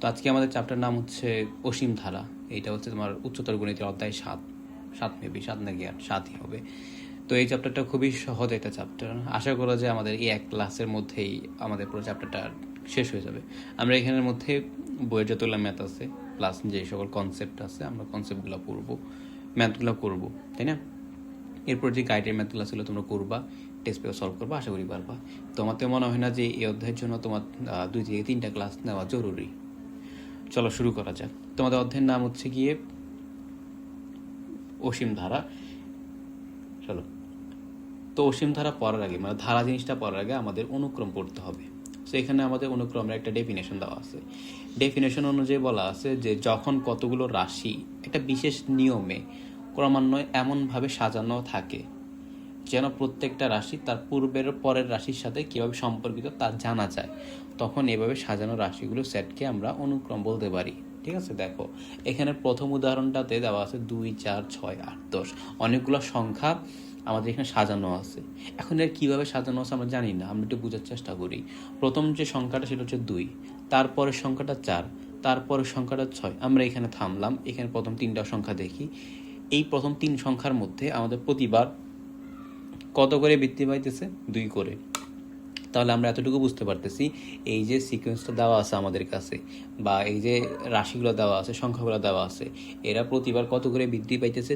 তো আজকে আমাদের চ্যাপ্টার নাম হচ্ছে অসীম ধারা। এইটা হচ্ছে তোমার উচ্চতর গণিতের অধ্যায় 7, 7 মেবি 7 নাকি 8, 7ই হবে। তো এই চ্যাপ্টারটা খুবই সহজ একটা চ্যাপ্টার। আশা করা যে আমাদের এই এক ক্লাসের মধ্যেই আমাদের পুরো চ্যাপ্টারটা শেষ হয়ে যাবে। আমরা এখানের মধ্যে বইয়ের যতগুলো ম্যাথ আছে প্লাস যে সকল কনসেপ্ট আছে আমরা কনসেপ্টগুলো পড়বো, ম্যাথগুলো করবো, তাই না? এরপর যে গাইডের ম্যাথগুলো ছিল তোমরা করবা, টেস্ট পেপার সলভ করবা, আশা করি পারবা। তো আমার তো মনে হয় না যে এই অধ্যায়ের জন্য তোমার 2 থেকে 3টা ক্লাস নেওয়া জরুরি। চলো শুরু করা যাক। তোমাদের অধ্যায়ের নাম হচ্ছে গিয়ে অসীম ধারা। চলো, তো অসীম ধারা পড়ার আগে মানে ধারা জিনিসটা পড়ার আগে আমাদের অনুক্রম পড়তে হবে। তো এখানে আমাদের অনুক্রমের একটা ডেফিনেশন দেওয়া আছে। ডেফিনেশন অনুযায়ী বলা আছে যে যখন কতগুলো রাশি একটা বিশেষ নিয়মে ক্রমান্বয়ে এমনভাবে সাজানো থাকে যেন প্রত্যেকটা রাশি তার পূর্বের পরের রাশির সাথে কীভাবে সম্পর্কিত তা জানা যায়, তখন এভাবে সাজানো রাশিগুলো সেটকে আমরা অনুক্রম বলতে পারি। ঠিক আছে, দেখো এখানে প্রথম উদাহরণটাতে দেওয়া আছে 2, 4, 6, 8, 10 অনেকগুলো সংখ্যা আমাদের এখানে সাজানো আছে। এখন এর কীভাবে সাজানো আছে আমরা জানি না, আমরা একটু বোঝার চেষ্টা করি। প্রথম যে সংখ্যাটা সেটা হচ্ছে 2, তারপরের সংখ্যাটা 4, তারপরের সংখ্যাটা 6। আমরা এখানে থামলাম, এখানে প্রথম 3টা সংখ্যা দেখি। এই প্রথম 3 সংখ্যার মধ্যে আমাদের প্রতিবার কত করে বৃদ্ধি পাইতেছে? 2 করে। তাহলে আমরা এতটুকু বুঝতে পারতেছি এই যে সিকোয়েন্সটা দেওয়া আছে আমাদের কাছে বা এই যে রাশিগুলো দেওয়া আছে, সংখ্যাগুলো দেওয়া আছে, এরা প্রতিবার কত করে বৃদ্ধি পাইতেছে?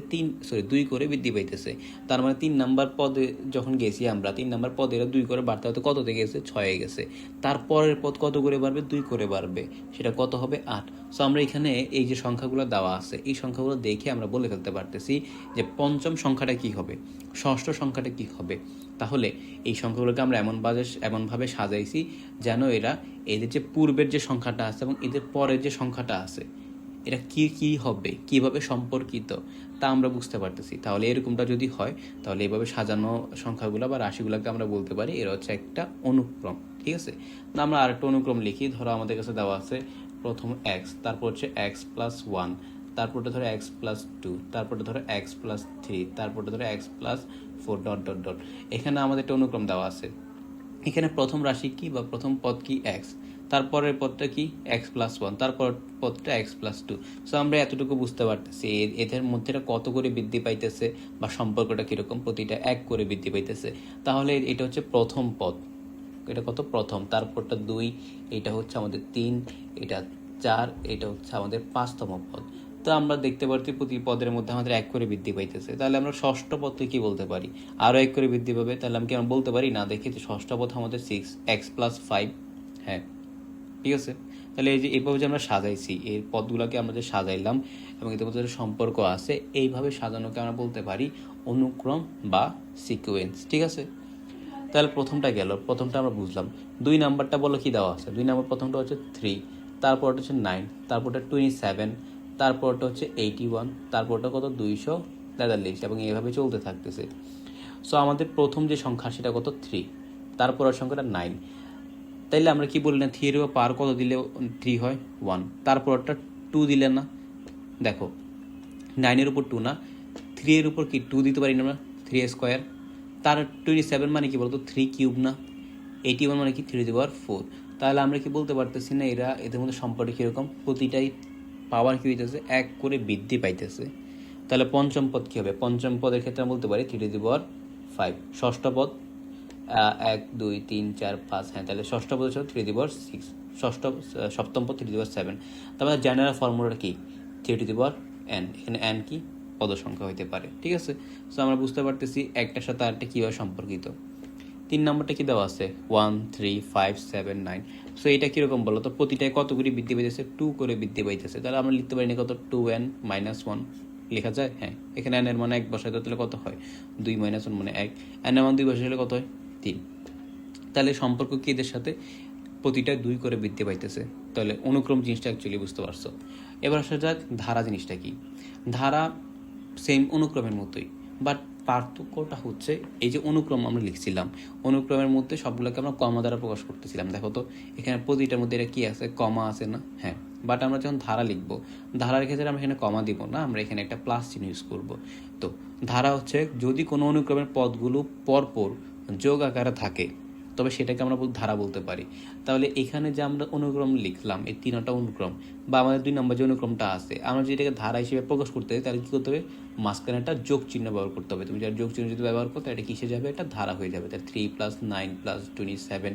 2 করে বৃদ্ধি পাইতেছে। তার মানে 3 নাম্বার পদে যখন গেছি আমরা, 3 নাম্বার পদে এরা 2 করে বাড়তে হয়তো কততে গেছে? 6-এ গেছে। তারপরের পদ কত করে বাড়বে? 2 করে বাড়বে। সেটা কত হবে? 8। সো আমরা এখানে এই যে সংখ্যাগুলো দেওয়া আছে এই সংখ্যাগুলো দেখে আমরা বলে ফেলতে পারতেছি যে পঞ্চম সংখ্যাটা কি হবে, ষষ্ঠ সংখ্যাটা কি হবে। তাহলে এই সংখ্যাগুলোকে আমরা এমনভাবে সাজাইছি যেন এরা এদের যে পূর্বের যে সংখ্যাটা আছে এবং এদের পরের যে সংখ্যাটা আছে এরা কি হবে, কিভাবে সম্পর্কিত তা আমরা বুঝতে পারতেছি। তাহলে এরকমটা যদি হয় তাহলে এইভাবে সাজানো সংখ্যাগুলো বা রাশিগুলোকে আমরা বলতে পারি এরা হচ্ছে একটা অনুক্রম। ঠিক আছে, আমরা আরেকটা অনুক্রম লিখি। ধরো আমাদের কাছে দেওয়া আছে প্রথম এক্স, তারপর হচ্ছে এক্স প্লাস 1, তারপরটা ধরো এক্স প্লাস 2, তারপরটা ধরো এক্স প্লাস 3, তারপরটা ধরো x plus 4 dot dot dot. এখানে আমাদের একটা অনুক্রম দেওয়া আছে। এখানে প্রথম রাশি কি বা প্রথম পদ কি? এক্স। তারপরের পদটা কি? এক্স প্লাস 1, তারপর পদটা এক্স প্লাস 2। সো আমরা এতটুকু বুঝতে পারতেছি এদের মধ্যে কত করে বৃদ্ধি পাইতেছে বা সম্পর্কটা কীরকম, প্রতিটা 1 করে বৃদ্ধি পাইতেছে। তাহলে এটা হচ্ছে প্রথম পদ, এটা কত? প্রথম। তারপরটা 2, এটা হচ্ছে আমাদের 3, এটা 4, এটা হচ্ছে আমাদের 5তম পদ। তো আমরা দেখতে পাচ্ছি প্রতি পদের মধ্যে আমাদের 1 করে বৃদ্ধি পাইতেছে। তাহলে আমরা ষষ্ঠ পদকে কি বলতে পারি? আরও 1 করে বৃদ্ধি পাবে। তাহলে আমি কি আমরা বলতে পারি না দেখি যে ষষ্ঠ পদ আমাদের 6 এক্স প্লাস 5। হ্যাঁ, ঠিক আছে। তাহলে এই যে এইভাবে যে আমরা সাজাইছি এই পদগুলোকে আমরা যে সাজাইলাম এবং এদের মধ্যে সম্পর্ক আছে, এইভাবে সাজানোকে আমরা বলতে পারি অনুক্রম বা সিকোয়েন্স। ঠিক আছে, তাহলে প্রথমটা গেল, প্রথমটা আমরা বুঝলাম। 2 নাম্বারটা বলো কি দেওয়া আছে? 2 নাম্বার প্রথমটা হচ্ছে 3, তারপরটা হচ্ছে 9, তারপরটা 27, তারপরটা হচ্ছে 81, তারপরটা কত? 243 এবং এইভাবে চলতে থাকতেছে। সো আমাদের প্রথম যে সংখ্যা সেটা কত? 3, তারপরের সংখ্যাটা 9। তাইলে আমরা কি বললেন 3 এর পার কত দিলে 3 হয়? 1। তারপরটা 2 দিলে না, দেখো 9 এর উপর 2 না, 3 এর উপর কি 2 দিতে পারি না আমরা? 3 স্কোয়ার। তার 27 মানে কি বলতো? 3 কিউব না? 81 মানে কি? 3^4। তাহলে আমরা কি বলতে পারতেছি না এদের মধ্যে সম্পর্ক কীরকম? প্রতিটাই পাওয়ার কী হইতেছে? 1 করে বৃদ্ধি পাইতেছে। তাহলে পঞ্চম পদ কী হবে? পঞ্চম পদের ক্ষেত্রে আমরা বলতে পারি 3^5। ষষ্ঠ পদ 1, 2, 3, 4, 5। হ্যাঁ, তাহলে ষষ্ঠ পদ হচ্ছে 3^6। সপ্তম পদ 3^7। তারপরে জেনারেল ফর্মুলাটা কি? 3^n। এখানে n কি? পদ সংখ্যা হইতে পারে। ঠিক আছে, সো আমরা বুঝতে পারতেছি একটার সাথে আরেকটা কীভাবে সম্পর্কিত। 3 নাম্বারটা কি দেওয়া আছে? 1, 3, 5, 7, 9। সো এটা কীরকম বলো তো? প্রতিটায় কত করে বৃদ্ধি পাইতেছে? 2 করে বৃদ্ধি পাইতেছে। তাহলে আমরা লিখতে পারি না কত? 2n - 1 লেখা যায়। হ্যাঁ, এখানে n এর মানে 1 বসাই তাহলে কত হয়? 2 - 1 মানে 1। n এর মান 2 বসাইলে কত হয়? 3। তাহলে সম্পর্ক কি এদের সাথে? প্রতিটা 2 করে বৃদ্ধি পাইতেছে। তাহলে অনুক্রম জিনিসটা অ্যাকচুয়ালি বুঝতে পারছো। এবার আসা যাক ধারা জিনিসটা কি। ধারা সেম অনুক্রমের মতোই, বাট পার্থক্যটা হচ্ছে এই যে অনুক্রম আমরা লিখছিলাম, অনুক্রমের মধ্যে সবগুলোকে আমরা কমা দ্বারা প্রকাশ করতেছিলাম। দেখো তো এখানে প্রতিটার মধ্যে এটা কি আছে? কমা আছে না? হ্যাঁ, বাট আমরা যখন ধারা লিখব, ধারার ক্ষেত্রে আমরা এখানে কমা দিব না, আমরা এখানে একটা প্লাস চিহ্ন ইউজ করব। তো ধারা হচ্ছে যদি কোনো অনুক্রমের পদগুলো পরপর যোগ আকারে থাকে তবে সেটাকে আমরা ধারা বলতে পারি। তাহলে এখানে যে আমরা অনুক্রম লিখলাম, এই 3টা অনুক্রম বা আমাদের 2 নম্বর যে অনুক্রমটা আছে, আমরা যদি এটাকে ধারা হিসেবে প্রকাশ করতে চাই তাহলে কী করতে হবে? মাঝখানে একটা যোগ চিহ্ন ব্যবহার করতে হবে। তুমি যার যোগ চিহ্ন যদি ব্যবহার করতে, এটা কিসে যাবে? এটা ধারা হয়ে যাবে। তাহলে 3 + 9 + 27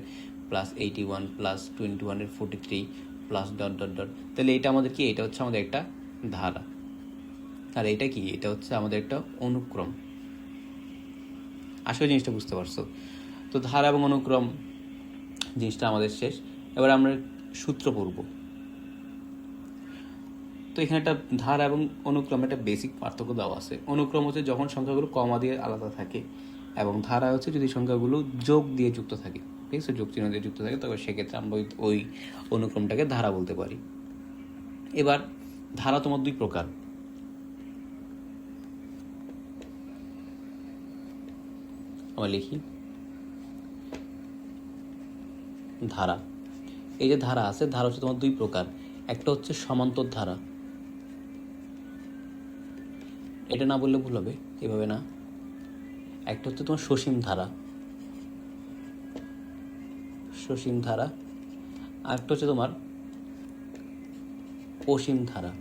+ 81 + 243 প্লাস ডট ডট ডট। তাহলে এটা আমাদের কি? এটা হচ্ছে আমাদের একটা ধারা। আর এটা কি? এটা হচ্ছে আমাদের একটা অনুক্রম। আসলে জিনিসটা বুঝতে পারছো? তো ধারা এবং অনুক্রম জিনিসটা আমাদের শেষ। এবার আমরা সূত্র পড়ব। তো এখানে একটা ধারা এবং অনুক্রম একটা বেসিক পার্থক্য দেওয়া আছে। অনুক্রম হচ্ছে যখন সংখ্যাগুলো কমা দিয়ে আলাদা থাকে, এবং ধারা হচ্ছে যদি সংখ্যাগুলো যোগ দিয়ে যুক্ত থাকে, ঠিক আছে, যোগ চিহ্ন দিয়ে যুক্ত থাকে, তবে সেক্ষেত্রে আমরা ওই অনুক্রমটাকে ধারা বলতে পারি। এবার ধারা তোমার 2 প্রকার। আমরা লিখি ধারা। এই যে ধারা আছে, ধারা হচ্ছে তোমার 2 প্রকার। একটা হচ্ছে সমান্তর ধারা, এটা না বললে ভুল হবে, এভাবে না। একটা হচ্ছে তোমার সসীম ধারা, সসীম ধারা। আর একটা হচ্ছে তোমার অসীম ধারা।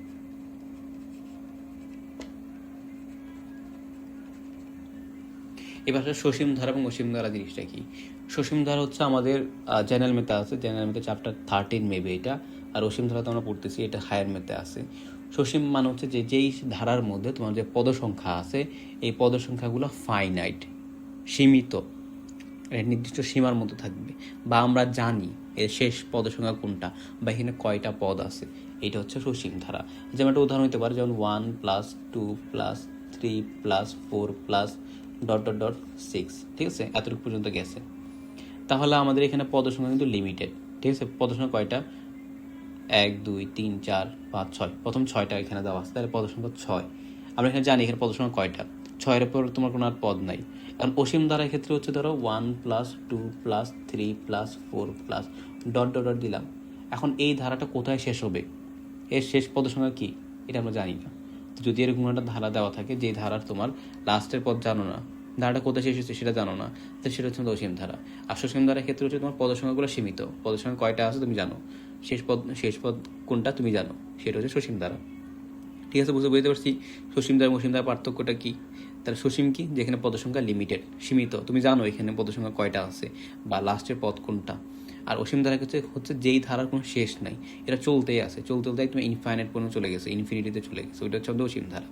এবার সসীম ধারা এবং অসীম ধারা জিনিসটা কি? সসীম ধারা হচ্ছে আমাদের জেনারেল ম্যাথে আছে, জেনারেল ম্যাথে চ্যাপ্টার 13 মেবি এটা। আর অসীম ধারা তো আমরা পড়তেছি, এটা হায়ার ম্যাথে আছে। সসীম মানে হচ্ছে যে যেই ধারার মধ্যে তোমার যে পদ সংখ্যা আছে, এই পদ সংখ্যাগুলো ফাইনাইট, সীমিত, নির্দিষ্ট সীমার মধ্যে থাকবে, বা আমরা জানি এর শেষ পদ সংখ্যা কোনটা, বা এখানে কয়টা পদ আছে, এটা হচ্ছে সসীম ধারা। যেমন একটা উদাহরণ হতে পারে, যেমন 1 + 2 + 3 + 4 ডট ডট ডট 6, ঠিক আছে, এতটুকু পর্যন্ত গেছে। তাহলে আমাদের এখানে পদ সংখ্যা কিন্তু লিমিটেড, ঠিক আছে। পদ সংখ্যা কয়টা? 1 2 3 4 5 6, প্রথম 6টা এখানে দেওয়া আছে, তাহলে পদ সংখ্যা 6। আমরা এখানে জানি এখানে পদ সংখ্যা কয়টা, 6-এর পর তোমার কোনো আর পদ নাই। কারণ অসীম ধারার ক্ষেত্রে হচ্ছে ধরো 1 + 2 + 3 + 4 ডট ডট ডট দিলাম। এখন এই ধারাটা কোথায় শেষ হবে, এর শেষ পদ সংখ্যা কি, এটা আমরা জানি না। তো যদি এরকম একটা ধারা দেওয়া থাকে, যে ধারার তোমার লাস্টের পদ জানো না, ধারাটা কোথায় শেষ হচ্ছে সেটা জানো না, তো সেটা হচ্ছে অসীম ধারা। আর সসীম ধারার ক্ষেত্রে হচ্ছে তোমার পদ সংখ্যাগুলো সীমিত, পদ সংখ্যা কয়টা আছে তুমি জানো, শেষ পদ কোনটা তুমি জানো, সেটা হচ্ছে সসীম ধারা। ঠিক আছে, বুঝতে পারছি সসীম ধারা অসীম ধারার পার্থক্যটা কি। তাহলে সসীম কি? যেখানে পদ সংখ্যা লিমিটেড, সীমিত, তুমি জানো এখানে পদ সংখ্যা কয়টা আছে বা লাস্টের পদ কোনটা। আর অসীম ধারা হচ্ছে যেই ধারার কোনো শেষ নাই, এটা চলতেই আছে, চলতে একদম ইনফাইনাইট পর্যন্ত চলে গেছে, ইনফিনিটিতে চলে গেছে, ওইটা হচ্ছে অসীম ধারা।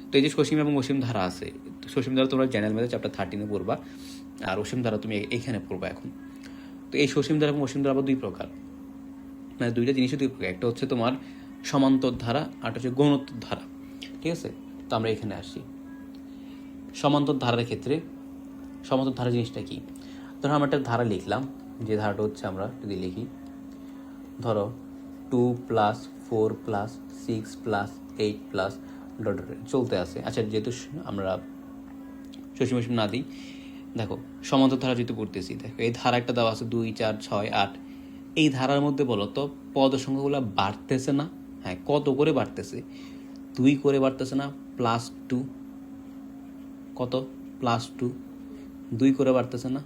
তো এই যে সসীম এবং অসীম ধারা আছে, সসীম ধারা তোমরা জেনারেল ম্যাথে চ্যাপ্টার 13 পড়বা, আর অসীম ধারা তুমি এখানে পড়বা এখন। তো এই সসীম ধারা এবং অসীম ধারা আবার 2 প্রকার, মানে দুইটা জিনিসই 2 প্রকার। একটা হচ্ছে তোমার সমান্তর ধারা, আর হচ্ছে গুণোত্তর ধারা, ঠিক আছে। তো আমরা এখানে আসি সমান্তর ধারার ক্ষেত্রে। সমান্তর ধারা জিনিসটা কি? ধরো আমরা একটা ধারা লিখলাম, যে ধারাটা হচ্ছে, আমরা যদি লিখি ধরো 2 + 4 + 6 + 8 ডট ডট চলতে আছে। আচ্ছা, যেহেতু আমরা সসীম অসীম না দিই, দেখো সমান্তর ধারা যেহেতু পড়তেছি, দেখো এই ধারা একটা দেওয়া আছে 2 4 6 8। এই ধারার মধ্যে বলো তো পদ সংখ্যাগুলো বাড়তেছে না? হ্যাঁ, কত করে বাড়তেছে? 2 করে বাড়তেছে না? +2, কত? +2, 2 করে বাড়তেছে না?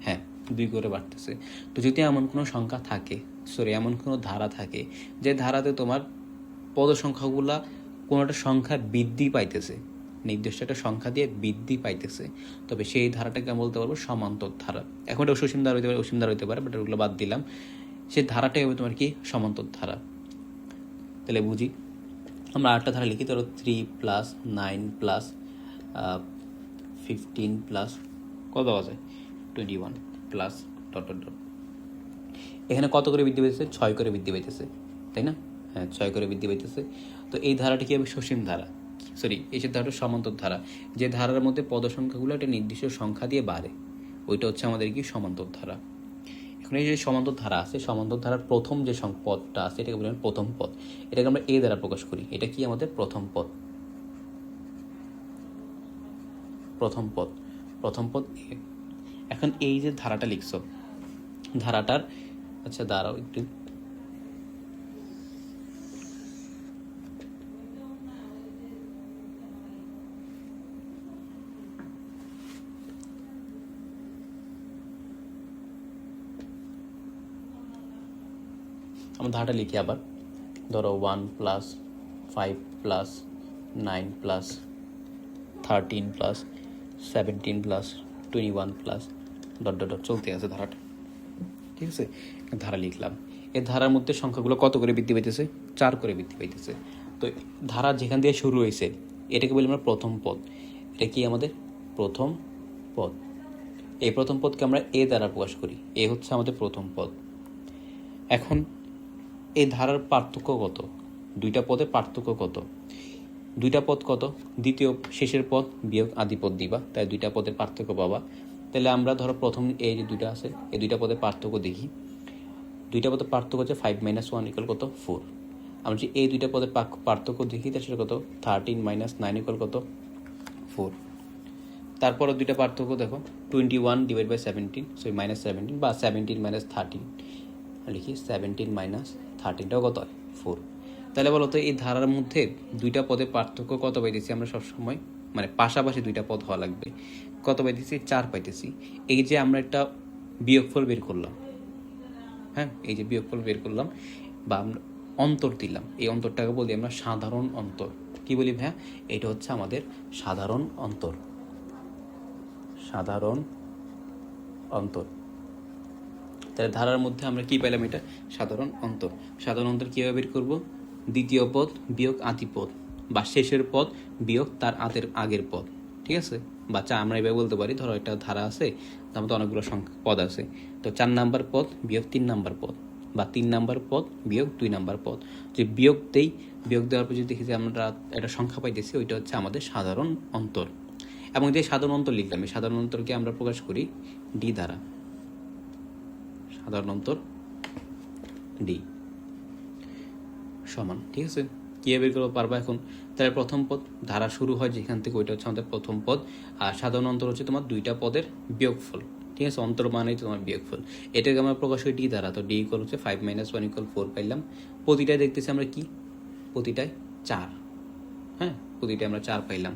হ্যাঁ, 2 করে বাড়তেছে। তো যদি এমন কোনো সংখ্যা থাকে, এমন কোনো ধারা থাকে, যে ধারাতে তোমার পদ সংখ্যাগুলা কোনো একটা সংখ্যা বৃদ্ধি পাইতেছে, নির্দিষ্ট একটা সংখ্যা দিয়ে বৃদ্ধি পাইতেছে, তবে সেই ধারাটাকে আমরা বলতে পারবো সমান্তর ধারা। এখন এটা সসীম ধারা হইতে পারে, অসীম ধারা হইতে পারে, বাট ওগুলো বাদ দিলাম। সেই ধারাটাই হবে তোমার কি? সমান্তর ধারা। তাহলে বুঝি, আমরা আরেকটা ধারা লিখি, ধরো 3 + 9 + 15 কত দেওয়া যায়, 21 ডট ডট ডট। এখানে কত করে বৃদ্ধি পাইতেছে? 6 করে বৃদ্ধি পাইতেছে, তাই না? হ্যাঁ, 6 করে বৃদ্ধি পাইতেছে। তো এই ধারাটি কি হবে? সসীম ধারা। এই যে ধারাটা সমান্তর ধারা, যে ধারার মধ্যে পদ সংখ্যাগুলো একটা নির্দিষ্ট সংখ্যা দিয়ে বাড়ে, ওইটা হচ্ছে আমাদের কি? সমান্তর ধারা। এখন এই যে সমান্তর ধারা আছে, সমান্তর ধারার প্রথম যে পদটা আছে, এটাকে বলি প্রথম পদ। এটাকে আমরা এ দ্বারা প্রকাশ করি। এটা কি? আমাদের প্রথম পদ, প্রথম পদ এ। এখন এই যে ধারাটা লিখছো, ধারাটার, আচ্ছা দাঁড়াও একটু, আমরা ধারাটা লিখি আবার। ধরো 1 plus 5 plus 9 plus 13 plus 17 plus 21 plus dot dot dot চলতে আছে ধারাটা, ঠিক আছে। ধারা লিখলাম। এই ধারার মধ্যে সংখ্যাগুলো কত করে বৃদ্ধি পাইতেছে? 4 করে বৃদ্ধি পাইতেছে। তো ধারা যেখান দিয়ে শুরু হয়েছে এটাকে বলি আমরা প্রথম পদ। এটা কি আমাদের প্রথম পদ। এই প্রথম পদকে আমরা এ দ্বারা প্রকাশ করি। এ হচ্ছে আমাদের প্রথম পদ। এখন এই ধারার পার্থক্য কত? দুইটা পদের পার্থক্য কত? দুইটা পদ কত? দ্বিতীয় শেষের পদ বিয়োগ আদি পদ দিবা, তাই দুইটা পদের পার্থক্য পাবা। তাহলে আমরা ধরো প্রথম এই যে দুইটা আছে এই দুইটা পদের পার্থক্য দেখি। দুইটা পদের পার্থক্য হচ্ছে 5 - 1 = কত? 4। আমরা যদি এই দুইটা পদের পার্থক্য দেখি তাহলে সেটা কত? 13 - 9 = কত? 4। তারপরে দুইটা পার্থক্য দেখো, 21 / 17 -17 বা 17 - 13 লিখি, 17 - 13টাও কত হয়? 4। তাহলে বলো তো এই ধারার মধ্যে দুইটা পদের পার্থক্য কত পাইতেছি আমরা সবসময়? মানে পাশাপাশি দুইটা পদ হওয়া লাগবে। কত পাইতেছি? 4 পাইতেছি। এই যে আমরা একটা বিয়োগফল বের করলাম, হ্যাঁ, এই যে বিয়োগফল বের করলাম বা আমরা অন্তর দিলাম, এই অন্তরটাকে বলি আমরা সাধারণ অন্তর। কি বলি ভাইয়া? এটা হচ্ছে আমাদের সাধারণ অন্তর। সাধারণ অন্তর। তাহলে ধারার মধ্যে আমরা কি পেলাম? এটা সাধারণ অন্তর। সাধারণ অন্তর কীভাবে বের করব? দ্বিতীয় পদ বিয়োগ আদি পদ বা শেষের পদ বিয়োগ তার আগের পদ, ঠিক আছে। বাচ্চা আমরা এভাবে বলতে পারি, ধরো একটা ধারা আছে, তার মধ্যে অনেকগুলো পদ আছে, তো 4 নাম্বার পদ বিয়োগ 3 নাম্বার পদ বা 3 নাম্বার পদ বিয়োগ 2 নাম্বার পদ। যে বিয়োগ দেই, বিয়োগ দেওয়ার পর যদি দেখি যে আমরা একটা সংখ্যা পাইতেছি, ওইটা হচ্ছে আমাদের সাধারণ অন্তর। এবং যে সাধারণ অন্তর লিখলাম, এই সাধারণ অন্তরকে আমরা প্রকাশ করি ডি দ্বারা। সাধারণ অন্তর ডি সমান, ঠিক আছে। কীভাবে বের করবো পারবা এখন? তাহলে প্রথম পদ ধারা শুরু হয় যেখান থেকে, ওইটা হচ্ছে আমাদের প্রথম পদ। আর সাধারণ অন্তর হচ্ছে তোমার দুইটা পদের বিয়োগফল, ঠিক আছে। অন্তর মানেই তোমার বিয়োগফল। এটাকে আমরা প্রকাশ করি ডি দ্বারা। তো ডি হচ্ছে 5 - 1 = 4 পাইলাম। প্রতিটায় দেখতেছি আমরা কি? প্রতিটায় 4, হ্যাঁ, প্রতিটায় আমরা 4 পাইলাম।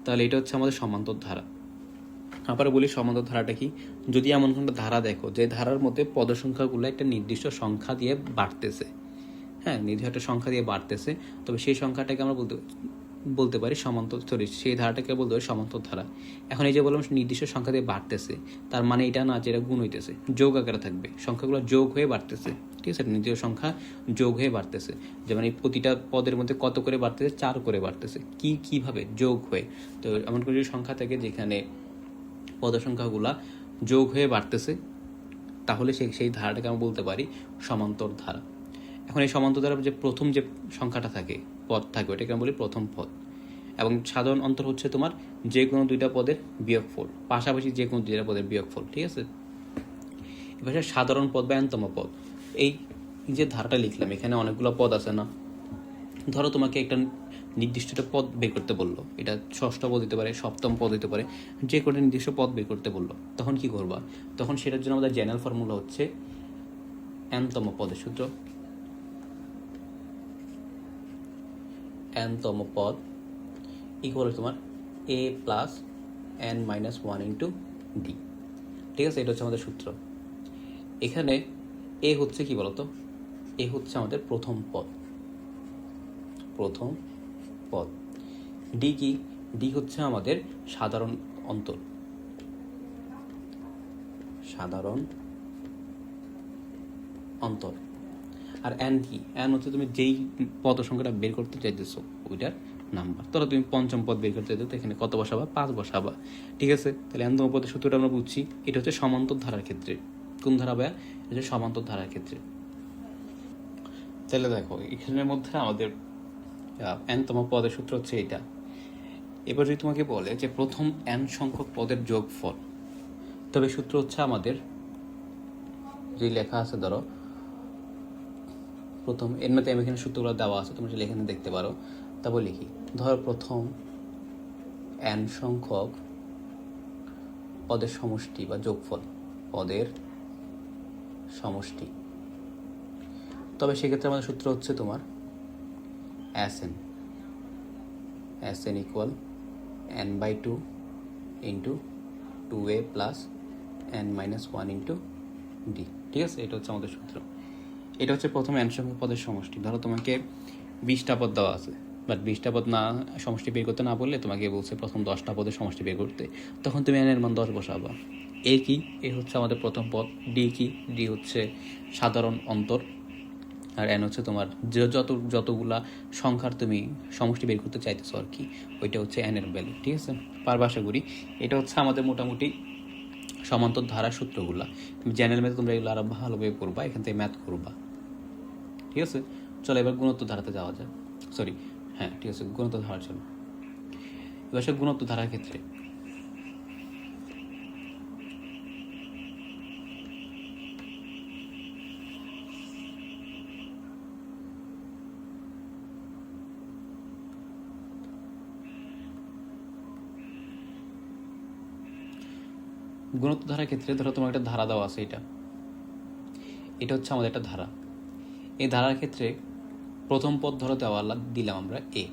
তাহলে এটা হচ্ছে আমাদের সমান্তর ধারা। আবার বলি সমান্তর ধারাটা কি? যদি এমন কোনো ধারা দেখো যে ধারার মধ্যে পদসংখ্যাগুলো একটা নির্দিষ্ট সংখ্যা দিয়ে বাড়তেছে, হ্যাঁ, নির্দিষ্ট একটা সংখ্যা দিয়ে বাড়তেছে, তবে সেই সংখ্যাটাকে আমরা বলতে পারি সমান্তর, সেই ধারাটাকে বলতে পারি সমান্তর ধারা। এখন এই যে বললাম নির্দিষ্ট সংখ্যা দিয়ে বাড়তেছে, তার মানে এটা না যে এটা গুণ হইতেছে, যোগ আকারে থাকবে, সংখ্যাগুলো যোগ হয়ে বাড়তেছে, ঠিক আছে। নির্দিষ্ট সংখ্যা যোগ হয়ে বাড়তেছে, যেমন এই প্রতিটা পদের মধ্যে কত করে বাড়তেছে? 4 করে বাড়তেছে। কিভাবে? যোগ হয়ে। তো এমন কোনো সংখ্যা থাকে যেখানে পদসংখ্যাগুলা যোগ হয়ে বাড়তেছে, তাহলে সেই ধারাটাকে আমরা বলতে পারি সমান্তর ধারা। এখন এই সমান্তর ধারা যে প্রথম যে সংখ্যাটা থাকে, পদ থাকে, ওটাকে আমরা বলি প্রথম পদ। এবং সাধারণ অন্তর হচ্ছে তোমার যে কোনো দুইটা পদের বিয়োগফল, পাশাপাশি যে কোনো দুইটা পদের বিয়োগফল, ঠিক আছে। এবার সাধারণ পদ বা এনতম পদ। এই যে ধারাটা লিখলাম, এখানে অনেকগুলো পদ আছে না? ধরো তোমাকে একটা নির্দিষ্ট একটা পদ বের করতে বললো, এটা ষষ্ঠ পদ হতে পারে, সপ্তম পদ হতে পারে, যে কোনো নির্দিষ্ট পদ বের করতে বললো, তখন কি করবা? তখন সেটার জন্য আমাদের জেনারেল ফর্মুলা হচ্ছে এনতম পদের সূত্র। এনতম পদ ইকুয়াল তোমার a plus n - 1 into D, ঠিক আছে। এটা হচ্ছে আমাদের সূত্র। এখানে এ হচ্ছে কি বলতো? এ হচ্ছে আমাদের প্রথম পদ, প্রথম পদ। ডি কি? ডি হচ্ছে আমাদের সাধারণ অন্তর, সাধারণ অন্তর। আর এন কি? এন হচ্ছে তুমি যেই পদ সংখ্যাটা বের করতে চাইতেছো ওইটার নাম্বার। ধরো তুমি পঞ্চম পদ বের করতে চাইছো, তো এখানে কত বসাবা? 5 বসাবা, ঠিক আছে। তাহলে এনতম পদের সূত্রটা আমরা বুঝছি। এটা হচ্ছে সমান্তর ধারার ক্ষেত্রে। কোন ধারা ভাইয়া? এটা হচ্ছে সমান্তর ধারার ক্ষেত্রে। তাহলে দেখো এখানের মধ্যে আমাদের এনতম পদের সূত্র হচ্ছে এটা। এবার যদি তোমাকে বলে যে প্রথম এন সংখ্যক পদের যোগফল, তবে সূত্র হচ্ছে আমাদের যে লেখা আছে, ধরো প্রথম, এর মধ্যে এখানে সূত্রগুলো দেওয়া আছে, তোমরা যদি এখানে দেখতে পারো। তারপর লিখি, ধরো প্রথম এন সংখ্যক পদের সমষ্টি বা যোগফল, পদের সমষ্টি, তবে সেক্ষেত্রে আমাদের সূত্র হচ্ছে তোমার Sn, Sn equal n/2 into 2a plus n - 1 into D, ঠিক আছে। এটা হচ্ছে আমাদের সূত্র। এটা হচ্ছে প্রথম n সংখ্যক পদের সমষ্টি। ধরো তোমাকে 20টা পদ দেওয়া আছে, বাট 20টা পদ না সমষ্টি বের করতে না বললে তোমাকে বলছে প্রথম 10টা পদের সমষ্টি বের করতে, তখন তুমি n এর মান 10 বসাবা। এ কি? এ হচ্ছে আমাদের প্রথম পদ। ডি কি? ডি হচ্ছে সাধারণ অন্তর। আর এন হচ্ছে তোমার যতগুলা সংখ্যার তুমি সমষ্টি বের করতে চাইতেছো আর কি, ওইটা হচ্ছে এন এর ভ্যালু। ঠিক আছে, পারবা আশা করি। এটা হচ্ছে আমাদের মোটামুটি সমান্তর ধারা সূত্রগুলা। তুমি জেনারেল ম্যাথ তোমরা এগুলো আরো ভালোভাবে পড়বা, এখান থেকে ম্যাথ করবা। ঠিক আছে, চলো এবার গুণোত্তর ধারাতে যাওয়া যায়। সরি, হ্যাঁ ঠিক আছে, গুণোত্তর ধারা চলো। এবার সে গুণোত্তর ধারার ক্ষেত্রে গুণোত্তর ধারার ক্ষেত্রে ধরো তোমার একটা ধারা দেওয়া আছে, এটা হচ্ছে আমাদের একটা ধারা। এই ধারার ক্ষেত্রে প্রথম পদ ধরো দেওয়া দিলাম আমরা এ।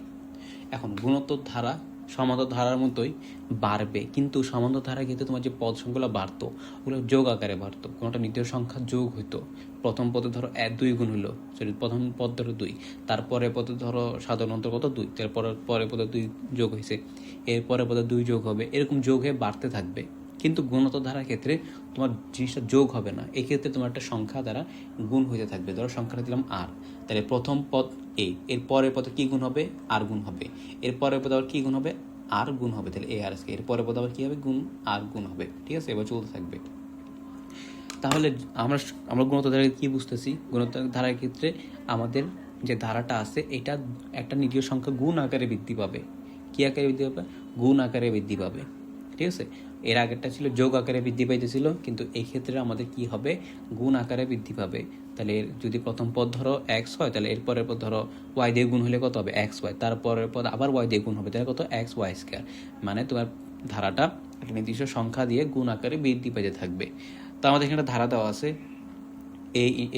এখন গুণোত্তর ধারা সমান্তর ধারার মতোই বাড়বে, কিন্তু সমান্তর ধারার ক্ষেত্রে তোমার যে পদ সংখ্যাগুলো বাড়তো ওগুলো যোগ আকারে বাড়তো, কোনোটা নির্দিষ্ট সংখ্যা যোগ হইতো। প্রথম পদে ধরো 2 গুণ হলো, সরি প্রথম পদ ধরো 2, তারপরে পদে ধরো সাধারণ অন্তর কত 2, তারপরে পরের পদে 2 যোগ হয়েছে, এরপরে পদে 2 যোগ হবে, এরকম যোগ হয়ে বাড়তে থাকবে। কিন্তু গুণোত্তর ধারার ক্ষেত্রে তোমার জিনিসটা যোগ হবে না, এক্ষেত্রে তোমার একটা সংখ্যা দ্বারা গুণ হইতে থাকবে। ধরো সংখ্যাটা দিলাম আর, তাহলে প্রথম পদ এ, এর পরের পদে কি গুণ হবে? আর গুণ হবে। এর পরের পদে আবার কি গুণ হবে? আর গুণ হবে, তাহলে এ আর এসকে। এর পরের পদে আবার কি হবে? গুণ আর গুণ হবে। ঠিক আছে, এবার চলতে থাকবে। তাহলে আমরা আমরা গুণোত্তর ধারায় কি বুঝতেছি? গুণোত্তর ধারার ক্ষেত্রে আমাদের যে ধারাটা আছে এটা একটা নির্দিষ্ট সংখ্যা গুণ আকারে বৃদ্ধি পাবে। কি আকারে বৃদ্ধি পাবে? গুণ আকারে বৃদ্ধি পাবে। ঠিক আছে, এর আগেরটা ছিল যোগ আকারে বৃদ্ধি পাইতেছিল, কিন্তু এই ক্ষেত্রে আমাদের কি হবে? গুণ আকারে বৃদ্ধি পাবে। তাহলে যদি প্রথম পদ ধরো এক্স হয়, তাহলে এর পরের পদ ধরো ওয়াই দিয়ে গুণ হলে কত হবে? X y. তারপরের পদ আবার ওয়াই দিয়ে গুণ হবে, তাহলে কত? X y square. মানে তোমার ধারাটা একটা নির্দিষ্ট সংখ্যা দিয়ে গুণ আকারে বৃদ্ধি পেতে থাকবে। তো আমাদের এখানে ধারা দেওয়া আছে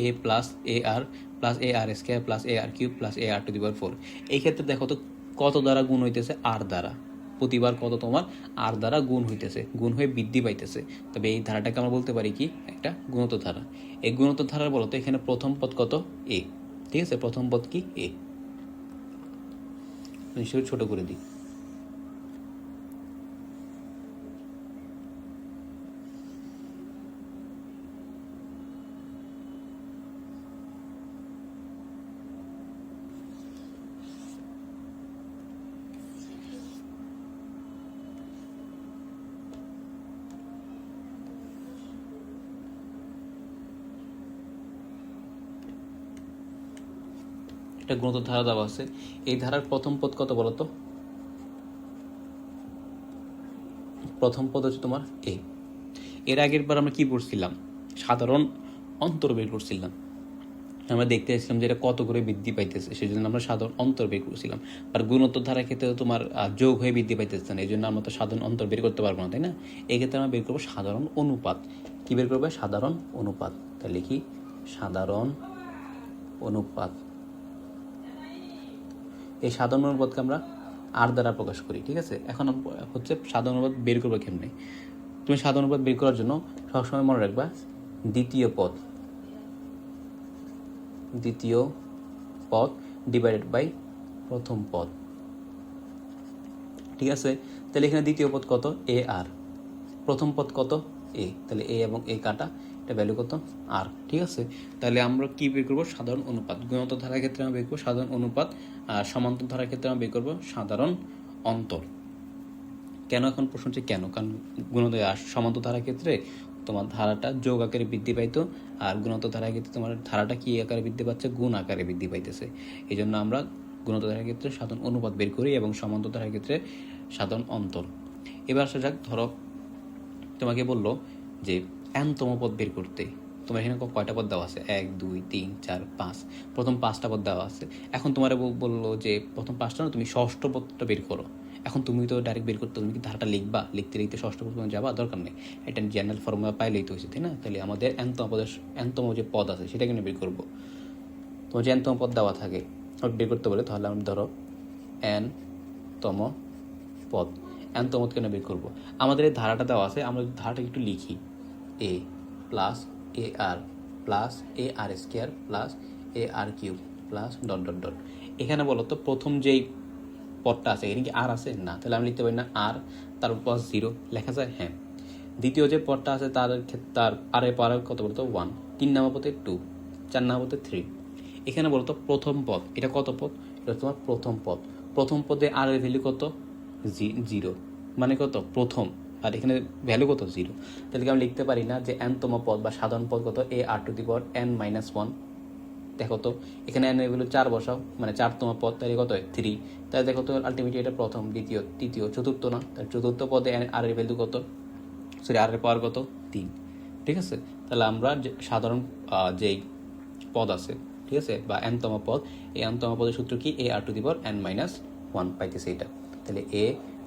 a plus a r plus a r square plus a r cube plus a r to the power 4। এই ক্ষেত্রে দেখো তো কত দ্বারা গুণ হইতেছে? আর দ্বারা। প্রতিবার কত? তোমার আর দ্বারা গুণ হইতেছে, গুণ হয়ে বৃদ্ধি পাইতেছে। তবে এই ধারাটাকে আমরা বলতে পারি কি? একটা গুণোত্তর ধারা। এই গুণোত্তর ধারার বলতো এখানে প্রথম পদ কত? এ। ঠিক আছে, প্রথম পদ কি? এ। নিশ্চয়ই ছোট করে দিই। একটা গুণোত্তর ধারা দেওয়া আছে। এই ধারার প্রথম পদ কত বলতো? প্রথম পদ হচ্ছে তোমার এ। এর আগের বার আমরা কি পড়ছিলাম? সাধারণ অন্তর বের করছিলাম। আমরা দেখতে চাইছিলাম যে এটা কত করে বৃদ্ধি পাইতেছে, সেই জন্য আমরা সাধারণ অন্তর বের করছিলাম। আর গুণোত্তর ধারার ক্ষেত্রে তোমার যোগ হয়ে বৃদ্ধি পাইতেছে না, এই জন্য আমরা তো সাধারণ অন্তর বের করতে পারবো না, তাই না? এক্ষেত্রে আমরা বের করবো সাধারণ অনুপাত। কি বের করবো? সাধারণ অনুপাত। তাহলে লিখি সাধারণ অনুপাত। এই সাধারণ অনুপাতকে আমরা আর দ্বারা প্রকাশ করি। ঠিক আছে, এখন হচ্ছে সাধারণ অনুপাত বের করবো কেমনে? তুমি সাধারণ অনুপাত বের করার জন্য সবসময় মনে রাখবা দ্বিতীয় পদ ডিভাইডেড বাই প্রথম পদ। ঠিক আছে, তাহলে এখানে দ্বিতীয় পদ কত? এ আর। প্রথম পদ কত? এ। তাহলে এ এবং এ কাটা, এটা ভ্যালু কত? আর। ঠিক আছে, তাহলে আমরা কি বের করবো? সাধারণ অনুপাত। গুণোত্তর ধারার ক্ষেত্রে আমরা বের করবো সাধারণ অনুপাত, আর সমান্তর ধারার ক্ষেত্রে আমরা বের করবো সাধারণ অন্তর। কেন? এখন প্রশ্ন হচ্ছে কেন? কারণ সমান্তর ধারার ক্ষেত্রে তোমার ধারাটা যোগ আকারে বৃদ্ধি পাইতো, আর গুণোত্তর ধারার ক্ষেত্রে তোমার ধারাটা কি আকারে বৃদ্ধি পাচ্ছে? গুণ আকারে বৃদ্ধি পাইতেছে। এই জন্য আমরা গুণোত্তর ধারার ক্ষেত্রে সাধারণ অনুপাত বের করি এবং সমান্তর ধারার ক্ষেত্রে সাধারণ অন্তর। এবার আসা যাক, ধরো তোমাকে বললো যে এনতম পদ বের করতে। তোমার এখানে কয়টা পদ দেওয়া আছে? 1 2 3 4 5। প্রথম 5টা পদ দেওয়া আছে। এখন তোমার বললো যে প্রথম 5টা না, তুমি ষষ্ঠ পদটা বের করো। এখন তুমি তো ডাইরেক্ট বের করতে, তুমি কি ধারাটা লিখবা? লিখতে লিখতে ষষ্ঠ পদ যাবা? দরকার নেই, এটা জেনারেল ফর্মুলা পাইলেই তো হয়েছে, তাই না? তাহলে আমাদের এনতম যে পদ আছে সেটা কেন বের করবো? তোমার যে এনতম পদ দেওয়া থাকে বের করতে বলে, তাহলে আমি ধরো এনতম পদ। এনতম পদ কেন বের করবো? আমাদের এই ধারাটা দেওয়া আছে, আমরা ধারাটা একটু লিখি। A plus a r plus a r square plus a r cube plus dot dot dot. এখানে বলো তো প্রথম যেই পদটা আছে এখানে কি আর আছে? না, তাহলে আমি লিখতে পারি না আর তার প্লাস 0 লেখা যায়? হ্যাঁ। দ্বিতীয় যে পদটা আছে তার ক্ষেত্রে তার আর এর পাওয়ার কত বলতো 1, 3 নম্বর পদে 2, 4 নম্বর পদে 3। এখানে বলতো প্রথম পদ, এটা কত পদ? এটা তোমার প্রথম পদ। প্রথম পদে আর এর ভ্যালু কত? 0, মানে কত? প্রথম। আর এখানে ভ্যালু কত? 0। তাহলে কি আমি লিখতে পারি না যে এনতম পদ বা সাধারণ পদ কত? এ r to the power n-1। দেখো তো এখানে n এর ভ্যালু 4 বসাও, মানে 4তম পদ, তাহলে কত হয়? 3। তাহলে দেখো তো আলটিমেটলি এটা প্রথম, দ্বিতীয়, তৃতীয়, চতুর্থ না? তাহলে চতুর্থ পদে আর এর ভ্যালু কত? সরি, আর এর পাওয়ার কত? 3। ঠিক আছে, তাহলে আমরা যে সাধারণ যেই পদ আছে, ঠিক আছে, বা এনতম পদ, এই এনতম পদের সূত্র কি? A r to the power n-1 পাইতেছে এটা। তাহলে এ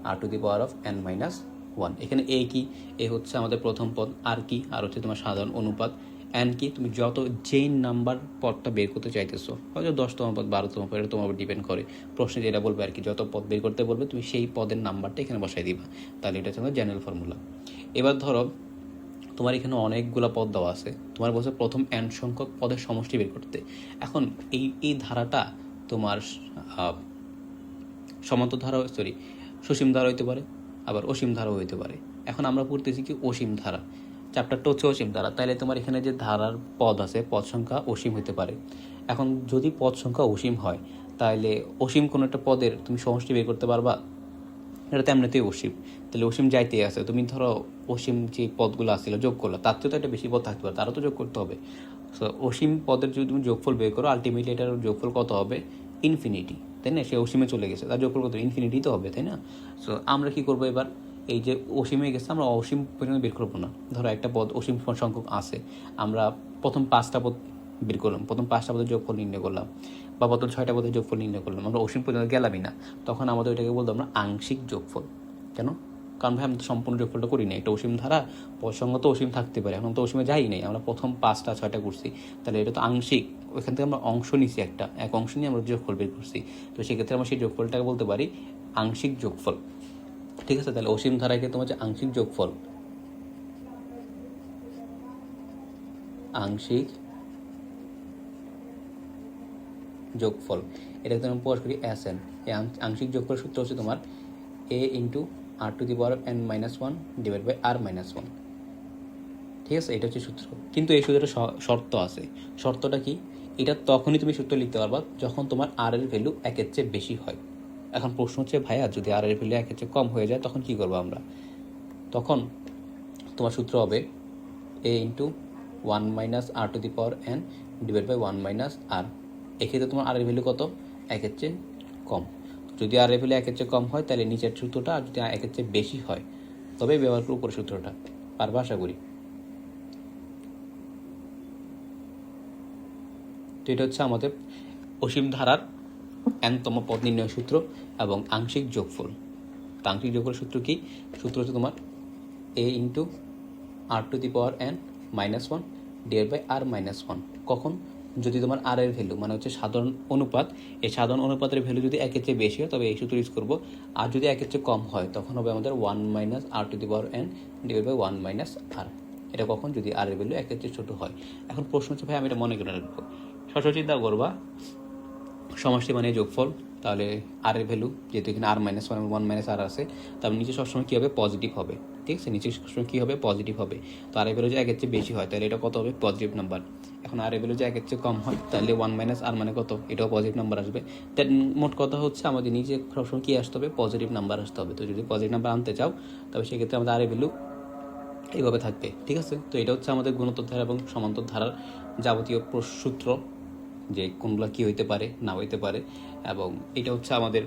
r to the power of n-1। এখানে এ কি? এ হচ্ছে আমাদের প্রথম পদ। আর কি? আর হচ্ছে তোমার সাধারণ অনুপাত। এন কি? তুমি যত যেই নাম্বার পদটা বের করতে চাইতেছো, হয়তো 10তম পদ, 12তম পদ, এটা তোমার উপর ডিপেন্ড করে। প্রশ্নে যেটা বলবে আর কি, যত পদ বের করতে বলবে তুমি সেই পদের নাম্বারটা এখানে বসাই দিবা। তাহলে এটা হচ্ছে আমাদের জেনারেল ফর্মুলা। এবার ধরো তোমার এখানে অনেকগুলো পদ দেওয়া আছে, তোমার বলছে প্রথম n সংখ্যক পদের সমষ্টি বের করতে। এখন এই ধারাটা তোমার সমান্তর ধারা, সরি, সসীম ধারা হইতে পারে, আবার অসীম ধারাও হইতে পারে। এখন আমরা পড়তেছি কি? অসীম ধারা। চ্যাপ্টারটা হচ্ছে অসীম ধারা, তাইলে তোমার এখানে যে ধারার পদ আছে, পদ সংখ্যা অসীম হইতে পারে। এখন যদি পদ সংখ্যা অসীম হয়, তাহলে অসীম কোনো একটা পদের তুমি সমষ্টি বের করতে পারবা? এটা তো এমনিতেই অসীম, তাহলে অসীম যাইতেই আছে। তুমি ধরো অসীম যে পদগুলো আসছিল যোগ করলো, তার থেকে তো একটা বেশি পদ থাকতে পারে, তারও তো যোগ করতে হবে। সো অসীম পদের যদি তুমি যোগফল বের করো, আলটিমেটলি এটার যোগফল কত হবে? ইনফিনিটি, তাই না? সে অসীমে চলে গেছে, তার যোগফল কত? ইনফিনিটি তো হবে, তাই না? সো আমরা কি করবো এবার? এই যে অসীমে গেছে, আমরা অসীম পর্যন্ত বের করবো না। ধরো একটা পদ অসীম সংখ্যক আছে, আমরা প্রথম 5টা পদ বের করলাম, প্রথম 5টা পদের যোগফল নির্ণয় করলাম, বা প্রথম 6টা পদের যোগফল নির্ণয় করলাম, আমরা অসীম পর্যন্ত গেলামই না। তখন আমাদের ওইটাকে বলতো আমরা আংশিক যোগফল। কেন? কারণ ভাই আমি তো সম্পূর্ণ যোগফলটা করি না, এটা অসীম ধারা, পদ সংখ্যা তো অসীম থাকতে পারে, এখন তো অসীমে যাই নাই, আমরা প্রথম 5টা 6টা করছি, তাহলে এটা তো আংশিক। ওইখান থেকে আমরা অংশ নিছি, এক অংশ নিয়ে আমরা যোগফল বের করছি। তো সেক্ষেত্রে আমরা সেই যোগফলটাকে বলতে পারি আংশিক যোগফল। ঠিক আছে, তাহলে অসীম ধারাকে তোমার হচ্ছে আংশিক যোগফল, আংশিক যোগফল, এটাকে তুমি প্রকাশ করি এস এন। এই আংশিক যোগফলের সূত্র হচ্ছে তোমার a into r to the power n-1 divide by r-1। ঠিক আছে, এটা হচ্ছে সূত্র। কিন্তু এই সূত্রটা শর্ত আছে। শর্তটা কি? এটা তখনই তুমি সূত্র লিখতে পারবা যখন তোমার আর এর ভ্যালু 1-এর চেয়ে বেশি হয়। এখন প্রশ্ন হচ্ছে ভাইয়া যদি আর এর ভ্যালু 1-এর চেয়ে কম হয়ে যায় তখন কি করবো আমরা? তখন তোমার সূত্র হবে a into 1 - r to the power n divide by 1 - r. এক্ষেত্রে তোমার আর এর ভ্যালু কত? 1-এর চেয়ে কম। যদি আর এর ভ্যালু 1-এর চেয়ে কম হয় তাহলে নিচের সূত্রটা, আর যদি 1-এর চেয়ে বেশি হয় তবে ব্যবহার করবো উপরের সূত্রটা। পারবা আশা করি। তো এটা হচ্ছে আমাদের অসীম ধারার nতম পদ নির্ণয় সূত্র এবং আংশিক যোগফল। তো আংশিক যোগফল সূত্র কি? সূত্র হচ্ছে তোমার a into r to the power n-1 divide by r-1। কখন? যদি তোমার আর এর ভ্যালু মানে হচ্ছে সাধারণ অনুপাত, এই সাধারণ অনুপাতের ভ্যালু যদি 1-এর চেয়ে বেশি হয় তবে এই সূত্র ইউজ করবো। আর যদি 1-এর চেয়ে কম হয় তখন হবে আমাদের 1 - r to the power n divide by 1 - r. এটা কখন? যদি আর এর ভ্যালু 1-এর চেয়ে ছোটো হয়। এখন প্রশ্ন হচ্ছে ভাই আমি এটা মনে করে রাখবো। সরাসরি চিন্তা করবা সমষ্টি মানে যোগফল, তাহলে আর এর ভ্যালু যেহেতু এখানে r-1 এবং 1 - আর আছে, তাহলে নিচে সবসময় কী হবে? পজিটিভ হবে। ঠিক আছে, নিচে সবসময় কী হবে? পজিটিভ হবে। তো আর এর ভ্যালু যে 1-এর চেয়ে বেশি হয় তাহলে এটা কত হবে? Positive number. এখন আর এর ভ্যালু যে 1-এর চেয়ে কম হয় তাহলে 1 - আর মানে কত? এটাও পজিটিভ নাম্বার আসবে। তাই মোট কথা হচ্ছে আমাদের নিচে সবসময় কী আসতে হবে? পজিটিভ নাম্বার আসতে হবে। তো যদি পজিটিভ নাম্বার আনতে চাও তবে সেক্ষেত্রে আমাদের আর এর ভ্যালু এইভাবে থাকবে। ঠিক আছে, তো এটা হচ্ছে আমাদের গুণোত্তর ধারা এবং সমান্তর ধারার যাবতীয় সূত্র, যে কোনগুলো কী হইতে পারে না হইতে পারে। এবং এটা হচ্ছে আমাদের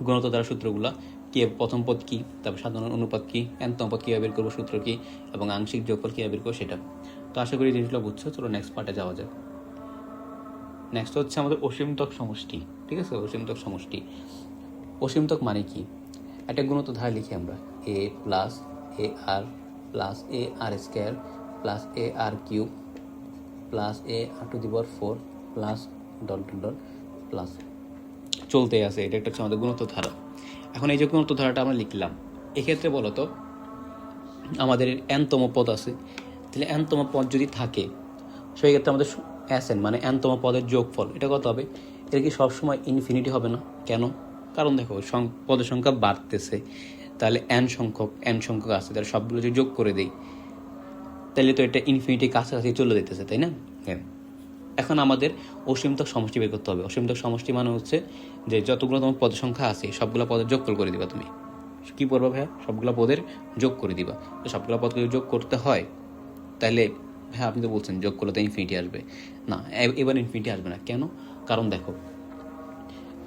গুণোত্তর ধারার সূত্রগুলো, কি প্রথম পদ কী, তারপর সাধারণ অনুপাত কী, nতম পদ কীভাবে বের করবো সূত্র কী, এবং আংশিক যোগফল কীভাবে বের করবো সেটা। তো আশা করি জিনিসগুলো বুঝছো। চলো নেক্সট পার্টে যাওয়া যাক। নেক্সট হচ্ছে আমাদের অসীমতক সমষ্টি। ঠিক আছে, অসীমতক সমষ্টি। অসীমতক মানে কি? একটা গুণোত্তর ধারা লিখি আমরা a plus a r plus a r square plus a r cube plus a r to the power 4 plus dot dot dot plus চলতেই আছে। এটা একটা হচ্ছে আমাদের গুণোত্তর ধারা। এখন এই যে গুণোত্তর ধারাটা আমরা লিখলাম, এক্ষেত্রে বলতো আমাদের nতম পদ আছে, তাহলে nতম পদ যদি থাকে সেই ক্ষেত্রে আমাদের এসএন মানে এনতম পদের যোগফল এটা কত হবে? এটা কি সবসময় ইনফিনিটি হবে না? কেন? কারণ দেখো পদের সংখ্যা বাড়তেছে, তাহলে এন সংখ্যক আছে, তাহলে সবগুলো যদি যোগ করে দেই তাহলে তো এটা ইনফিনিটির কাছাকাছি চলে যেতেছে, তাই না? হ্যাঁ। এখন আমাদের অসীমতক সমষ্টি বের করতে হবে। অসীমতক সমষ্টি মানে হচ্ছে যে যতগুলো তোমার পদের সংখ্যা আছে সবগুলো পদের যোগফল করে দিবা। তুমি কি করবা ভাইয়া? সবগুলো পদের যোগ করে দিবা। তো সবগুলো পদকে যোগ করতে হয়, তাহলে হ্যাঁ আপনি তো বলছেন যোগ করলে তো ইনফিনিটি আসবে না। এবার ইনফিনিটি আসবে না কেন? কারণ দেখো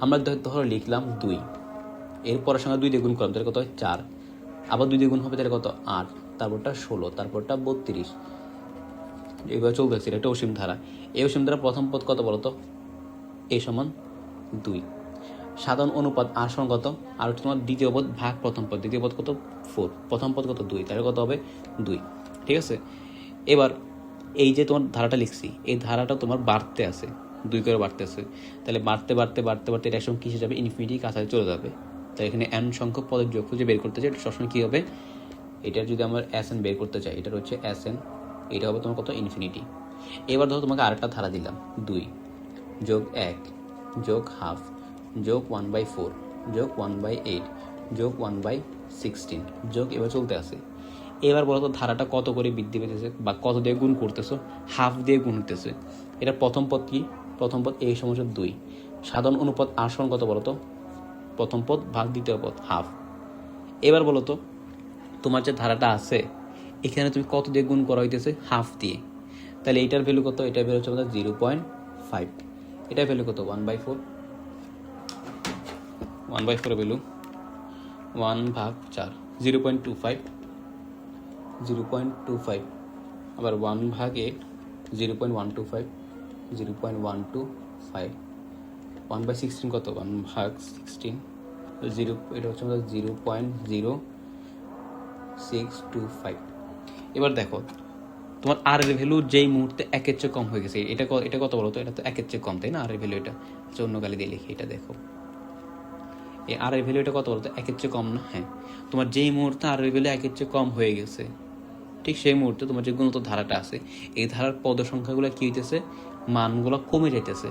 আমরা ধরো লিখলাম 2, এর পরের সঙ্গে 2 দিয়ে গুণ করলাম, তাহলে কত হয়? 4, আবার 2 দিয়ে গুণ হবে তাহলে কত? 8, তারপরটা 16, তারপরটা 32, এবার চলতেছে। এটা একটা অসীম ধারা। এই অসীম ধারা প্রথম পদ কত বলতো? a সমান 2। সাধারণ অনুপাত r সমান কত? আর তোমার দ্বিতীয় পদ ভাগ প্রথম পদ, দ্বিতীয় পদ কত? 4, প্রথম পদ কত? 2, তাহলে কত হবে? 2। ঠিক আছে। এবার এই যে তোমার ধারাটা লিখছি, এই ধারাটা তোমার বাড়তে আছে, 2 করে বাড়তে আছে, তাহলে বাড়তে বাড়তে বাড়তে বাড়তে এটা একসময় কিসে যাবে? ইনফিনিটি কাছাকাছি চলে যাবে। তাই এখানে n সংখ্যক পদের যোগফল যে বের করতে চাই এটা সবসময় কী হবে? এটার যদি আমরা এসএন বের করতে চাই, এটার হচ্ছে এসএন, এটা হবে তোমার কত? ইনফিনিটি। এবার ধরো তোমাকে আরেকটা ধারা দিলাম, 2 যোগ 1 যোগ হাফ যোগ 1/4 যোগ 1/8 যোগ 1/16 যোগ, এবার চলতে আছে। এবার বলো তো ধারাটা কত করে বৃদ্ধি পেতেছে বা কত দিয়ে গুণ করতেছো? হাফ দিয়ে গুণ হতেছে। এটা প্রথম পদ কি? প্রথম পদ এই সমস্যা 2। সাধারণ অনুপাত আর সমান কত বলো তো? প্রথম পদ ভাগ দ্বিতীয় পদ, হাফ। এবার বলো তো তোমার যে ধারাটা আছে এখানে তুমি কত দিয়ে গুণ করা হইতেছে? হাফ দিয়ে। তাহলে এইটার ভ্যালু কত? এটার ভ্যালু হচ্ছে আমাদের 0.5। এটার ভ্যালু কত? 1/4। 1/4 ভ্যালু 1/4, 0.25, 0.25, আবার 1/8, 0.125, 0.125, 1/16 কত? 1/16, 0, এটা হচ্ছে আমাদের 0.0625। এবার দেখো তোমার আর এর ভ্যালু যেই মুহূর্তে 1-এর চেয়ে কম হয়ে গেছে, এটা কত বলো তো? এটা তো 1-এর চেয়ে কম, তাই না? আর এর ভ্যালু এটা আচ্ছা অন্য কালি দিয়ে লিখি, এটা দেখো এই আর এর ভ্যালু এটা কত বলো তো? 1-এর চেয়ে কম না? হ্যাঁ। তোমার যেই মুহূর্তে আর এর ভ্যালু 1-এর চেয়ে কম হয়ে গেছে, ঠিক সেই মুহূর্তে তোমার যে গুণোত্তর ধারাটা আছে এই ধারার পদ সংখ্যাগুলো কী হইতেছে? মানগুলো কমে যাইতেছে।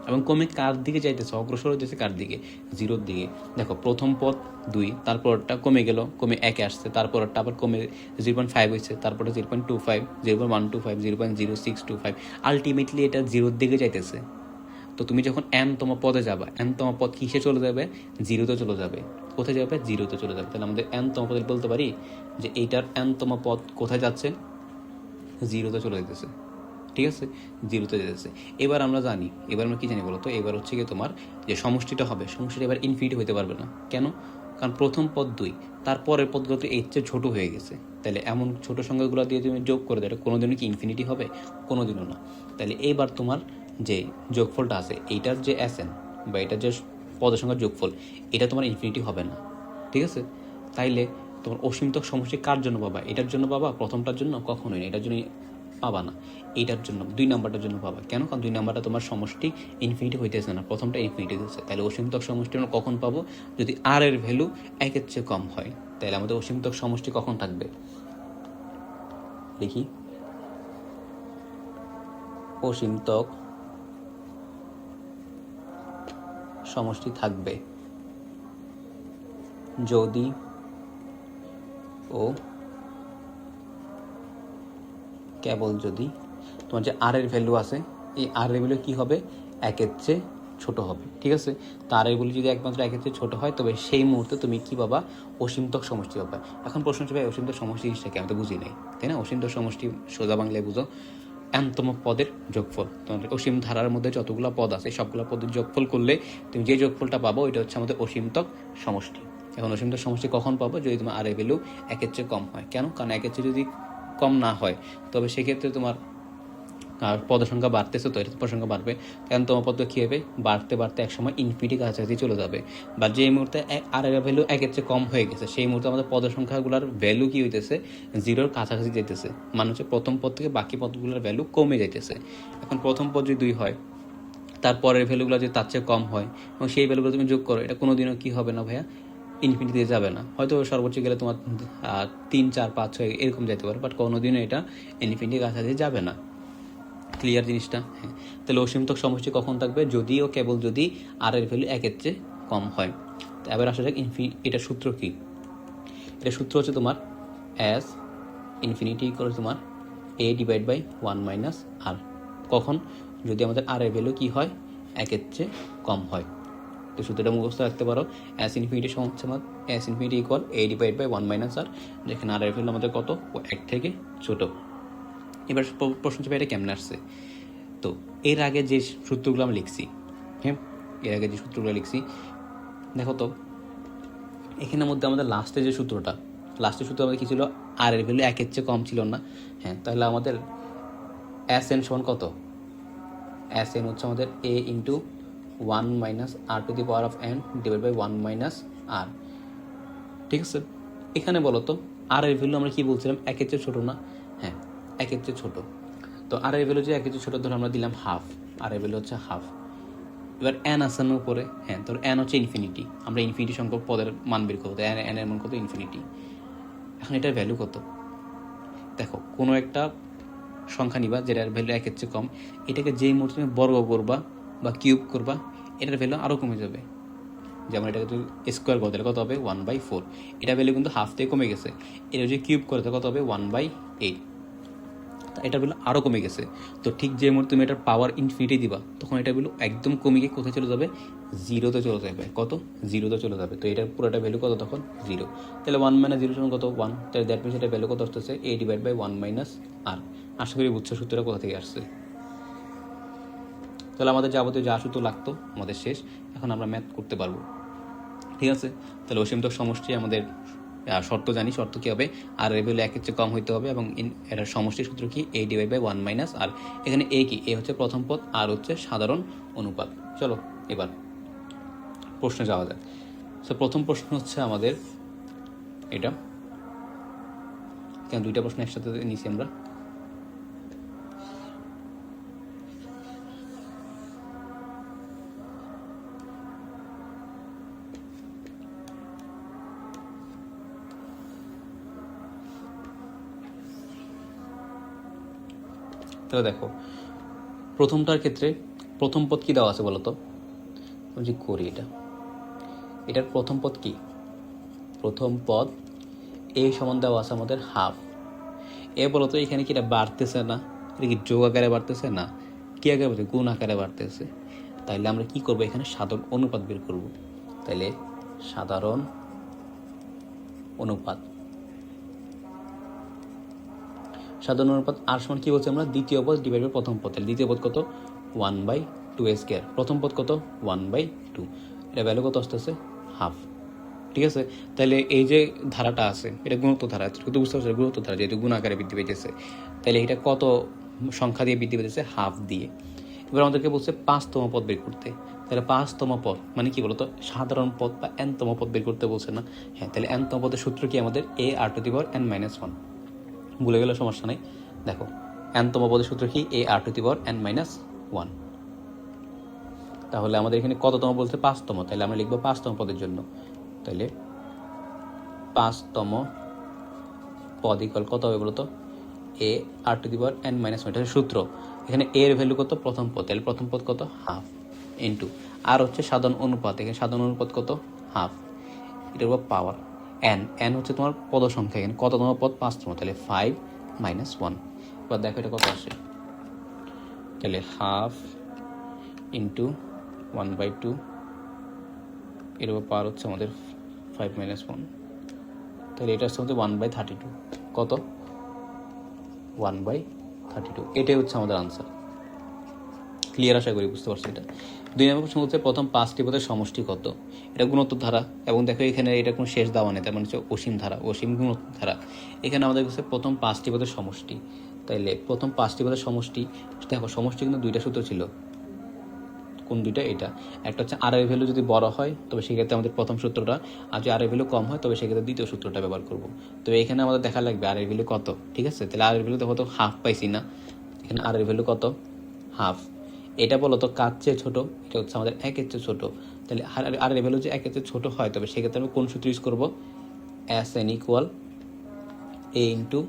এবং কমে কার দিকে যাইতেছে? অগ্রসর হইতেছে কার দিকে? 0-র দিকে। দেখো প্রথম পদ 2, তারপরটা কমে গেল, কমে 1-এ আসছে, তারপরটা আবার কমে 0.5 হয়েছে, তারপরে 0.25, 0.125, 0.0625, আলটিমেটলি এটা 0-র দিকে যাইতেছে। তো তুমি যখন n-তম পদে যাবা, n-তম পদ কিসে চলে যাবে? 0-তে চলে যাবে। কোথায় যাবে? 0-তে চলে যাবে। তাহলে আমাদের n-তম পদে বলতে পারি যে এইটার n-তম পদ কোথায় যাচ্ছে? 0-তে চলে যেতেছে। ঠিক আছে, 0-তে যেতেছে। এবার আমরা জানি, এবার আমরা কি জানি বলো তো? এবার হচ্ছে কি তোমার যে সমষ্টিটা হবে, সমষ্টিটা এবার ইনফিনিটি হইতে পারবে না। কেন? কারণ প্রথম পদ 2, তারপরের পদগুলো তো এর চেয়ে ছোটো হয়ে গেছে। তাহলে এমন ছোটো সংখ্যাগুলো দিয়ে তুমি যোগ করে দাও, এটা কোনোদিনও কি ইনফিনিটি হবে? কোনোদিনও না। তাহলে এইবার তোমার যে যোগফলটা আছে এইটার যে এসএন বা এটার যে পদের সংখ্যার যোগফল, এটা তোমার ইনফিনিটি হবে না। ঠিক আছে। তাইলে তোমার অসীমতক সমষ্টি কার জন্য পাবা? এটার জন্য পাবা? প্রথমটার জন্য কখনোই না, এটার জন্য পাবা না। এইটার জন্য 2 নাম্বারটার জন্য পাবা। কেন? কারণ 2 নাম্বারটা তোমার সমষ্টি ইনফিনিটি হইতেছে না, প্রথমটা ইনফিনিটি হচ্ছে। তাহলে অসীমতক সমষ্টি আমরা কখন পাবো? যদি আর এর ভ্যালু 1-এর চেয়ে কম হয়। তাহলে আমাদের অসীমতক সমষ্টি কখন থাকবে? দেখি, অসীমতক সমষ্টি থাকবে যদি ও কেবল যদি তোমার যে আর এর ভ্যালু আছে এই আর এর ভ্যালু কী হবে? 1-এর চেয়ে ছোটো হবে। ঠিক আছে। তো আর এর ভ্যালু যদি একমাত্র 1-এর চেয়ে ছোটো হয় তবে সেই মুহূর্তে তুমি কী পাবা? অসীমতক সমষ্টি পাবা। এখন প্রশ্ন হচ্ছে ভাই অসীমতক সমষ্টি জিনিসটাকে আমি তো বুঝি নাই, তাই না? অসীমতক সমষ্টি সোজা বাংলায় বুঝো n-তম পদের যোগফল। তোমাদের অসীম ধারার মধ্যে যতগুলো পদ আছে সবগুলো পদের যোগফল করলে তুমি যে যোগফলটা পাবো ওইটা হচ্ছে আমাদের অসীমতক সমষ্টি। এখন অসীমতক সমষ্টি কখন পাবো? যদি তোমার আর এর ভ্যালু 1-এর চেয়ে কম হয়। কেন? কারণ 1-এর চেয়ে যদি কম না হয় তবে সেক্ষেত্রে তোমার পদের সংখ্যা বাড়তেছে, তো এটা পদের সংখ্যা বাড়বে। কারণ তোমার পদ কী হবে? বাড়তে বাড়তে একসময় ইনফিনিটি কাছাকাছি চলে যাবে। বা যে মুহূর্তে আর এর ভ্যালু 1-এর চেয়ে কম হয়ে গেছে সেই মুহূর্তে আমাদের পদের সংখ্যাগুলোর ভ্যালু কী হইতেছে? 0-র কাছাকাছি যেতেছে। মানে হচ্ছে প্রথম পদ থেকে বাকি পদগুলোর ভ্যালু কমে যাইতেছে। এখন প্রথম পদ যদি 2 হয়, তারপরের ভ্যালুগুলো যদি তার চেয়ে কম হয় এবং সেই ভ্যালুগুলো তুমি যোগ করো, এটা কোনো দিনও কী হবে না ভাইয়া? ইনফিনিটিতে যাবে না। হয়তো সর্বোচ্চ গেলে তোমার 3, 4, 5, 6 এরকম যেতে পারে, বাট কোনোদিনও এটা ইনফিনিটির কাছাকাছি যাবে না। ক্লিয়ার জিনিসটা? হ্যাঁ, তাহলে অসীমতক সমষ্টি কখন থাকবে? যদি ও কেবল যদি আর এর ভ্যালু 1-এর চেয়ে কম হয়। তো এবার আসা যাক এটার সূত্র কি? এটার সূত্র হচ্ছে তোমার অ্যাস ইনফিনিটি করে তোমার a ডিভাইড বাই 1 মাইনাস আর। কখন? যদি আমাদের আর এর ভ্যালু কী হয়? 1-এর চেয়ে কম হয়। তো সূত্রটা মুখস্থ রাখতে পারো। অ্যাস ইনফিনিটি সমান হচ্ছে আমার S infinity equal a divide by 1 minus r, যেখানে আর এর ভ্যালু আমাদের কত? ও 1 থেকে ছোট। এবার প্রশ্ন হচ্ছে এটা কেমনে আসছে? তো এর আগে যে সূত্রগুলো আমি লিখছি, হ্যাঁ, এর আগে যে সূত্রগুলো লিখছি, দেখো তো এখানের মধ্যে আমাদের লাস্টের সূত্র আমাদের কী ছিল? আর এর ভ্যালু 1-এর চেয়ে কম ছিল না? হ্যাঁ, তাহলে আমাদের এস এন সমান কত? এস এন হচ্ছে আমাদের a into 1 minus r to the power of n divide by 1 minus r. ঠিক আছে, এখানে বলো তো আর এর ভ্যালু আমরা কি বলছিলাম? 1-এর চেয়ে ছোটো না? হ্যাঁ, 1-এর চেয়ে ছোটো। তো আর এর ভ্যালু যে 1-এর চেয়ে ছোটো, ধরো আমরা দিলাম হাফ, আর এর ভ্যালু হচ্ছে হাফ। এবার এন আছে না উপরে? হ্যাঁ, তোর এন হচ্ছে ইনফিনিটি, আমরা ইনফিনিটি সংখ্যক পদের মান বের করবো। এন এর মান কত? ইনফিনিটি। এখন এটার ভ্যালু কত? দেখো, কোনো একটা সংখ্যা নিবা যেটার ভ্যালু 1-এর চেয়ে কম, এটাকে যেই মুহূর্তে তুমি বর্গ করবা বা কিউব করবা, এটার ভ্যালু আরও কমে যাবে। যেমন এটাকে যদি স্কোয়ার করতে কত হবে? 1/4। এটা ভ্যালু কিন্তু হাফ থেকে কমে গেছে। এটা যদি কিউব করতে কত হবে? 1/8। এটার ভ্যালু আরও কমে গেছে। তো ঠিক যে মুহূর্তে তুমি এটার পাওয়ার ইনফিনিটি দিবা, তখন এটার ভ্যালু একদম কমে গিয়ে কোথায় চলে যাবে? 0-তে চলে যাবে। কত? 0-তে চলে যাবে। তো এটার পুরোটা ভ্যালু কত তখন? 0। তাহলে 1 মাইনাস 0 সমান কত? 1। তাহলে দ্যাট মিনস এটার ভ্যালু কত আসতেছে? a ডিভাইড বাই 1 মাইনাস আর। আশা করি বুঝছো সূত্রটা কোথা থেকে আসছে। তাহলে আমাদের যাবতীয় যা সূত্র লাগতো আমাদের শেষ। এখন আমরা ম্যাথ করতে পারবো। ঠিক আছে, তাহলে অসীমতক সমষ্টি আমাদের শর্ত জানি। শর্ত কী হবে? আর এর ভ্যালু 1-এর চেয়ে কম হইতে হবে এবং এটার সমষ্টির সূত্র কি? a ডিভাইড বাই 1 মাইনাস আর। এখানে a কি? a হচ্ছে প্রথম পদ, আর হচ্ছে সাধারণ অনুপাত। চলো এবার প্রশ্নে যাওয়া যাক। তো প্রথম প্রশ্ন হচ্ছে আমাদের এটা, কেন দুইটা প্রশ্ন একসাথে নিছি আমরা? তাহলে দেখো, প্রথমটার ক্ষেত্রে প্রথম পদ কী দেওয়া আছে বলো তো? যে করি এটার প্রথম পদ কি? প্রথম পদ এ সমান দেওয়া আছে আমাদের হাফ। এ বলো তো এখানে কি এটা বাড়তেছে না? এটা কি যোগ আকারে বাড়তেছে? না, কী আকারে বাড়তেছে? গুণ আকারে বাড়তেছে। তাইলে আমরা কি করব? এখানে সাধারণ অনুপাত বের করব। তাইলে সাধারণ অনুপাত আর সমান কি বলছি আমরা? দ্বিতীয় পদ ডিভাইড বাই প্রথম পদ। তাহলে দ্বিতীয় পদ কত? 1/2 স্কোয়ার। প্রথম পদ কত? 1/2। এটা ভ্যালু কত আসতেছে? হাফ। ঠিক আছে, তাহলে এই যে ধারাটা আছে এটা গুণোত্তর ধারা, কিন্তু বুঝতে পারছো গুণোত্তর ধারা যেহেতু গুণ আকারে বৃদ্ধি পেয়েছে, তাহলে এটা কত সংখ্যা দিয়ে বৃদ্ধি পেয়েছে? হাফ দিয়ে। এবার আমাদেরকে বলছে 5তম পদ বের করতে। তাহলে 5তম পদ মানে কি বলতো? সাধারণ পদ বা এনতম পদ বের করতে বলছে না? হ্যাঁ, তাহলে এনতম পদের সূত্র কি আমাদের? a r two the power n-1। ভুলে গেলে সমস্যা নেই। দেখো, এনতম পদের সূত্র কি? a r two the power n-1। তাহলে আমাদের এখানে কততম বলছে? 5তম। তাহলে আমরা লিখবো 5তম পদের জন্য। তাহলে 5তম পদ ইকুয়াল কত হবে বলতো? a r two the power n-1। এটা হচ্ছে সূত্র। এখানে a এর ভ্যালু কত? প্রথম পদ। তাহলে প্রথম পদ কত? হাফ ইন্টু আর হচ্ছে সাধারণ অনুপাত। এখানে সাধারণ অনুপাত কত? হাফ। এটার উপর পাওয়ার n হচ্ছে তোমার পদ সংখ্যা। এখানে কততম পদ? 5তম। তাহলে 5 - 1। এবার দেখো এটা কত আসে। তাহলে হাফ ইন্টু 1/2, এর উপর পাওয়ার হচ্ছে আমাদের 5 - 1। তাহলে এটা হচ্ছে আমাদের 1/32। কত? 1/32। এটাই হচ্ছে আমাদের আনসার। ক্লিয়ার আশা করি বুঝতে পারছি এটা। 2 নম্বর প্রশ্ন হচ্ছে প্রথম 5টি পদের সমষ্টি কত? এটা গুণোত্তর ধারা, এবং দেখো এখানে এটা কোনো শেষ দেওয়া নেই, তার মানে হচ্ছে অসীম ধারা, অসীম গুণোত্তর ধারা। এখানে আমাদের কাছে প্রথম 5টি পদের সমষ্টি। তাইলে প্রথম 5টি পদের সমষ্টি, দেখো সমষ্টি কিন্তু দুইটা সূত্র ছিল। কোন দুইটা? এটা একটা হচ্ছে আর এর ভ্যালু যদি বড় হয় তবে সেক্ষেত্রে আমাদের প্রথম সূত্রটা, আর যদি আর এর ভ্যালু কম হয় তবে সেক্ষেত্রে দ্বিতীয় সূত্রটা ব্যবহার করব। তো এখানে আমাদের দেখা লাগবে আর এর ভ্যালু কত। ঠিক আছে, তাহলে আর এর ভ্যালু দেখো তো হাফ পাইছি না? এখানে আর এর ভ্যালু কত? হাফ। এটা বলো তো কার চেয়ে ছোটো? এটা হচ্ছে আমাদের 1-এর চেয়ে ছোটো। তাহলে আর এর ভ্যালু যে 1-এর চেয়ে ছোটো হয় তবে সেক্ষেত্রে আমি কোন সূত্র ইউজ করবো? S n equal a into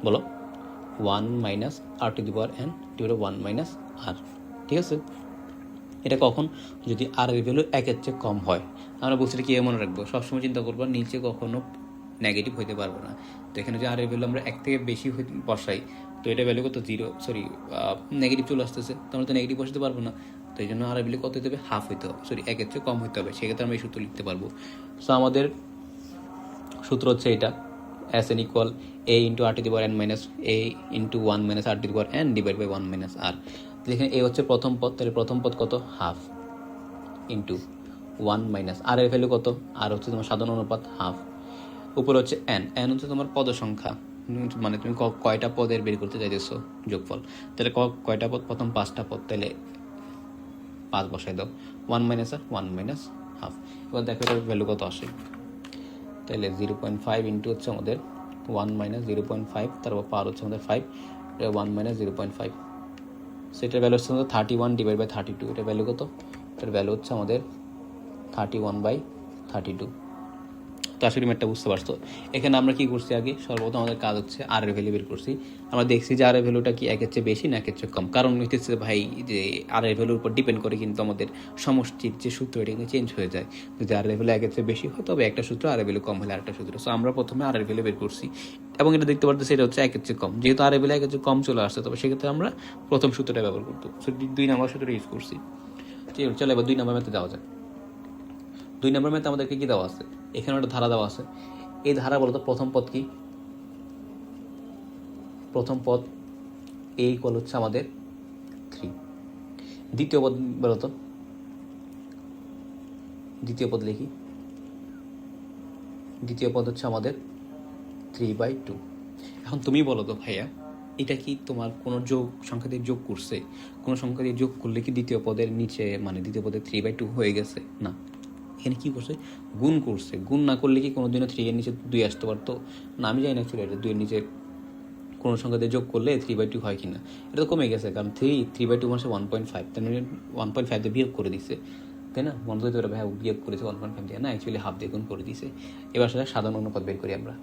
বলো one minus r to the power n divide one minus r. ঠিক আছে, এটা কখন? যদি আর এর ভ্যালু একের চেয়ে কম হয়। আমরা বলছি কি মনে রাখবো, সবসময় চিন্তা করবো নিচে কখনো নেগেটিভ হইতে পারবে না। তো এখানে যে আর এর ভ্যালু আমরা এক থেকে বেশি বসাই, তো এটা ভ্যালু কত? জিরো, সরি নেগেটিভ চলে আসতেছে, তো আমরা তো নেগেটিভ বসাতে পারবো না। তো এই জন্য আর এর ভ্যালু কত হতে হবে? হাফ হইতে হবে, সরি একের চেয়ে কম হইতে হবে। সেক্ষেত্রে আমরা এই সূত্র লিখতে পারবো। সো আমাদের সূত্র হচ্ছে এটা, S n equal a into r to the power n minus a into one minus r to the power n divide by one minus r. যেখানে এ হচ্ছে প্রথম পদ, তাহলে প্রথম পদ কত? Half into one minus r এর value কত? আর হচ্ছে তোমার সাধারণ অনুপাত হাফ। উপরে হচ্ছে এন, এন হচ্ছে তোমার পদ সংখ্যা, মানে তুমি কয়টা পদের বের করতে চাইতেছো যোগফল। তাহলে কয়টা পদ? প্রথম 5টা পদ, তাহলে 5 বসাই দাও। ওয়ান মাইনাস আর ওয়ান মাইনাস হাফ। এবার দেখো এটার ভ্যালু কত আসে। তাহলে 0.5 ইন্টু হচ্ছে আমাদের 1 মাইনাস 0.5, তারপর পাওয়ার হচ্ছে আমাদের 5, এটা 1 মাইনাস 0.5। সেটার ভ্যালু হচ্ছে আমাদের 31 ডিভাইড বাই 32। এটার ভ্যালু কত? এটার ভ্যালু হচ্ছে আমাদের 31/32। তো আসলে ম্যাটটা বুঝতে পারছো। এখানে আমরা কি করছি, আগে সর্বপ্রথম আমাদের কাজ হচ্ছে আর এর ভ্যালু বের করছি। আমরা দেখছি যে আর এর ভ্যালুটা কি একের চেয়ে বেশি না একের চেয়ে কম। কারণ হইতেছে ভাই যে আর এর ভ্যালুর উপর ডিপেন্ড করে কিন্তু আমাদের সমষ্টির যে সূত্র এটা কিন্তু চেঞ্জ হয়ে যায়। যদি আর এর ভ্যালু একের চেয়ে বেশি হয় তবে একটা সূত্র, আর এর ভ্যালু কম হলে আরেকটা সূত্র। সো আমরা প্রথমে আর এর ভ্যালু বের করছি এবং এটা দেখতে পারতেছি এটা হচ্ছে একের চেয়ে কম। যেহেতু আর এর ভ্যালু একের চেয়ে কম চলে আসছে, তবে সেক্ষেত্রে আমরা প্রথম সূত্রটা ব্যবহার করতে, 2 নম্বর সূত্রটা ইউজ করছি। চলো এবার 2 নম্বর ম্যাথে দেওয়া যায়। 2 নম্বর ম্যাথে আমাদেরকে কি দেওয়া আছে? এখানে একটা ধারা দেওয়া আছে। এই ধারা বলতো প্রথম পদ কি? প্রথম পদ এ ইকুয়াল হচ্ছে আমাদের 3। দ্বিতীয় পদ বলতো, দ্বিতীয় পদ লিখি। দ্বিতীয় পদ হচ্ছে আমাদের 3/2। এখন তুমি বলো তো ভাইয়া, এটা কি তোমার কোনো যোগ সংখ্যা দিয়ে যোগ করছে? কোনো সংখ্যা দিয়ে যোগ করলে কি দ্বিতীয় পদের নিচে, মানে দ্বিতীয় পদের 3/2 হয়ে গেছে? না, এখানে কি করছে? গুণ করছে। গুণ না করলে কি কোনোদিনও 3 এর নিচে 2 আসতে পারতো না? আমি জানি না অ্যাকচুয়ালি এটা 2 এর নিচে কোনো সংখ্যা দিয়ে যোগ করলে 3/2 হয় কিনা। এটা তো কমে গেছে, কারণ 3/2 মানে 1.5, তাই 1.5 দিয়ে বিয়োগ করে দিছে, তাই না? মনে করতে পারে ভাই বিয়োগ করেছে 1.5 দিয়ে, না অ্যাকচুয়ালি হাফ দিয়ে গুণ করে দিছে। এবার সেটা সাধারণ অনুপাত বের করি আমরা।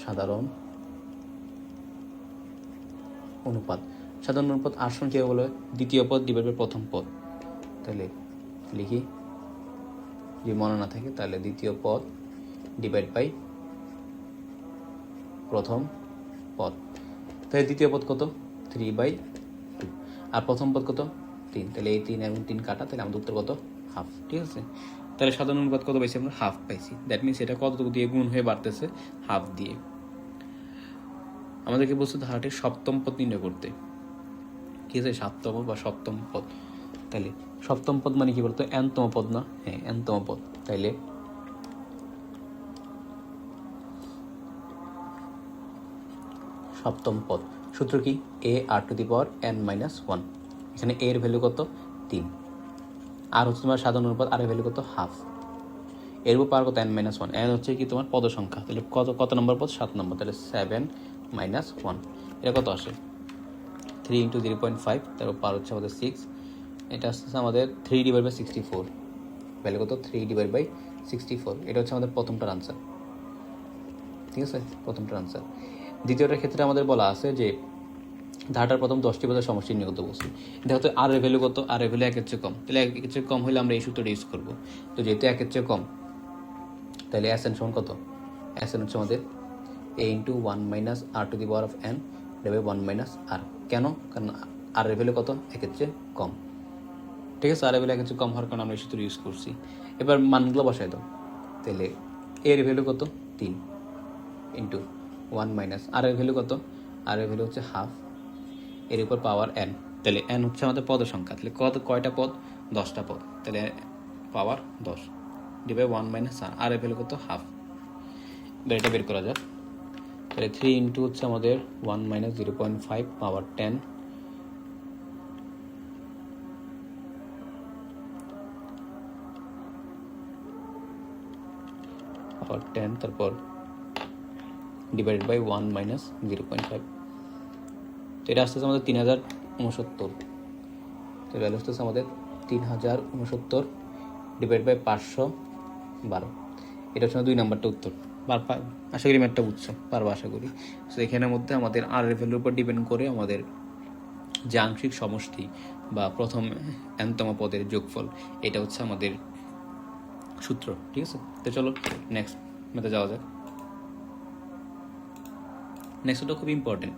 সাধারণ অনুপাত, সাধারণ অনুপাত আসন কীভাবে বলে? দ্বিতীয় পদ ডিভাইড বাই প্রথম পদ। তাহলে লিখি, যদি মনে না থাকে তাহলে দ্বিতীয় পদ ডিভাইড বাই প্রথম পদ। তাহলে দ্বিতীয় পদ কত? 3/2। আর প্রথম পদ কত? 3। তাহলে এই 3 এবং 3 কাটা, তাহলে আমাদের উত্তর কত? হাফ। ঠিক আছে, তাহলে সাধারণ অনুপাত কত পাইছি আমরা? হাফ পাইছি। দ্যাট মিনস এটা কতটুকু দিয়ে গুণ হয়ে বাড়তেছে? হাফ দিয়ে। আমাদেরকে বলছে ধারাটির সপ্তম পদ নির্ণয় করতে। কি আছে? সাততম বা সপ্তম পদ। তাহলে সপ্তম পদ মানে কি বলতো? এনতম পদ না? হ্যাঁ, এনতম পদ। তাইলে সপ্তম পদ সূত্র কি? A r to the power n minus 1। এখানে এ এর ভ্যালু কত? 3। আর হচ্ছে তোমার সাধারণ অনুপাত, আর এর ভ্যালু কত? হাফ। এর উপর পাওয়ার কত? N minus 1। এন হচ্ছে কি তোমার পদ সংখ্যা। তাহলে কত নম্বর পদ? 7 নম্বর। তাহলে 7 মাইনাস 1, এটা কত আসে? 3 ইন্টু 0.5, তারপর পাওয়ার হচ্ছে আমাদের 6। এটা আসতেছে আমাদের 3 ডিভাইড বাই 64। ভ্যালু কত? 3 ডিভাইড বাই 64। এটা হচ্ছে আমাদের প্রথমটার আনসার। ঠিক আছে, প্রথমটার আনসার। দ্বিতীয়টার ক্ষেত্রে আমাদের বলা আছে যে ধারাটার প্রথম 10টি পদের সমষ্টি নিয়ে কত বলছি। দেখো তো আর এর ভ্যালু কত? আর এর ভ্যালু একের চেয়ে কম। তাহলে একের চেয়ে কম হলে আমরা এই সূত্রটা ইউজ করবো। তো যেহেতু একের চেয়ে কম, তাহলে এস এন সমান কত? এস এন হচ্ছে আমাদের a into 1 minus r to the power of n divide 1 minus r. কেন? কারণ আর এর ভ্যালু কত? একের চেয়ে কম। ঠিক আছে, আর এর ভ্যালু একের চেয়ে কম হওয়ার কারণে আমরা এই সূত্র ইউজ করছি। এবার মানগুলো বসাই দাও। তাহলে এর ভ্যালু কত? 3 ইন্টু 1 মাইনাস আর এর ভ্যালু কত? আর এর ভ্যালু হচ্ছে হাফ। এর উপর পাওয়ার এন। তাহলে এন হচ্ছে আমাদের পদ সংখ্যা। তাহলে কয়টা পদ? 10টা পদ। তাহলে পাওয়ার 10 ডিভাইড 1 মাইনাস আর। আর এর ভ্যালু কত? হাফ। এবার এটা বের করা যাক। তাহলে 3 ইন্টু হচ্ছে আমাদের 1 মাইনাস 0.5 পাওয়ার 10 পাওয়ার 10, তারপর ডিভাইডেড বাই 1 মাইনাস 0.5। তো এটা আসতেছে আমাদের 3069। তো ভ্যালু আসতেছে আমাদের 3069 ডিভাইড বাই 512। এটা হচ্ছে 2 নাম্বারটা উত্তর। আশা করি ম্যাথটা বুঝছো, পারবো আশা করি। সো এখানের মধ্যে আমাদের আর এর ভ্যালুর উপর ডিপেন্ড করে আমাদের যে আংশিক সমষ্টি বা প্রথম এনতম পদের যোগফল, এটা হচ্ছে আমাদের সূত্র। ঠিক আছে, তো চলো নেক্সট ম্যাথে যাওয়া যাক। নেক্সটটা খুব ইম্পর্টেন্ট।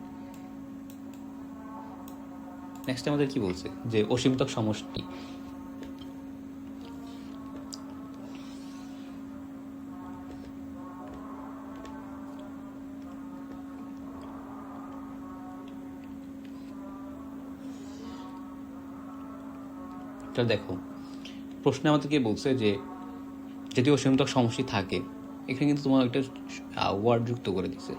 নেক্সট আমাদের কি বলছে যে অসীমতক সমষ্টি। দেখো প্রশ্নে আমাদেরকে বলছে যে যদি অসীমতক সমষ্টি থাকে, এখানে কিন্তু তোমার একটা ওয়ার্ড যুক্ত করে দিচ্ছে,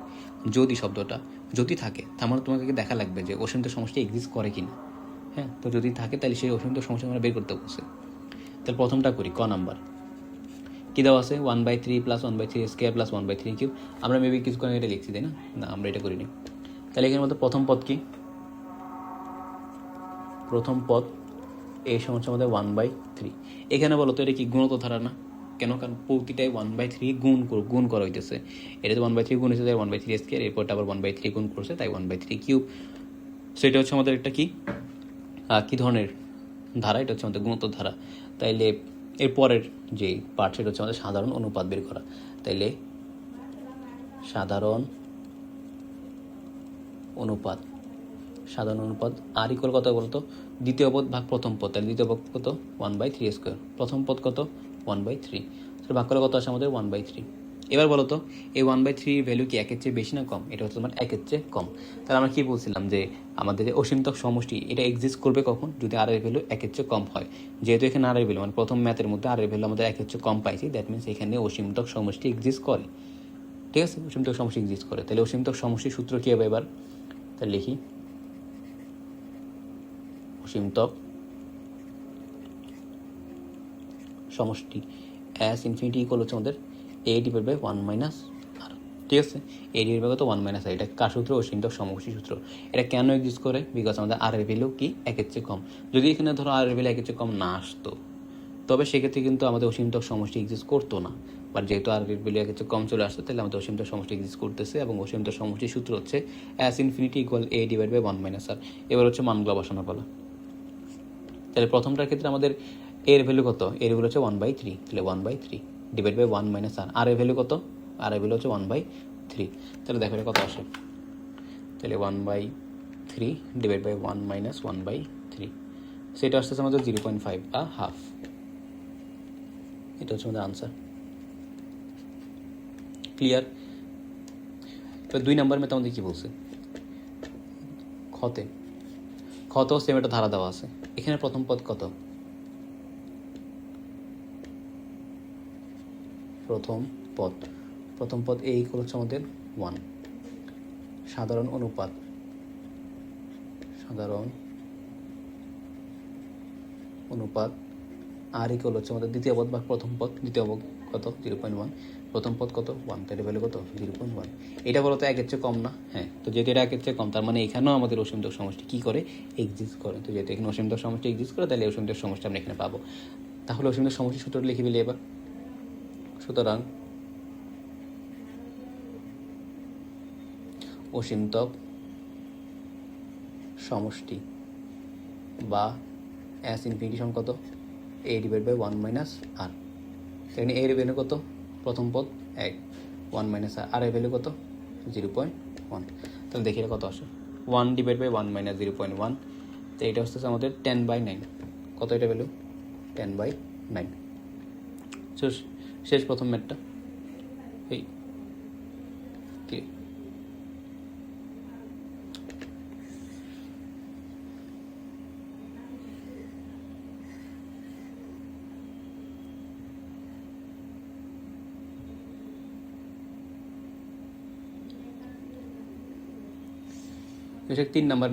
যদি শব্দটা যদি থাকে, তার মানে তোমাকে দেখা লাগবে যে অসীমতক সমষ্টি এক্সিস্ট করে কিনা। হ্যাঁ, তো যদি থাকে তাহলে সেই অসীমতক সমষ্টি আমরা বের করতে বলছে। তাহলে প্রথমটা করি, ক নাম্বার কী দেওয়া আছে, 1/3 + 1/3 স্কোয়ার + 1/3 কিউব। আমরা মেবি কিছু করে এটা লিখছি, তাই না? না, আমরা এটা করিনি। তাহলে এখানের মধ্যে প্রথম পদ কি? প্রথম পদ এই সমস্যা আমাদের 1/3। এখানে বলো তো এটা কি গুণত ধারা না? কেন? কারণ প্রতিটাই 1/3 গুণ করা হইতেছে। এটা তো 1/3 গুণ হয়েছে, তাই 1/3 স্কোয়ার, এরপরটা আবার 1/3 গুণ করছে, তাই 1/3 কিউব। সেটা হচ্ছে আমাদের একটা কি ধরনের ধারা? এটা হচ্ছে আমাদের গুণোত্তর ধারা। তাইলে এর পরের যে পার্ট, সেটা হচ্ছে আমাদের সাধারণ অনুপাত বের করা। তাইলে সাধারণ অনুপাত আর ইকুয়াল কত বলতো? দ্বিতীয় পদ ভাগ প্রথম পদ। তাহলে দ্বিতীয় পদ কত? 1/3 স্কোয়ার। প্রথম পদ কত? 1/3। তাহলে ভাগ করে কত আসে আমাদের? 1/3। এবার বলো তো এই 1/3 ভ্যালু কি 1-এর চেয়ে বেশি না কম? এটা হচ্ছে তোমার 1-এর চেয়ে কম। তাহলে আমরা কি বলছিলাম যে আমাদের যে অসীমতক সমষ্টি, এটা এক্সিস্ট করবে কখন? যদি আর এর ভ্যালু 1-এর চেয়ে কম হয়। যেহেতু এখানে আর এর ভ্যালু মানে প্রথম ম্যাথের মধ্যে আর এর ভ্যালু আমাদের 1-এর চেয়ে কম পাইছি, দ্যাট মিনস এখানে অসীমতক সমষ্টি এক্সিস্ট করে। ঠিক আছে, অসীমতক সমষ্টি এক্সিস্ট করে। তাহলে অসীমতক সমষ্টির সূত্র কী হবে এবার? তাহলে লিখি, অসীমতক সমষ্টি অ্যাস ইনফিনিটি ইকুয়াল হচ্ছে আমাদের a/1 - r। ঠিক আছে, a/1 তো 1 - r। এটা কার সূত্র? অসীমতক সমষ্টি সূত্র। এটা কেন এক্সিস্ট করে? বিকজ আমাদের আর এর ভ্যালু কি 1-এর চেয়ে কম। যদি এখানে ধরো আর এর ভ্যালু 1-এর চেয়ে কম না আসতো, তবে সেক্ষেত্রে কিন্তু আমাদের অসীমতক সমষ্টি এক্সিস্ট করতো না। বাট যেহেতু আর এর ভ্যালু 1-এর চেয়ে কম চলে আসছে, তাহলে আমাদের অসীমতক সমষ্টি এক্সিস্ট করতেছে। এবং অসীমতক সমষ্টির সূত্র হচ্ছে as infinity equal a/1 - r। এবার হচ্ছে মানগুলো বসানোর পালা। তাহলে প্রথমটার ক্ষেত্রে আমাদের এর ভ্যালু কত? এর ভ্যালু হচ্ছে 1/3। তাহলে 1/3 ডিভাইড বাই 1 - r। আর এর ভ্যালু কত? আর এর ভ্যালু হচ্ছে 1/3। তাহলে দেখো এটা কত আসে। তাহলে 1/3 ডিভাইড বাই 1 - 1/3, সেটা আসতেছে আমাদের 0.5 বা হাফ। এটা হচ্ছে আমাদের আনসার। ক্লিয়ার? এবার 2 নাম্বার মেথড আমাদের কী বলছে? খতেও সেম একটা ধারা দেওয়া আছে। এখানে প্রথম পদ কত? প্রথম পদ এই হচ্ছে আমাদের 1। সাধারণ অনুপাত আর ইকুয়াল হচ্ছে আমাদের দ্বিতীয় পদ বা প্রথম পদ। দ্বিতীয় পদ কত? 0.1। প্রথম পদ কত? 1। তাহলে ভ্যালু কত? 0.1। এটা বলো তো 1-এর চেয়ে কম না? হ্যাঁ, তো যেহেতু এটা 1-এর চেয়ে কম, তার মানে এখানেও আমাদের অসীমতক সমষ্টি কী করে? এক্সিস্ট করে। তো যেহেতু এখানে অসীমতক সমষ্টি এক্সিস্ট করে, তাহলে অসীমতক সমষ্টি আমরা এখানে পাবো। তাহলে অসীমতক সমষ্টির সূত্রটা লিখে ফেলি এবার। সুতরাং অসীমতক সমষ্টি বা অ্যাস ইনফিনিটি সমান কত? a/1 - r। সেখানে এর ভ্যালু কত? প্রথম পদ 1, 1 - r। আর এর ভ্যালু কত? 0.1। তাহলে দেখি এটা কত আসে। 1/1 - 0.1, তো এটা হচ্ছে আমাদের 10/9। কত এটা ভ্যালু? 10/9। শেষ প্রথম ম্যাথটা এই কি? বিশেষ 3 নাম্বার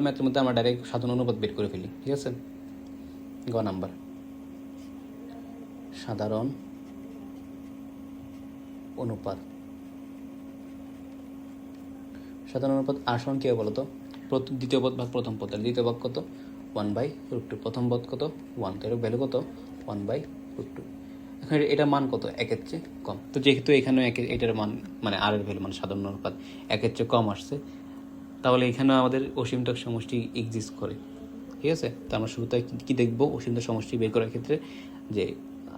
ম্যাথের মধ্যে আমরা ডাইরেক্ট সাধারণ অনুপাত বের করে ফেলি। ঠিক আছে, গ নাম্বার সাধারণ অনুপাত আর সমান কী হবে বলো তো? দ্বিতীয় পদ ভাগ প্রথম পদ। দ্বিতীয় পদ কত? 1/√2। প্রথম পদ কত 1, তো এর ভ্যালু কত 1/√2। এখন এটা মান কত 1-এর চেয়ে কম, তো যেহেতু এখানেও এটার মান মানে আর এর ভ্যালু মানে সাধারণ অনুপাত 1-এর চেয়ে কম আসছে, তাহলে এখানেও আমাদের অসীমতক সমষ্টি এক্সিস্ট করে। ঠিক আছে, তো আমরা শুরুতে কী দেখবো, অসীমতক সমষ্টি বের করার ক্ষেত্রে যে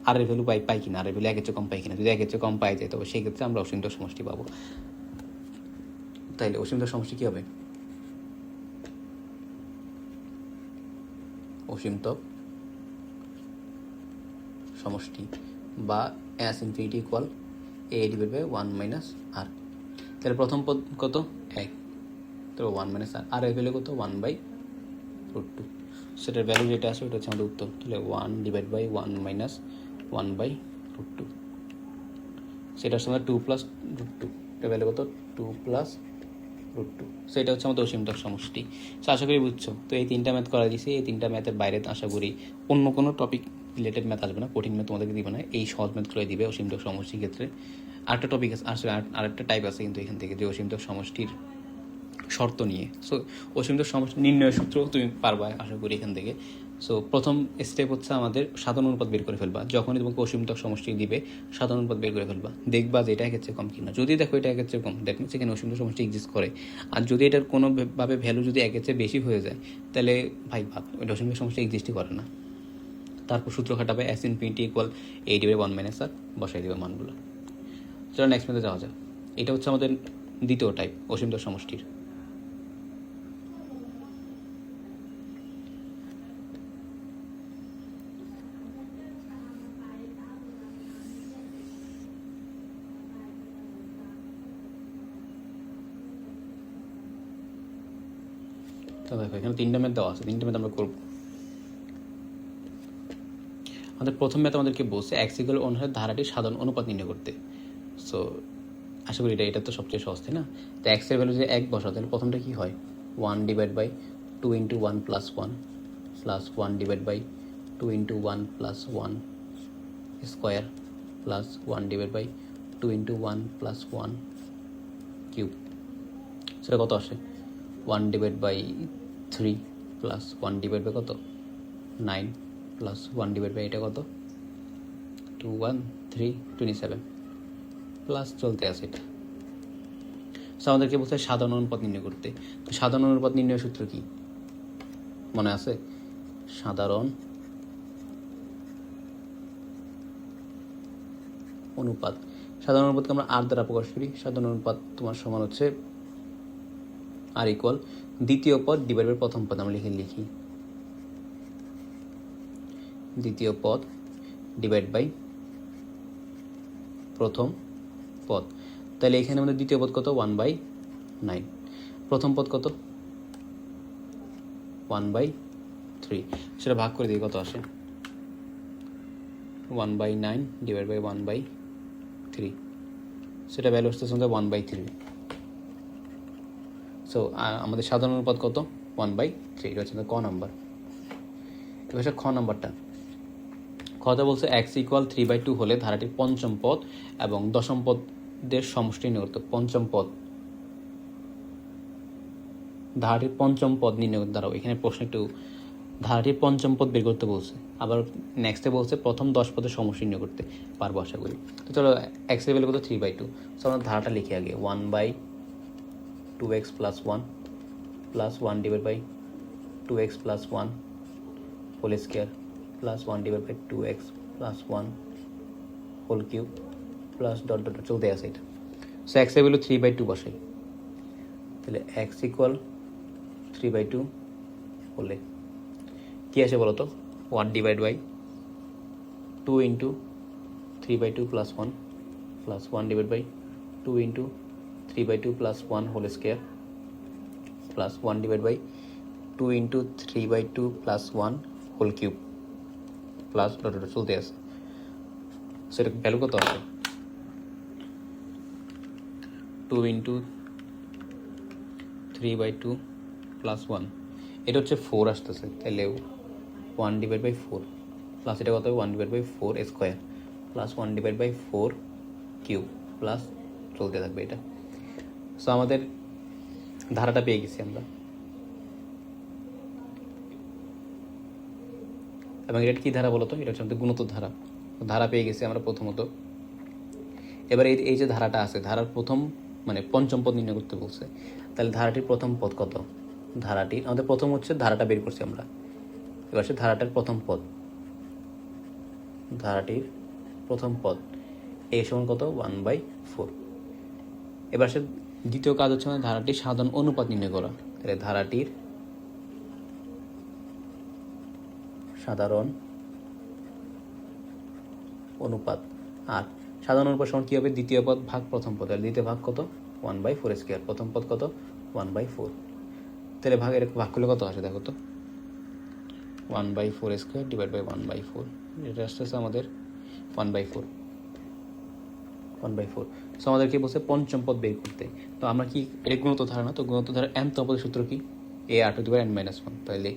আর এর ভ্যালু পাই কিনা, আর এর ভ্যালু 1-এর চেয়ে কম পাই কিনা। যদি 1-এর চেয়ে কম পাই যায় তবে সেই ক্ষেত্রে আমরা অসীমতক সমষ্টি পাবো। তাইলে অসীমতক সমষ্টি কী হবে, অসীমতক সমষ্টি বা s infinity equal a divide by 1 - r। তাহলে প্রথম পদ কত 1, তো 1 - r, আর এর ভ্যালু কত 1/√2। সেটার ভ্যালু যেটা আছে ওটা হচ্ছে আমাদের উত্তর। তাহলে 1 ডিভাইড বাই 1 - 1/√2, সেটার সঙ্গে 2 + √2, এটার ভ্যালু কত 2 + √2। সেটা হচ্ছে আমাদের অসীমতক সমষ্টি। তো আশা করি বুঝছো। তো এই 3টা ম্যাথ করা দিয়েছি, এই 3টা ম্যাথের বাইরে আশা করি অন্য কোনো টপিক রিলেটেড ম্যাথ আসবে না, কঠিন ম্যাথ তোমাদেরকে দিবে না, এই সহজ ম্যাথগুলোই দিবে অসীমতক সমষ্টির ক্ষেত্রে। আরেকটা টপিক আছে, আসলে আরেকটা টাইপ আছে কিন্তু এখান থেকে, যে অসীমতক সমষ্টির শর্ত নিয়ে। সো অসীমতক সমষ্টি নির্ণয়ের সূত্র তুমি পারবা আশা করি এখান থেকে। সো প্রথম স্টেপ হচ্ছে আমাদের সাধারণ অনুপাত বের করে ফেলবা। যখনই তোমাকে অসীমতক সমষ্টি দিবে সাধারণ অনুপাত বের করে ফেলবা, দেখবা যে এটা একের চেয়ে কম কিনা। যদি দেখো এটা একের চেয়ে কম, দ্যাট মিনস এখানে অসীমতক সমষ্টি এক্সিস্ট করে। আর যদি এটার কোনোভাবে ভ্যালু যদি একের চেয়ে বেশি হয়ে যায়, তাহলে ভাই ভাব ওইটা অসীমতক সমষ্টি এক্সিস্টই করে না। তারপর সূত্র খাটাবে s infinity equal a divide 1 - r, বসাই দেবে মানগুলো। চলো নেক্সট ম্যাথে যাওয়া যায়। এটা হচ্ছে আমাদের দ্বিতীয় টাইপ অসীমতক সমষ্টির। তো দেখো এখানে 3টা ম্যাথ দেওয়া আছে, 3টা ম্যাথ আমরা করবো। আমাদের প্রথম ম্যাথ আমাদেরকে বলছে x = অনুসারে ধারাটির সাধারণ অনুপাত নির্ণয় করতে। সো আশা করি এটা তো সবচেয়ে সহজ, তাই না? তো x এর ভ্যালু যদি 1 বসাও, তাহলে প্রথমটা কী হয় 1 divide by 2 × 1 + 1 plus 1 divide by 2 × 1 + 1 square plus 1 divide by 2 × 1 + 1 cube. সেটা কত আসে 1 divide by 3 plus 1 divide by কত 9 প্লাস 1 ডিভাইড বাই এটা কত 2 1 3 27 প্লাস চলতে আছে এটা। সো আমাদেরকে বলছে সাধারণ অনুপাত নির্ণয় করতে। তো সাধারণ অনুপাত নির্ণয়ের সূত্র কি মনে আছে? সাধারণ অনুপাত, সাধারণ অনুপাতকে আমরা আর দ্বারা প্রকাশ করি। সাধারণ অনুপাত তোমার সমান হচ্ছে আর ইকুয়াল দ্বিতীয় পদ ডিভাইড বাই প্রথম পদ। আমরা লিখি দ্বিতীয় পদ ডিভাইড বাই প্রথম পদ। তাহলে এখানে আমাদের দ্বিতীয় পদ কত 1/9, প্রথম পদ কত 1/3। সেটা ভাগ করে দিই কত আসে 1/9 ডিভাইড বাই 1/3, সেটা ভ্যালু আসতেছে 1/3। সো আমাদের সাধারণ অনুপাত কত 1/3, এটা হচ্ছে ক নাম্বার। এবার খ নাম্বারটা, কথা বলছে x = 3/2 হলে ধারাটির পঞ্চম পদ এবং দশম পদের সমষ্টি নির্ণয় করতে। পঞ্চম পদ, ধারাটির পঞ্চম পদ নির্ণয় করতে। দাঁড়াও এখানে প্রশ্ন একটু, ধারাটির পঞ্চম পদ বের করতে বলছে, আবার নেক্সটে বলছে প্রথম 10 পদের সমষ্টি নির্ণয় করতে। পারবো আশা করি। তো চলো x এর ভ্যালু কত 3/2। সো আমরা ধারাটা লিখি আগে 1/2x + 1 plus 1 divide by 2x + 1 whole square plus 1 divide by 2x + 1 whole cube plus dot dot চলতে আসে এটা। সো x এর ভ্যালু 3/2 বসাই। তাহলে x = 3/2 হলে কী আসে বলো তো 1 divide by 2 × 3/2 + 1 plus 1 divide by 2 × 3/2 + 1 whole square plus 1 divide by 2 × 3/2 + 1 whole cube plus dot dot চলতে আছে। সেটা ভ্যালু কত আছে 2 × 3/2 + 1, এটা হচ্ছে 4 আসতেছে। তাহলে 1 ডিভাইড বাই 4 প্লাস এটা কত হবে 1 divide by 4 square plus 1 divide by 4 cube plus চলতে থাকবে এটা। সো আমাদের ধারাটা পেয়ে গেছি আমরা। এবং এটা কী ধারা বলো তো? এটা হচ্ছে আমাদের গুণোত্তর ধারা। ধারা পেয়ে গেছি আমরা প্রথমত। এবার এই যে ধারাটা আছে, ধারার প্রথম মানে পঞ্চম পদ নির্ণয় করতে বলছে। তাহলে ধারাটির প্রথম পদ কত? ধারাটির আমাদের প্রথম হচ্ছে ধারাটা বের করছি আমরা। এবার সে ধারাটার প্রথম পদ, ধারাটির প্রথম পদ এ সমান কত? 1/4। এবার সে দ্বিতীয় কাজ হচ্ছে আমাদের ধারাটির সাধারণ অনুপাত নির্ণয় করা। তাহলে ধারাটির সাধারণ অনুপাত, আর সাধারণ অনুপাত সমান কী হবে? দ্বিতীয় পদ ভাগ প্রথম পদ। আর দ্বিতীয় ভাগ কত? 1/4 স্কোয়ার। প্রথম পদ কত? 1/4। তাহলে ভাগ করলে কত আসে দেখো তো? 1/4 স্কোয়ার ডিভাইড বাই 1/4, এটা আসতেছে আমাদের 1/4। সো আমাদের কি বলছে? পঞ্চম পদ বের করতে। তো আমরা কি, এটা গুণোত্তর ধারা না? তো গুণোত্তর ধারা nতম পদের সূত্র কি? a r⁻n-1। তাহলে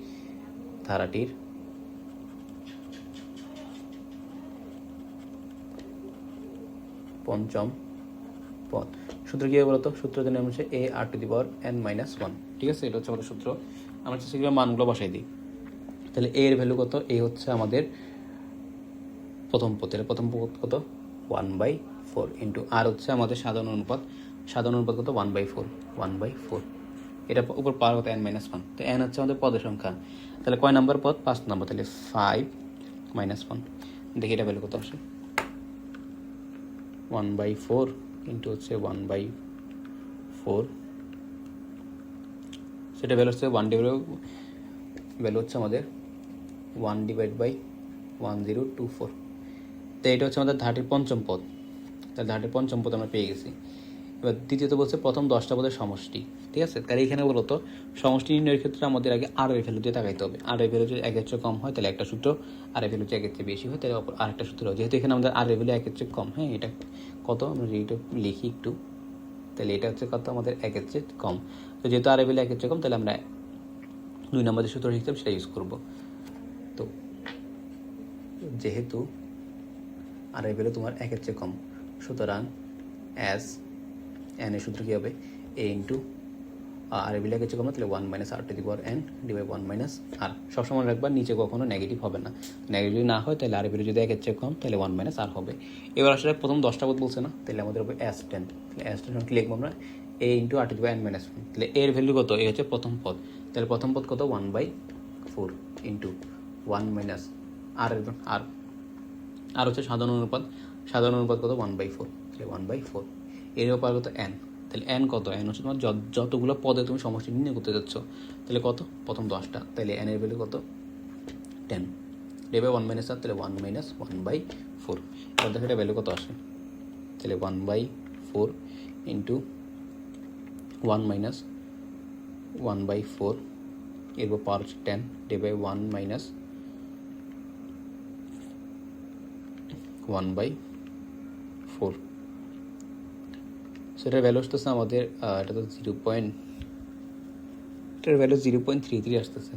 ধারাটির পঞ্চম পদ সূত্র কী হবে বলতো? সূত্রের জন্য হচ্ছে a r⁻n-1। ঠিক আছে, এটা হচ্ছে আমাদের সূত্র। আমরা সেগুলো মানগুলো বসাই দিই। তাহলে a এর ভ্যালু কত? a হচ্ছে আমাদের প্রথম পদ। এর প্রথম পদ কত? 1/4 ইন্টু আর হচ্ছে আমাদের সাধারণ অনুপাত। সাধারণ অনুপাত কত? 1/4। এটা উপর পাওয়ার কত? n-1। তো n হচ্ছে আমাদের পদের সংখ্যা। তাহলে কয় নাম্বার পদ? 5 নম্বর। তাহলে 5-1। দেখি এটা ভ্যালু কত আসে। 1/4 ইন্টু হচ্ছে 1/4, সেটা ভ্যালু হচ্ছে ভ্যালু হচ্ছে আমাদের 1/1024। তো এটা হচ্ছে আমাদের ধারাটির পঞ্চম পদ। তাহলে ধারাটির পঞ্চম পদ আমরা পেয়ে গেছি। এবার দ্বিতীয়ত বলছে প্রথম 10টা পদের সমষ্টি। ঠিক আছে, তাহলে এখানে বলতো সমষ্টি নির্ণয়ের ক্ষেত্রে আমাদের আগে আর এর ভ্যালু দিয়ে তাকাইতে হবে। আর এর ভ্যালু যদি 1-এর চেয়ে কম হয় তাহলে একটা সূত্র, আর এর ভ্যালু যদি 1-এর চেয়ে বেশি হয় তাহলে আরেকটা সূত্র। যেহেতু এখানে আমাদের আর এর ভ্যালু 1-এর চেয়ে কম, হ্যাঁ, এটা কত আমরা এটা লিখি একটু। তাহলে এটা হচ্ছে কত? আমাদের 1-এর চেয়ে কম। তো যেহেতু আর এর ভ্যালু 1-এর চেয়ে কম, তাহলে আমরা 2 নম্বরের সূত্র হিসেবে সেটা ইউজ করব। তো যেহেতু আর এর ভ্যালু তোমার 1-এর চেয়ে কম, সুতরাং অ্যাজ এন এর সূত্র কী হবে? a ইন্টু আর এর ভ্যালু 1-এর চেয়ে কম, তাহলে 1-r⁻n ডিভাইড 1-r। সবসময় রাখবা নিচে কখনো নেগেটিভ হবে না। নেগেটিভ যদি না হয় তাহলে আর এর ভ্যালু যদি 1-এর চেয়ে কম তাহলে 1-r হবে। এবার আসলে প্রথম 10টা পদ বলছে না, তাহলে আমাদের হবে s10। তাহলে s10 কি লিখবো আমরা? a into r⁻n-1। তাহলে এর ভ্যালু কত? এ হচ্ছে প্রথম পদ। তাহলে প্রথম পদ কত? 1/4 ইন্টু 1-r আর হচ্ছে সাধারণ অনুপাত। সাধারণ অনুপাত কত? 1/4। তাহলে 1/4 এর উপর কত? n। তাহলে n কত? n হচ্ছে তোমার যতগুলো পদে তুমি সমষ্টি নির্ণয় করতে যাচ্ছ। তাহলে কত? প্রথম 10টা। তাহলে n এর ভ্যালু কত? 10 ডিভাইড 1-r, তাহলে 1-1/4। এবার দেখো এটা ভ্যালু কত আসে। তাহলে 1/4 ইন্টু 1-1/4 এর উপর পাওয়ার হচ্ছে 10 ডিভাইড 1-1/4। সেটার ভ্যালু আসতেছে আমাদের এটা তো এটার ভ্যালু 0.33 আসতেছে।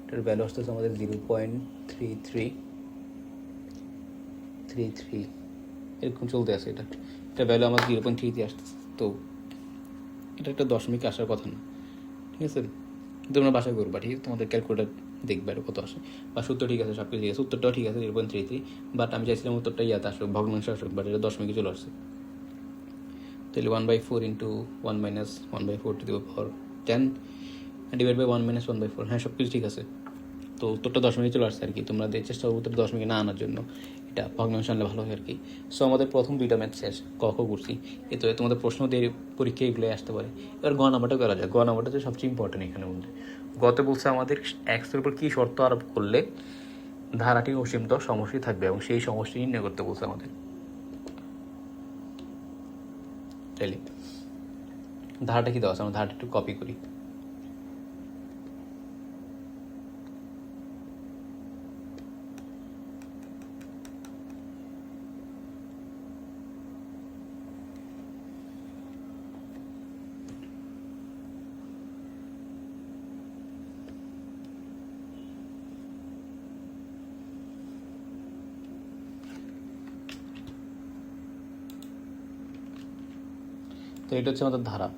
এটার ভ্যালু আসতেছে আমাদের 0.33 এরকম চলতে আছে। এটা ভ্যালু আমার 0.33 আসতেছে। তো এটা একটা দশমিক আসার কথা না, ঠিক আছে? তোমরা বাসা করবা, ঠিক আছে? তোমাদের ক্যালকুলেটার দেখবে এটা কত আসে। বা সূত্র ঠিক আছে, সব কিছু ঠিক আছে, উত্তরটাও ঠিক আছে 0.33। বাট আমি চাইছিলাম উত্তরটা ইয়াতে আসবে, ভগ্নাংশ আসবে, বাট এটা দশমিকে চলে আসছে। তাহলে 1/4 into 1-1/4 to the power 10 divide by 1-1/4। হ্যাঁ, সব কিছু ঠিক আছে। তো উত্তরটা দশমিকে চলে আসছে আর কি। তোমরা চেষ্টা করবো উত্তর দশমিকে না আনার জন্য, এটা ভগ্নাংশ আনলে ভালো হয় আর কি। সো আমাদের প্রথম 2টা ম্যাথ শেষ, ক খ করছি। তো তোমাদের প্রশ্ন দিয়ে পরীক্ষা এগুলোই আসতে পারে। এবার গ নাম্বারটা করা যায়। গ নাম্বারটা হচ্ছে সবচেয়ে ইম্পর্টেন্ট এখানে মধ্যে। গতে বলছে আমাদের এক্সের উপর কী শর্ত আরোপ করলে ধারাটি অসীমত সমষ্টি থাকবে, এবং সেই সমষ্টি নির্ণয় করতে বলছে আমাদের। তাইলে ধারাটা কি দেওয়া আছে? আমরা ধারাটা একটু কপি করি। তো এটা হচ্ছে আমাদের ধারা।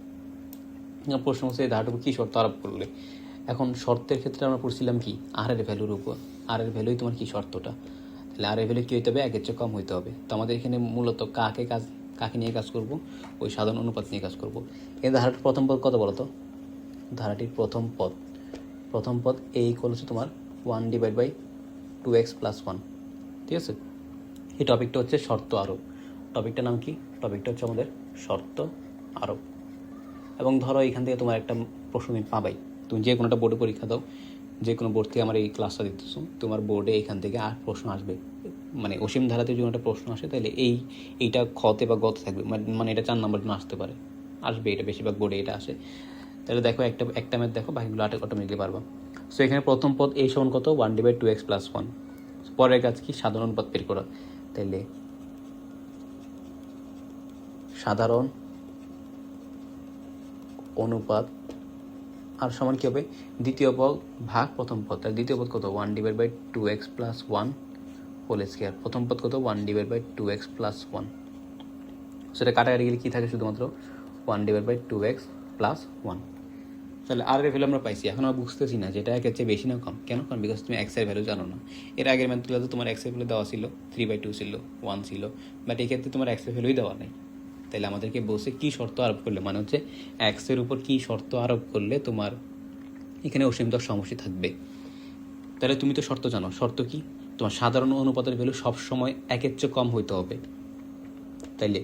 প্রশ্ন হচ্ছে এই ধারাটুকু কী শর্ত আরোপ করলে। এখন শর্তের ক্ষেত্রে আমরা পড়ছিলাম কি? আর এর ভ্যালুর উপর। আর এর ভ্যালুই তোমার কি শর্তটা, তাহলে আর এর ভ্যালু কী হইতে হবে, একের চেয়ে কম হইতে হবে। তো আমাদের এখানে মূলত কাকে নিয়ে কাজ করব, ওই সাধারণ অনুপাত নিয়ে কাজ করব। এই ধারাটির প্রথম পদ কত বলো তো, ধারাটির প্রথম পদ এ ইকুয়াল হচ্ছে তোমার 1/2x + 1, ঠিক আছে। এই টপিকটা হচ্ছে শর্ত আরোপ। টপিকটার নাম কি, টপিকটা হচ্ছে আমাদের শর্ত আরোপ। এবং ধরো এখান থেকে তোমার একটা প্রশ্ন তুমি পাবাই, তুমি যে কোনোটা বোর্ডে পরীক্ষা দাও, যে কোনো বোর্ড থেকে আমার এই ক্লাসটা দিতেছো, তোমার বোর্ডে এখান থেকে আর প্রশ্ন আসবে, মানে অসীম ধারাতে যদি একটা প্রশ্ন আসে তাহলে এইটা খতে বা গতে থাকবে, মানে এটা 4 নম্বর জন্য আসতে পারে, আসবে, এটা বেশিরভাগ বোর্ডে এটা আসে। তাহলে দেখো একটা ম্যাথ দেখো, বাকিগুলো অটোমেটিকলি পারবা। সো এখানে প্রথম পদ এই সমান কত, 1/2x + 1। পরের কাজ কি, সাধারণ অনুপাত বের করা। তাইলে সাধারণ অনুপাত আর সমান কী হবে, দ্বিতীয় পদ ভাগ প্রথম পদ। তাহলে দ্বিতীয় পদ কত, 1/2x + 1 হোল স্কয়ার। প্রথম পদ কত, 1/2x + 1। সেটা কাটাকাটি গেলে কী থাকে, শুধুমাত্র 1/2x + 1। তাহলে আর এর ভ্যালু আমরা পাইছি। এখন আমরা বুঝতেছি না যেটা একের চেয়ে বেশি না কম, কেন, কারণ বিকজ তুমি এক্স এর ভ্যালু জানো না। এর আগের ম্যাথগুলোতে তোমার এক্স এর ভ্যালু দেওয়া ছিল 3/2 ছিল, 1 ছিল, বাট এই ক্ষেত্রে তোমার এক্স এর ভ্যালুই দেওয়া নেই। তাহলে আমাদেরকে বলছে কী শর্ত আরোপ করলে, মানে হচ্ছে এক্সের উপর কী শর্ত আরোপ করলে তোমার এখানে অসীমতর সমষ্টি থাকবে। তাহলে তুমি তো শর্ত জানো, শর্ত কি, তোমার সাধারণ অনুপাতের ভ্যালু সবসময় একের চেয়ে কম হইতে হবে। তাইলে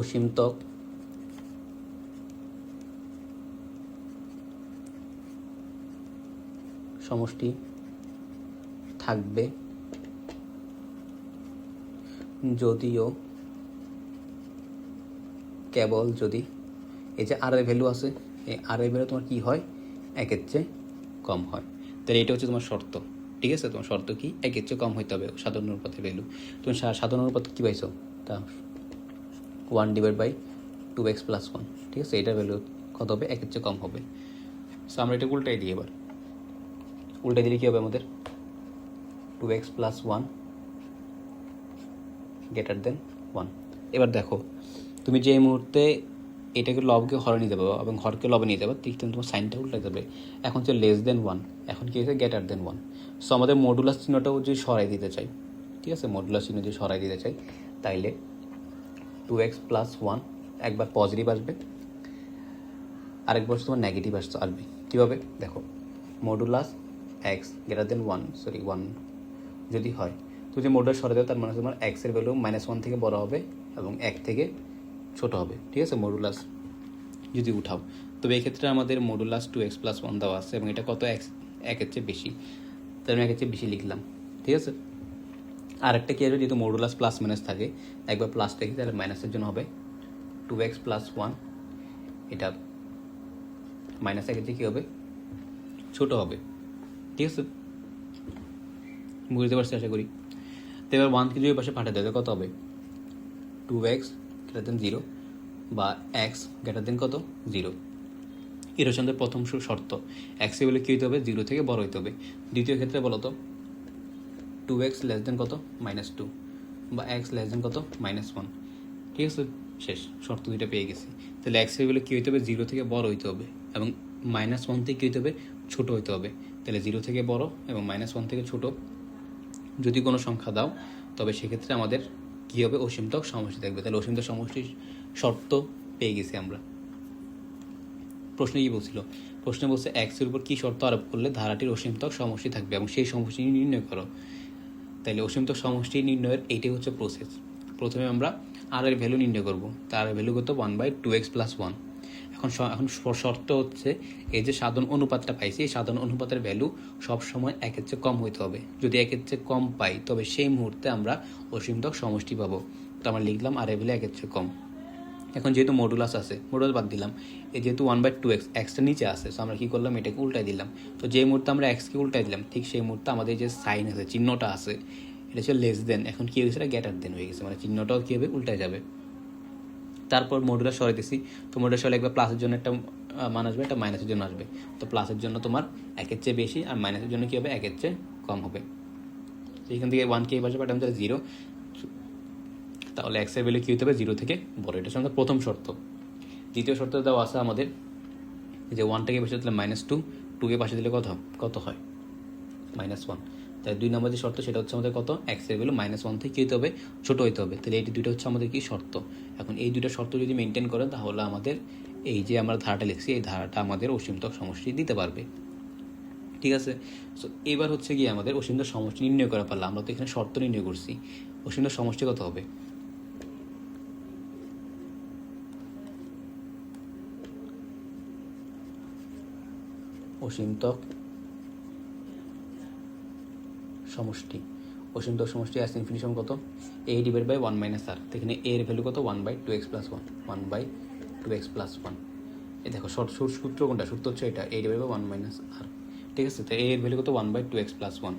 অসীমতক সমষ্টি থাকবে যদিও কেবল যদি এই যে আর এর ভ্যালু আছে, এই আর এর ভ্যালু তোমার কী হয়, একের চেয়ে কম হয়। তাহলে এটা হচ্ছে তোমার শর্ত, ঠিক আছে। তোমার শর্ত কি, একের চেয়ে কম হইতে হবে সাধারণ অনুপাতের ভ্যালু। তুমি সাধারণ অনুপাত কী পাইছো, তা 1/2x + 1, ঠিক আছে। এটার ভ্যালু কত হবে, একের চেয়ে কম হবে। সো আমরা এটা উল্টাই দিই, এবার উল্টাই দিলে কী হবে আমাদের, 2x + 1 > 1। এবার দেখো তুমি যে মুহূর্তে এটাকে লবকে হরে নিয়ে যাবে এবং হরকে লবে নিয়ে যাবে, ঠিক তোমার সাইনটা উল্টে যাবে। এখন হচ্ছে <1, এখন কি হয়েছে, <1। সো আমাদের মডুলাস চিহ্নটাও যদি সরাই দিতে চাই, ঠিক আছে, মডুলাস চিহ্ন যদি সরাই দিতে চাই, তাইলে 2x + 1 একবার পজিটিভ আসবে, আরেকবার তোমার নেগেটিভ আসবে। কীভাবে দেখো, মডুলাস x > 1 যদি হয়, তো যে মডুলাস সরে দেবে তার মানে তোমার এক্সের ভ্যালু -1 থেকে বড় হবে এবং 1 থেকে ছোট হবে, ঠিক আছে। মডুলাস যদি উঠাও, তবে এক্ষেত্রে আমাদের মডুলাস 2x + 1 দেওয়া আছে এবং এটা কত, একের চেয়ে বেশি, তাই আমি একের চেয়ে বেশি লিখলাম, ঠিক আছে। আরেকটা কী আসবে, যেহেতু মডুলাস প্লাস মাইনাস থাকে, একবার প্লাস দেখি তাহলে মাইনাসের জন্য হবে 2x + 1, এটা মাইনাস একের চেয়ে কী হবে, ছোটো হবে, ঠিক আছে। বুঝতে পারছি আশা করি। তো এবার 1কে যদি পাশে পাঠিয়ে দেবে কত হবে, 2x > 0 বা x > কত, 0। এটা হচ্ছে আমাদের প্রথম শর্ত, এক্সের ভ্যালু কী হইতে হবে, 0 থেকে বড় হইতে হবে। দ্বিতীয় ক্ষেত্রে বলো তো, 2x <= কত, -2 বা x <= কত, -1, ঠিক আছে। শেষ, শর্ত দুইটা পেয়ে গেছি। তাহলে এক্সের ভ্যালু কী হইতে হবে, 0 থেকে বড় হইতে হবে এবং -1 থেকে কী হইতে হবে, ছোটো হইতে হবে। তাহলে 0 থেকে বড় এবং -1 থেকে ছোট যদি কোনো সংখ্যা দাও, তবে সেক্ষেত্রে আমাদের কী হবে, অসীমতক সমষ্টি থাকবে। তাহলে অসীমতক সমষ্টির শর্ত পেয়ে গেছি আমরা। প্রশ্নে কী বলছিল, প্রশ্নে বলছে এক্সের উপর কী শর্ত আরোপ করলে ধারাটির অসীমতক সমষ্টি থাকবে এবং সেই সমষ্টি নির্ণয় করো। তাহলে অসীমতক সমষ্টি নির্ণয়ের এইটাই হচ্ছে প্রসেস। প্রথমে আমরা আর এর ভ্যালু নির্ণয় করব, তার ভ্যালু কত, 1/2x + 1। এখন শর্ত হচ্ছে এই যে সাধারণ অনুপাতটা পাইছি, এই সাধারণ অনুপাতের ভ্যালু সবসময় একের চেয়ে কম হইতে হবে। যদি একের চেয়ে কম পাই, তবে সেই মুহূর্তে আমরা অসীমতক সমষ্টি পাবো। তো আমরা লিখলাম আর এর ভ্যালু একের চেয়ে কম। এখন যেহেতু মডুলাস আছে, মডুলাস বাদ দিলাম, এই যেহেতু 1/2x, এক্সটা নিচে আসে, সো আমরা কী করলাম, এটাকে উল্টাই দিলাম। তো যে মুহূর্তে আমরা এক্সকে উল্টাই দিলাম, ঠিক সেই মুহূর্তে আমাদের যে সাইন আছে, চিহ্নটা আছে, এটা হচ্ছে <, এখন কী হয়েছে, এটা <> হয়ে গেছে, মানে চিহ্নটাও কী হবে, উল্টায় যাবে। তারপর মডুলাস সরাইতেছি, তো মডুলাস সরাই একবার প্লাসের জন্য একটা মান আসবে, একটা মাইনাসের জন্য আসবে। তো প্লাসের জন্য তোমার একের চেয়ে বেশি আর মাইনাসের জন্য কী হবে, একের চেয়ে কম হবে। তো এখান থেকে 1কে এই পাশে পাঠাম, তাহলে 0। তাহলে এক্সের ভ্যালু কী হতে হবে, 0 থেকে বড়। এটা হচ্ছে আমাদের প্রথম শর্ত। দ্বিতীয় শর্ত দেওয়া আছে আমাদের যে 1টাকে পাশে দিলে -2, 2কে পাশে দিলে কত হয়, -1। তাই 2 নম্বর যে শর্ত সেটা হচ্ছে আমাদের কত, এক্সের ভ্যালু -1 থেকে কী হতে হবে, ছোটো হতে হবে। তাহলে এই দুটো হচ্ছে আমাদের কি শর্ত। এখন এই দুটো শর্ত যদি মেনটেন করে তাহলে আমাদের এই যে আমরা ধারাটা লিখছি এই ধারাটা আমাদের অসীমতক সমষ্টি দিতে পারবে। ঠিক আছে, সো এবার হচ্ছে গিয়ে আমাদের অসীমতক সমষ্টি নির্ণয় করা পারলাম। আমরা তো এখানে শর্ত নির্ণয় করছি, অসীমতক সমষ্টি কত হবে, অসীমতক সমষ্টি, অসীমতক সমষ্টি এস ইনফিনিটি সমান কত, a ডিভাইড বাই 1 মাইনাস আর। এখানে a এর ভ্যালু কত, 1/2x + 1, 1/2x + 1। এই দেখো সূত্র কোনটা, সূত্র হচ্ছে এটা, a divide by 1 minus r. ঠিক আছে, তো a এর ভ্যালু কত, 1/2x + 1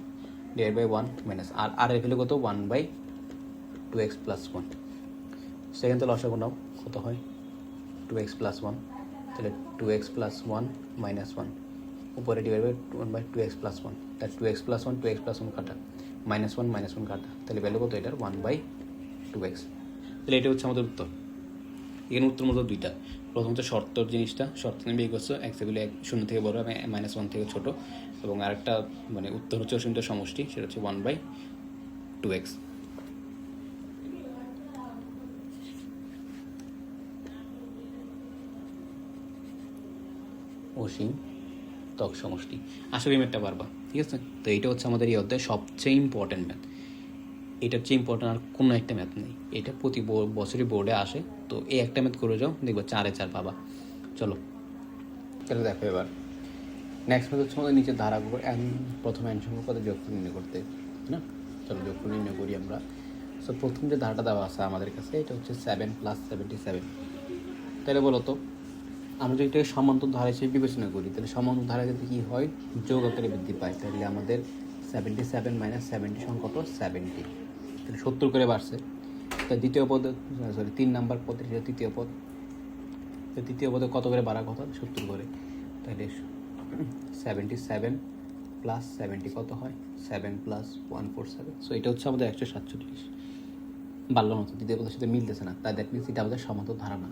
ডিভাইড বাই 1 মাইনাস আর, আর এর ভ্যালু কত, 1/2x + 1। সেখান থেকে লসাগু নাও, কত হয়, 2x + 1, তাহলে 2x + 1 মাইনাস 1 উপরে ডিভাইড বাই 1/2x + 1, তার 2x + 1 2x + 1 কাটা, -1 কাটা, তাহলে ভ্যালু কত এটার, 1/2x। তাহলে এটা হচ্ছে আমাদের উত্তর। এখানে উত্তর মতো দুইটা, প্রথমত শর্তর জিনিসটা, শর্ত নিয়ে বের করছো, এক্স এগুলো 0 থেকে বড় এবং -1 থেকে ছোট, এবং আরেকটা মানে উত্তর হচ্ছে অসীমতক সমষ্টি, সেটা হচ্ছে 1/2x। অসীম ত্বক সমষ্টি, আশা করি ম্যাথটা পারবা। ঠিক আছে, তো এইটা হচ্ছে আমাদের এই অধ্যায় সবচেয়ে ইম্পর্টেন্ট ম্যাথ। এটার চেয়ে ইম্পর্টেন্ট আর কোনো একটা ম্যাথ নেই, এটা প্রতি বছরই বোর্ডে আসে। তো এই একটা ম্যাথ করে যাও, দেখবো 4-এ 4 পাবা। চলো তাহলে দেখো এবার নেক্সট ম্যাথ হচ্ছে আমাদের নিচে ধারাগুলো প্রথমে এন সংখ্যক পদের যোগফল নির্ণয় করতে, না চলো যোগফল নির্ণয় করি আমরা। সো প্রথম যে ধারাটা দেওয়া আছে আমাদের কাছে, এটা হচ্ছে 7 + 77। তাহলে বলো তো, আমরা যদি এটাকে সমান্তর ধারা হিসেবে বিবেচনা করি, তাহলে সমান্তর ধারা ক্ষেত্রে কী হয়, যোগ আকারে বৃদ্ধি পায়। তাহলে আমাদের 77 - 70 সমান কত, 70। তাহলে 70 করে বাড়ছে। তাই দ্বিতীয় পদ, সরি 3 নাম্বার পদের সেটা তৃতীয় পদ, তো তৃতীয় পদে কত করে বাড়ার কথা, 70 করে। তাহলে 77 + 70 কত হয়, 7 + 147। সো এটা হচ্ছে আমাদের 147। বাড়লো না তো, তৃতীয় পদের সাথে মিলতেছে না, তাই দ্যাট মিনস এটা আমাদের সমান্তর ধারা না।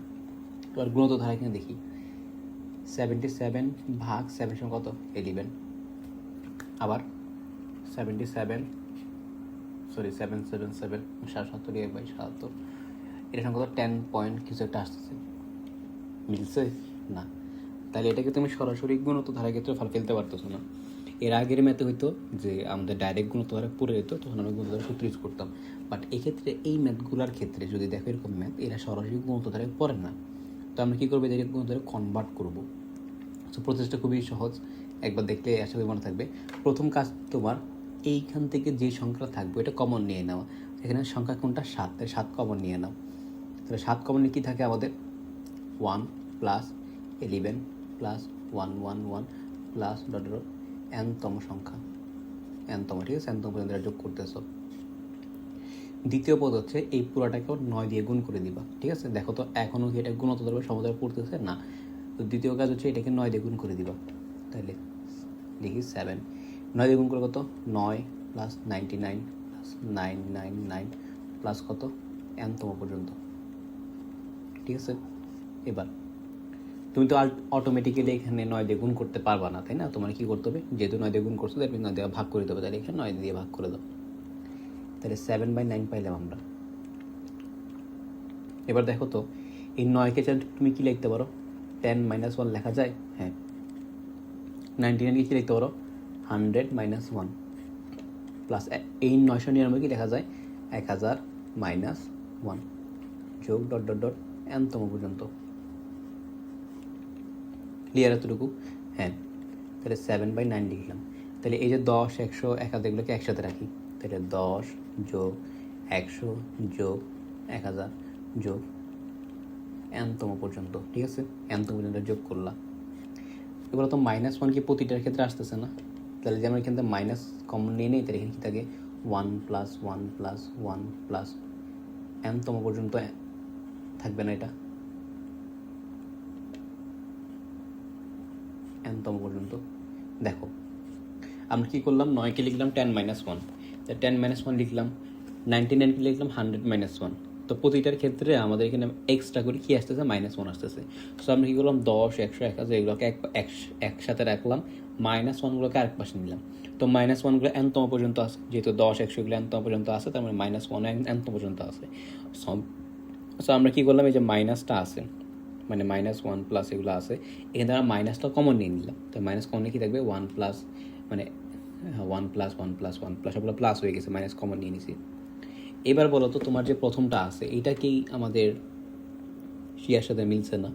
তো আর গুণত ধারা কিনে দেখি, 77 ভাগ 7 সমান কত, 11। আবার 77, সরি 777 77/77, এটা সঙ্গে কত, 10 পয়েন্ট কিছু একটা আসতেছে, মিলছে না। তাহলে এটাকে তুমি সরাসরি গুণত ধারার ক্ষেত্রে ফেলতে পারতেছো না। এর আগের ম্যাথে হইতো যে আমাদের ডাইরেক্ট গুণত ধারা পড়ে যেত, তখন আমরা গুণত ধারা সূত্র ইউজ করতাম। বাট এক্ষেত্রে এই ম্যাথগুলোর ক্ষেত্রে যদি দেখো এরকম ম্যাথ, এরা সরাসরি গুণত ধারায় পড়ে না। তো আমরা কী করবো, এদেরকে গুণত ধারায় কনভার্ট করবো। সো প্রসেসটা খুবই সহজ, একবার দেখলে আশা করি মনে থাকবে। প্রথম কাজ তোমার, এইখান থেকে যে সংখ্যা থাকবে এটা কমন নিয়ে নেওয়া। এখানে সংখ্যা কোনটা, 7, তাই 7 কমন নিয়ে নাও। তাহলে 7 কমন নিয়ে কী থাকে আমাদের, 1 + 11 + 111 প্লাস n-তম সংখ্যা, n-তম, ঠিক আছে, n-তম পর্যন্ত যোগ করতেছো। দ্বিতীয় পদ হচ্ছে এই পুরাটাকেও 9 দিয়ে গুণ করে দিবা। ঠিক আছে, দেখো তো এখনও কি এটা গুণত ধরবে, সমতলে পড়তেছে না। তো দ্বিতীয় কাজ হচ্ছে এটাকে 9 দিয়ে গুণ করে দিবা। তাহলে লিখি 7, 9 দিয়ে গুণ করে কত, 9 + 99 + 999 প্লাস কত, n-তম পর্যন্ত। ঠিক আছে, এবার তুমি তো অটোমেটিক্যালি এখানে 9 দিয়ে গুণ করতে পারবা না, তাই না? তোমার কী করতে হবে, যেহেতু 9 দিয়ে গুণ করছো, তাই 9 দিয়ে ভাগ করে দেবে। তাহলে এখানে 9 দিয়ে ভাগ করে দাও। তাহলে 7/9 পাইলাম আমরা। এবার দেখো তো, এই 9কে চাইলে তুমি কী লিখতে পারো, 10 - 1 লেখা যায়। হ্যাঁ, 99কে কী লিখতে পারো, 100 - 1 প্লাস এই 999 কি লেখা যায়, 1000 - 1 যোগ ... n-তম পর্যন্ত। ক্লিয়ার এতটুকু? হ্যাঁ, তাহলে 7/9 লিখলাম। তাহলে এই যে 10, 100, 1000 এগুলোকে একসাথে রাখি। তাহলে 10 যোগ 100 যোগ 1000 যোগ n-তম পর্যন্ত। ঠিক আছে, n-তম পর্যন্ত যোগ করলাম। এবার তো -1 কি প্রতিটার ক্ষেত্রে আসতেছে না? তাহলে যেমন এখান থেকে মাইনাস কমন নিয়ে নেই, তাহলে এখানে কী থাকে, 1 + 1 + 1 প্লাস n-তম পর্যন্ত থাকবে না, এটা n-তম পর্যন্ত। দেখো আমরা কী করলাম, 9কে লিখলাম 10 - 1, তাই 10 - 1 লিখলাম, 99কে লিখলাম 100 - 1। তো প্রতিটার ক্ষেত্রে আমাদের এখানে এক্সট্রা করে কী আসতেছে, -1 আসতেছে। সো আমরা কী করলাম, 10, 100, 1000 এগুলোকে একসাথে রাখলাম, মাইনাস ওয়ানগুলোকে আরেক পাশে নিলাম। তো মাইনাস ওয়ানগুলো এনতম পর্যন্ত আছে, যেহেতু 10 100 এগুলো এনতম পর্যন্ত আছে, তার মানে মাইনাস ওয়ান এনতম পর্যন্ত আছে। সো আমরা কী করলাম, এই যে মাইনাসটা আছে, মানে মাইনাস ওয়ান প্লাস এগুলো আছে, এখানে আমরা মাইনাসটা কমন নিয়ে নিলাম। তো মাইনাস কমন নিয়ে কী থাকবে, ওয়ান প্লাস, মানে one plus one plus one plus সবগুলো প্লাস হয়ে গেছে, মাইনাস কমন নিয়ে নিছি। এবার বলো তো তোমার যে প্রথমটা আছে এটা কি আমাদের শিয়ার সাথে মিলছে না,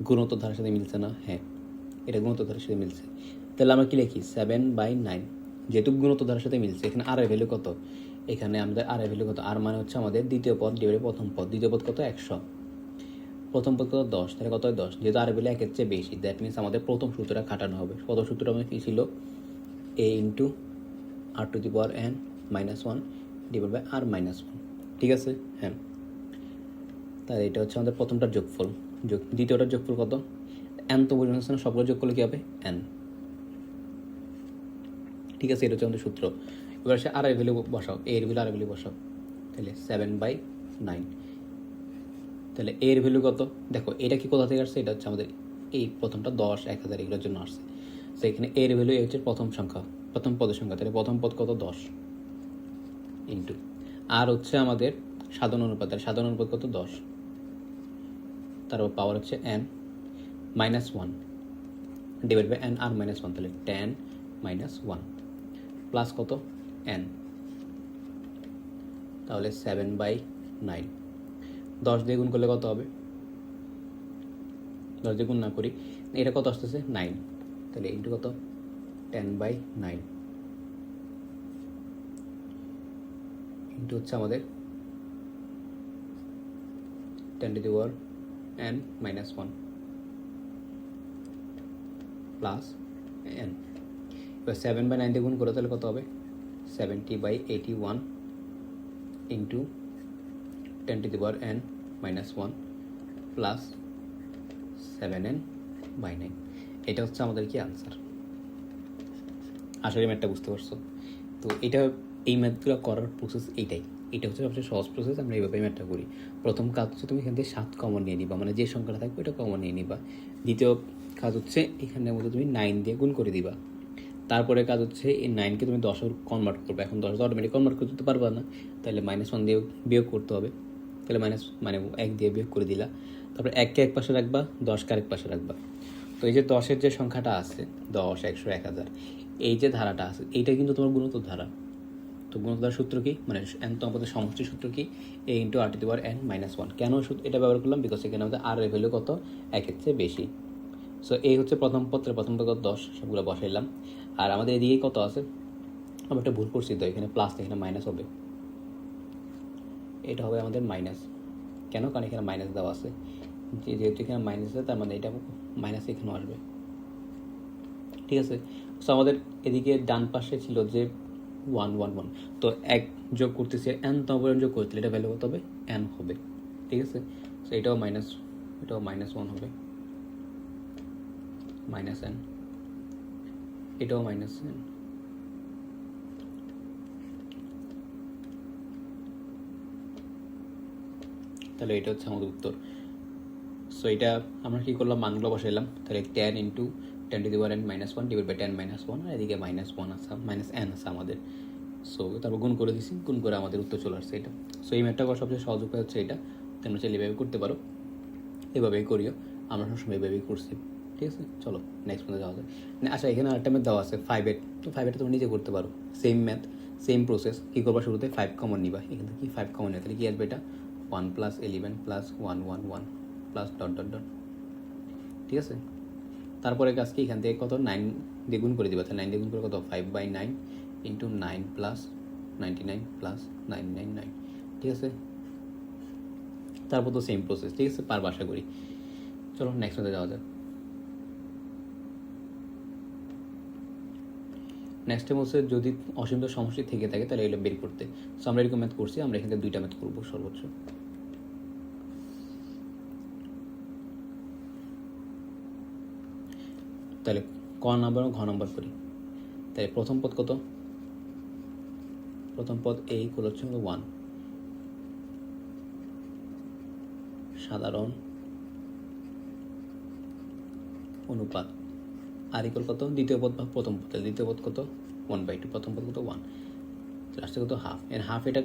গুণোত্তর ধারার সাথে মিলছে না? হ্যাঁ, এটা গুণোত্তর ধারার সাথে মিলছে। তাহলে আমরা কি লিখি, 7/9, যেহেতু গুণোত্তর ধারার সাথে মিলছে। এখানে আর এর ভ্যালু কত, এখানে আমাদের আর এর ভ্যালু কত, আর মানে হচ্ছে আমাদের দ্বিতীয় পদ ডিভাইডেড প্রথম পদ, দ্বিতীয় পদ কত 100, প্রথম পদ কত 10, তাহলে কত হয় 10, যেহেতু আর এর ভ্যালু 1-এর চেয়ে বেশি, দ্যাট মিনস আমাদের প্রথম সূত্রটা খাটানো হবে। প্রথম সূত্রটা আমাদের কী ছিল, a into r⁻n-1 divide by r-1, ঠিক আছে? হ্যাঁ, তাহলে এটা হচ্ছে আমাদের প্রথমটার যোগফল, দ্বিতীয়টার যোগফল কত, n তো পরিমাণ আছে না, সবগুলো যোগ করলে কী হবে, n, ঠিক আছে? এটা হচ্ছে আমাদের সূত্র। এবার সে আর এর ভ্যালু বসাও, এর ভ্যালু আর ভ্যালু বসাও, তাহলে 7/9, তাহলে এর ভ্যালু কত, দেখো এটা কি কোথা থেকে আসছে, এটা হচ্ছে আমাদের এই প্রথমটা 10 1000 এগুলোর জন্য আসছে। তো এখানে এর ভ্যালু হচ্ছে প্রথম সংখ্যা, প্রথম পদের সংখ্যা, তাহলে প্রথম পদ কত 10 ইন্টু, আর হচ্ছে আমাদের সাধারণ অনুপাত, তাহলে সাধারণ অনুপাত কত 10, তারপর পাওয়ার হচ্ছে n-1 divide by n r-1, তাহলে 10-1 প্লাস কত n, তাহলে 7/9, 10 দিয়ে গুণ করলে কত হবে, 10 দিয়ে গুণ না করি, এটা কত আসতেছে 9, তাহলে ইন্টু কত 10/9 ইন্টু হচ্ছে আমাদের 10⁻n-1 প্লাস n। এবার 7/9 দিয়ে গুণ করে তাহলে কত হবে, 70/81 ইন্টু 10⁻n-1 প্লাস 7n/9। এটা হচ্ছে আমাদের কি আনসার। আসলে ম্যাথটা বুঝতে পারছো? তো এটা, এই ম্যাথগুলো করার প্রসেস এইটাই, এটা হচ্ছে সবচেয়ে সহজ প্রসেস। আমরা এইভাবে ম্যাথটা করি। প্রথম কাজ হচ্ছে তুমি এখান থেকে 7 কমন নিয়ে নিবা, মানে যে সংখ্যাটা থাকবে এটা কমন নিয়ে নিবা। দ্বিতীয় কাজ হচ্ছে এখানের মধ্যে তুমি 9 দিয়ে গুণ করে দিবা। তারপরে কাজ হচ্ছে এই 9কে তুমি 10 কনভার্ট করবে। এখন 10 অটোমেটিক কনভার্ট করতে পারবা না, তাহলে -1 দিয়ে বিয়োগ করতে হবে। তাহলে মানে 1 দিয়ে বিয়োগ করে দিলা। তারপরে 1কে এক পাশে রাখবা, 10কে আরেক পাশে রাখবা। তো এই যে 10-এর যে সংখ্যাটা আছে, 10, 100, 1000, এই যে ধারাটা আছে এইটা কিন্তু তোমার গুণোত্তর ধারা। তো গুণোত্তর সূত্র কি, মানে nতম পদের সমষ্টি সূত্র কি, a ইন্টু r⁻n-1। কেন এটা ব্যবহার করলাম, বিকজ এখানে আমাদের আর এর ভ্যালু কত, 1-এর চেয়ে বেশি। সো এই হচ্ছে প্রথম পত্রে, প্রথম পদ 10, সবগুলো বসাইলাম। আর আমাদের এদিকে কত আছে, আমরা একটা ভুল করছি, তো এখানে প্লাস এখানে মাইনাস হবে, এটা হবে আমাদের মাইনাস। কেন, কারণ এখানে মাইনাস দেওয়া আছে, যেহেতু এখানে মাইনাস আছে তার মানে এটা মাইনাস এখানেও আসবে, ঠিক আছে? সো আমাদের এদিকে ডান পাশে ছিল যে 1 1 1, তো 1 যোগ করতেছে, n তম পর্যন্ত যোগ করতে এটা ভ্যালু কত হবে, n হবে, ঠিক আছে? সো এটাও মাইনাস, এটাও -1 হবে, -n, এটাও -n, তাহলে এটা হচ্ছে আমাদের উত্তর। সো এটা আমরা কী করলাম, মানগুলো বসাইলাম। তাহলে 10 ইন্টু 10⁻n-1 ডিভাইড বাই 10-1, আর এদিকে -1 আছে, -n আছে আমাদের। সো তারপর গুণ করে দিছি, গুণ করে আমাদের উত্তর চলে আসছে এটা। সো এই ম্যাথটা করার সবচেয়ে সহজ উপায় হচ্ছে এটা। তোমরা চাইলে এভাবে করতে পারো, এভাবেই করিও, আমরা সবসময় এভাবেই করছি, ঠিক আছে? চলো নেক্সট ম্যাথে যাওয়া যায়। আচ্ছা, এখানে আরেকটা ম্যাথ দেওয়া আছে 5/8, তো 5/8 তুমি নিজে করতে পারো, সেম ম্যাথ, সেম প্রসেস। কী করবা, শুরুতে 5 কমন নিবা, এখান থেকে 5 কমন নিবা, তাহলে কী আসবে, এটা 1 + 11 + 1 1 1 প্লাস ডট ডট ডট, ঠিক আছে? তারপরে কাজ কি, এখান থেকে কত, 9 দিয়ে গুণ করে দিবা, তাহলে 9 দিয়ে গুণ করে কত, 5/9 ইন্টু 9 + 99 + 999, ঠিক আছে? তারপর তো সেম প্রসেস, ঠিক আছে? পারবা আশা করি। চলো নেক্সট ম্যাথে যাওয়া যাক। নেক্সট টাইম হচ্ছে যদি অসীম সমষ্টি থেকে থাকে তাহলে এগুলো বের করতে। সো আমরা এরকম ম্যাথ করছি, আমরা এখান থেকে 2টা ম্যাথ করবো সর্বোচ্চ। তাহলে ক নাম্বার ও ঘ নাম্বার করি। তাহলে প্রথম পদ কত, প্রথম পদ a হচ্ছে 1, সাধারণ অনুপাত, আর ইকুয়াল কত, দ্বিতীয় পদ ভাগ প্রথম পদ, দ্বিতীয় পদ কত 1/2, প্রথম পদ কত 1, লাস্টে কত হাফ, এর হাফ এটা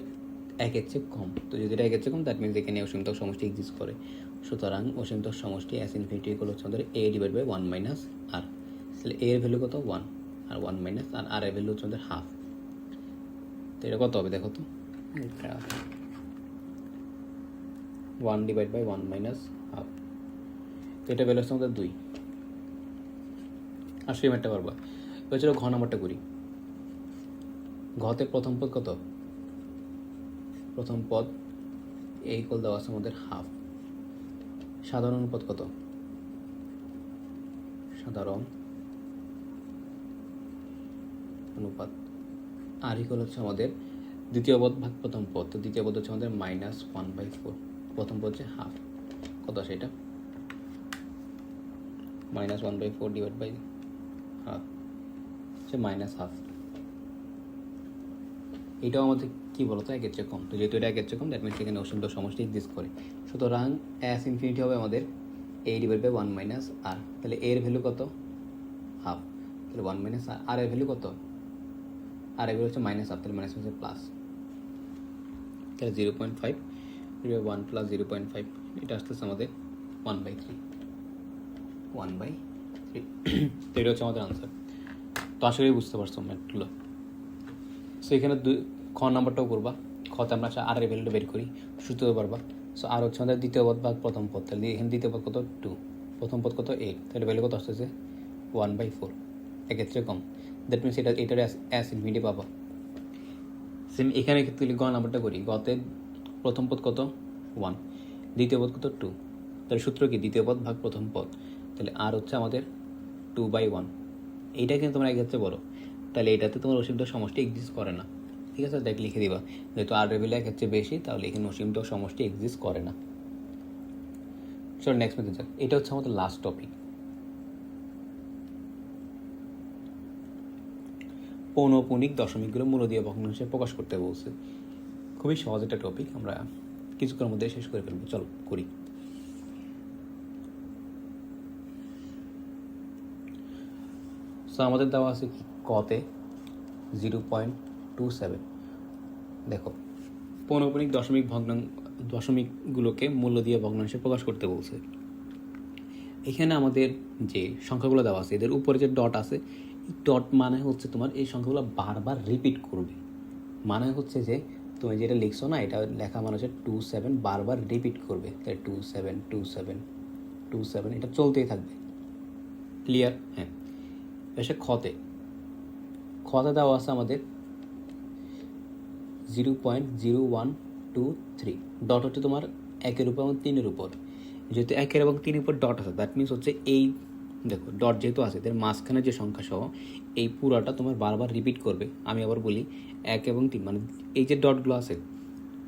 একের চেয়ে কম, তো যদি এটা একের চেয়ে কম দ্যাট মিনস এখানে অসীমতক সমষ্টি এক্সিস্ট করে। সুতরাং অসীমতক সমষ্টি এস ইনফিনিটি ইকুয়াল হচ্ছে আমাদের a ডিভাইড বাই 1 মাইনাস আর, তাহলে a এর ভ্যালু কত 1 আর 1 মাইনাস আর এর ভ্যালু হচ্ছে আমাদের হাফ। তো এটা কত হবে দেখো তো, 1 ডিভাইড বাই 1 মাইনাস হাফ, তো এটা ভ্যালু হচ্ছে আমাদের 2। আর সেম একটা পারবা। এবার চলো ঘ নাম্বারটা করি। ঘতে প্রথম পদ কত, প্রথম পদ এ ইকুয়াল দেওয়া আছে আমাদের হাফ, সাধারণ অনুপাত কত, সাধারণ অনুপাত আর ইকুয়াল হচ্ছে আমাদের দ্বিতীয় পদ ভাগ প্রথম পদ, তো দ্বিতীয় পদ হচ্ছে আমাদের -1/4, প্রথম পদ হচ্ছে হাফ, কত সেটা -1/4 ডিভাইড বাই হাফ হচ্ছে -হাফ। এটাও আমাদের কি বলতো একের চেয়ে কম, তো যেহেতু এটা একের চেয়ে কম দ্যাট মিনস এখানে অসীমতক সমষ্টি এক্সিস্ট করে। সুতরাং এস ইনফিনিটি হবে আমাদের a ডিভাইড বাই 1 মাইনাস আর, তাহলে এর ভ্যালু কত হাফ, তাহলে 1 মাইনাস আর এর ভ্যালু কত, আর এর ভ্যালু হচ্ছে -হাফ, তাহলে মাইনাস হচ্ছে প্লাস, তাহলে 0.5 1 প্লাস 0.5 এটা আসতেছে আমাদের 1/3, 1/3। তো এটা হচ্ছে আমাদের আনসার। তো আশা করি বুঝতে পারছো ম্যাথগুলো। সো এখানে খ নাম্বারটাও করবা, খতে আমরা আর এর ভ্যালুটা বের করি, সূত্রতে পারবা। সো আর হচ্ছে আমাদের দ্বিতীয় পদ ভাগ প্রথম পদ, তাহলে এখানে দ্বিতীয় পদ কত 2, প্রথম পদ কত 8, তাহলে ভ্যালু কত আসতেছে 1/4, একের চেয়ে কম, দ্যাট মিনস এটার এস ইনফিনিটি পাবা। সেম এখানে তুলি গ নাম্বারটা করি। গতে প্রথম পদ কত 1, দ্বিতীয় পদ কত 2, তাহলে সূত্র কি দ্বিতীয় পদ ভাগ প্রথম পদ, তাহলে আর হচ্ছে আমাদের 2/1, এইটা কিন্তু তোমরা একের চেয়ে বড়, তাহলে এটাতে তোমার অসীমতক সমষ্টি এক্সিস্ট করে না। ঠিক আছে, দেখ লিখে দিবা, যেহেতু আর রেভিল একের চেয়ে বেশি তাহলে এখানে অসীমতক সমষ্টি এক্সিস্ট করে না। চলো নেক্সট মেথড যাক। এটা হচ্ছে আমাদের লাস্ট টপিক, পৌনঃপুনিক দশমিকগুলো মূল দিয়ে ভগ্নাংশে প্রকাশ করতে বলছে। খুবই সহজ একটা টপিক, আমরা কিছুক্ষণের মধ্যে শেষ করে ফেলবো। চলো করি। সো আমাদের দেওয়া আছে কি কতে 0.27। দেখো পৌনঃপুনিক দশমিকগুলোকে মূল্য দিয়ে ভগ্নাংশে প্রকাশ করতে বলছে। এখানে আমাদের যে সংখ্যাগুলো দেওয়া আছে এদের উপরে যে ডট আছে, এই ডট মানে হচ্ছে তোমার এই সংখ্যাগুলো বারবার রিপিট করবে, মানে হচ্ছে যে তুমি যেটা লিখছো না এটা লেখা মানে হচ্ছে 27 বারবার রিপিট করবে, তাই 27 27 27 এটা চলতেই থাকবে। ক্লিয়ার? হ্যাঁ। এসে খতে দেওয়া আছে আমাদের 0.0123, ডট হচ্ছে তোমার 1-এর উপর এবং 3-এর উপর, যেহেতু 1-এর এবং 3-এর উপর ডট আছে দ্যাট মিনস হচ্ছে এই দেখো ডট যেহেতু আছে এদের মাঝখানে যে সংখ্যা সহ এই পুরাটা তোমার বারবার রিপিট করবে। আমি আবার বলি 1 এবং 3 মানে এই যে ডটগুলো আছে,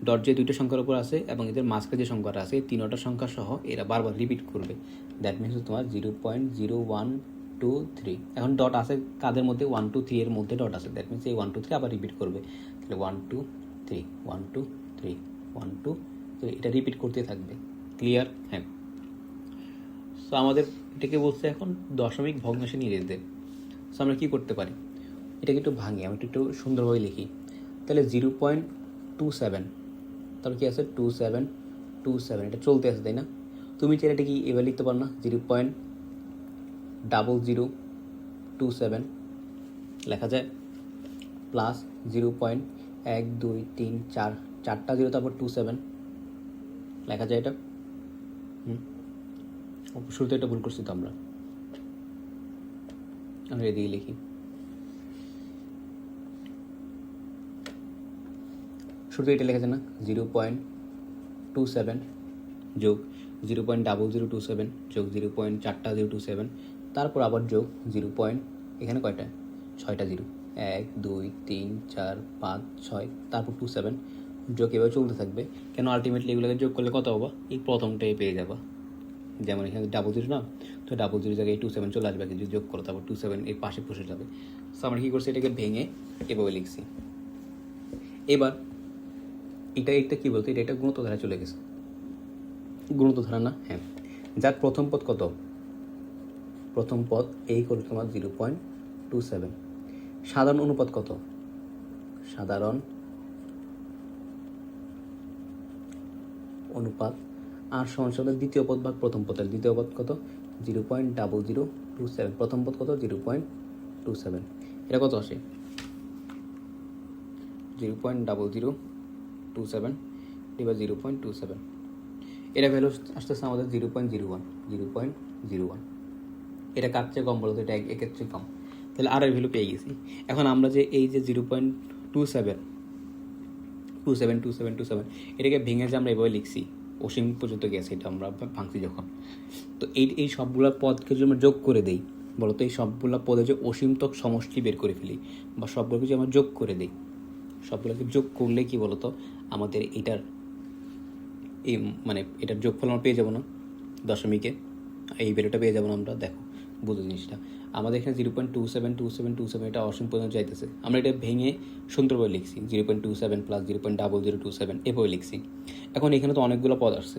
ডট যে দুইটা সংখ্যার উপর আছে এবং এদের মাঝখানে যে সংখ্যাটা আছে এই তিনটা সংখ্যা সহ এরা বারবার রিপিট করবে, দ্যাট মিনস তোমার 0.0123। এখন ডট আছে কাদের মধ্যে 1 2 3 এর মধ্যে ডট আছে, দ্যাট মিনস এই 1 2 3 আবার রিপিট করবে, তাহলে 1 2 3 1 2 3 1 2 3 এটা রিপিট করতে থাকবে। ক্লিয়ার? হ্যাঁ। সো আমাদের এটাকে বলছে এখন দশমিক ভগ্নাংশে নিয়ে যেতে। সো আমরা কী করতে পারি, এটাকে একটু ভাঙি, আমি একটু সুন্দরভাবে লিখি। তাহলে 0.27, তাহলে কি আছে 2727, এটা চলতে আছে তাই না? তুমি চাইলে এটা কি এবার লিখতে পারো না, 0.0027 লেখা যায়, প্লাস 0.1234, চারটা জিরো তারপর 27 লেখা যায়। এটা শুরুতে এটা ভুল করছি তো আমরা এদিকে লিখি। শুরুতে এটা লেখা যায় না, 0.27 যোগ 0.0027 যোগ 0.4027, তারপর আবার যোগ 0. এখানে কয়টা, 6টা জিরো, 1 2 3 4 5 6, তারপর 27 যোগ এভাবে চলতে থাকবে। কেন আলটিমেটলি এগুলোকে যোগ করলে কত হবো, এই প্রথমটাই পেয়ে যাবা। যেমন এখানে 00 না, তো 00 জায়গায় 27 চলে আসবে, যদি যোগ করো তারপর 27 এর পাশে বসে যাবে। সো আমরা কী করছি, এটাকে ভেঙে এভাবে লিখছি। এবার এটা কী বলতো, এটা গুণিত ধারা চলে গেছে, গুণিত ধারা না? হ্যাঁ। যার প্রথম পদ কত প্রথম পদ এই করলে তোমার 0.27। সাধারণ অনুপাত কত? সাধারণ অনুপাত আর সমান সমান দ্বিতীয় পদ ভাগ প্রথম পদের, দ্বিতীয় পদ কত? 0.0027, প্রথম পদ কত? 0.27। এটা কত আসে? 0.0027 ডিভাইড 0.27, এটা ভ্যালু আসতেছে আমাদের 0.01। এটা কার চেয়ে কম বলো তো? এটা একের চেয়ে কম, তাহলে আর এর ভ্যালু পেয়ে গেছি। এখন আমরা যে এই যে 0.27 এটাকে ভেঙে যে আমরা এভাবে লিখছি, অসীম পর্যন্ত গেছে, এটা আমরা ভাঙছি যখন। তো এই সবগুলা পদকে যদি আমরা যোগ করে দিই, বলো তো এই সবগুলা পদে যে অসীমতক সমষ্টি বের করে ফেলি, বা সবগুলোকে যদি আমরা যোগ করে দিই, সবগুলোকে যোগ করলে কি বলতো আমাদের এটার এই মানে এটার যোগফল আমরা পেয়ে যাবো না? দশমিকে এই ভ্যালুটা পেয়ে যাবো না আমরা। দেখো বুঝো জিনিসটা, আমাদের এখানে 0.27 এটা অসীম পর্যন্ত যাইতেছে, আমরা এটা ভেঙে সুন্দরভাবে লিখছি 0.27 প্লাস 0.0027 এভাবে লিখছি। এখন এখানে তো অনেকগুলো পদ আসছে,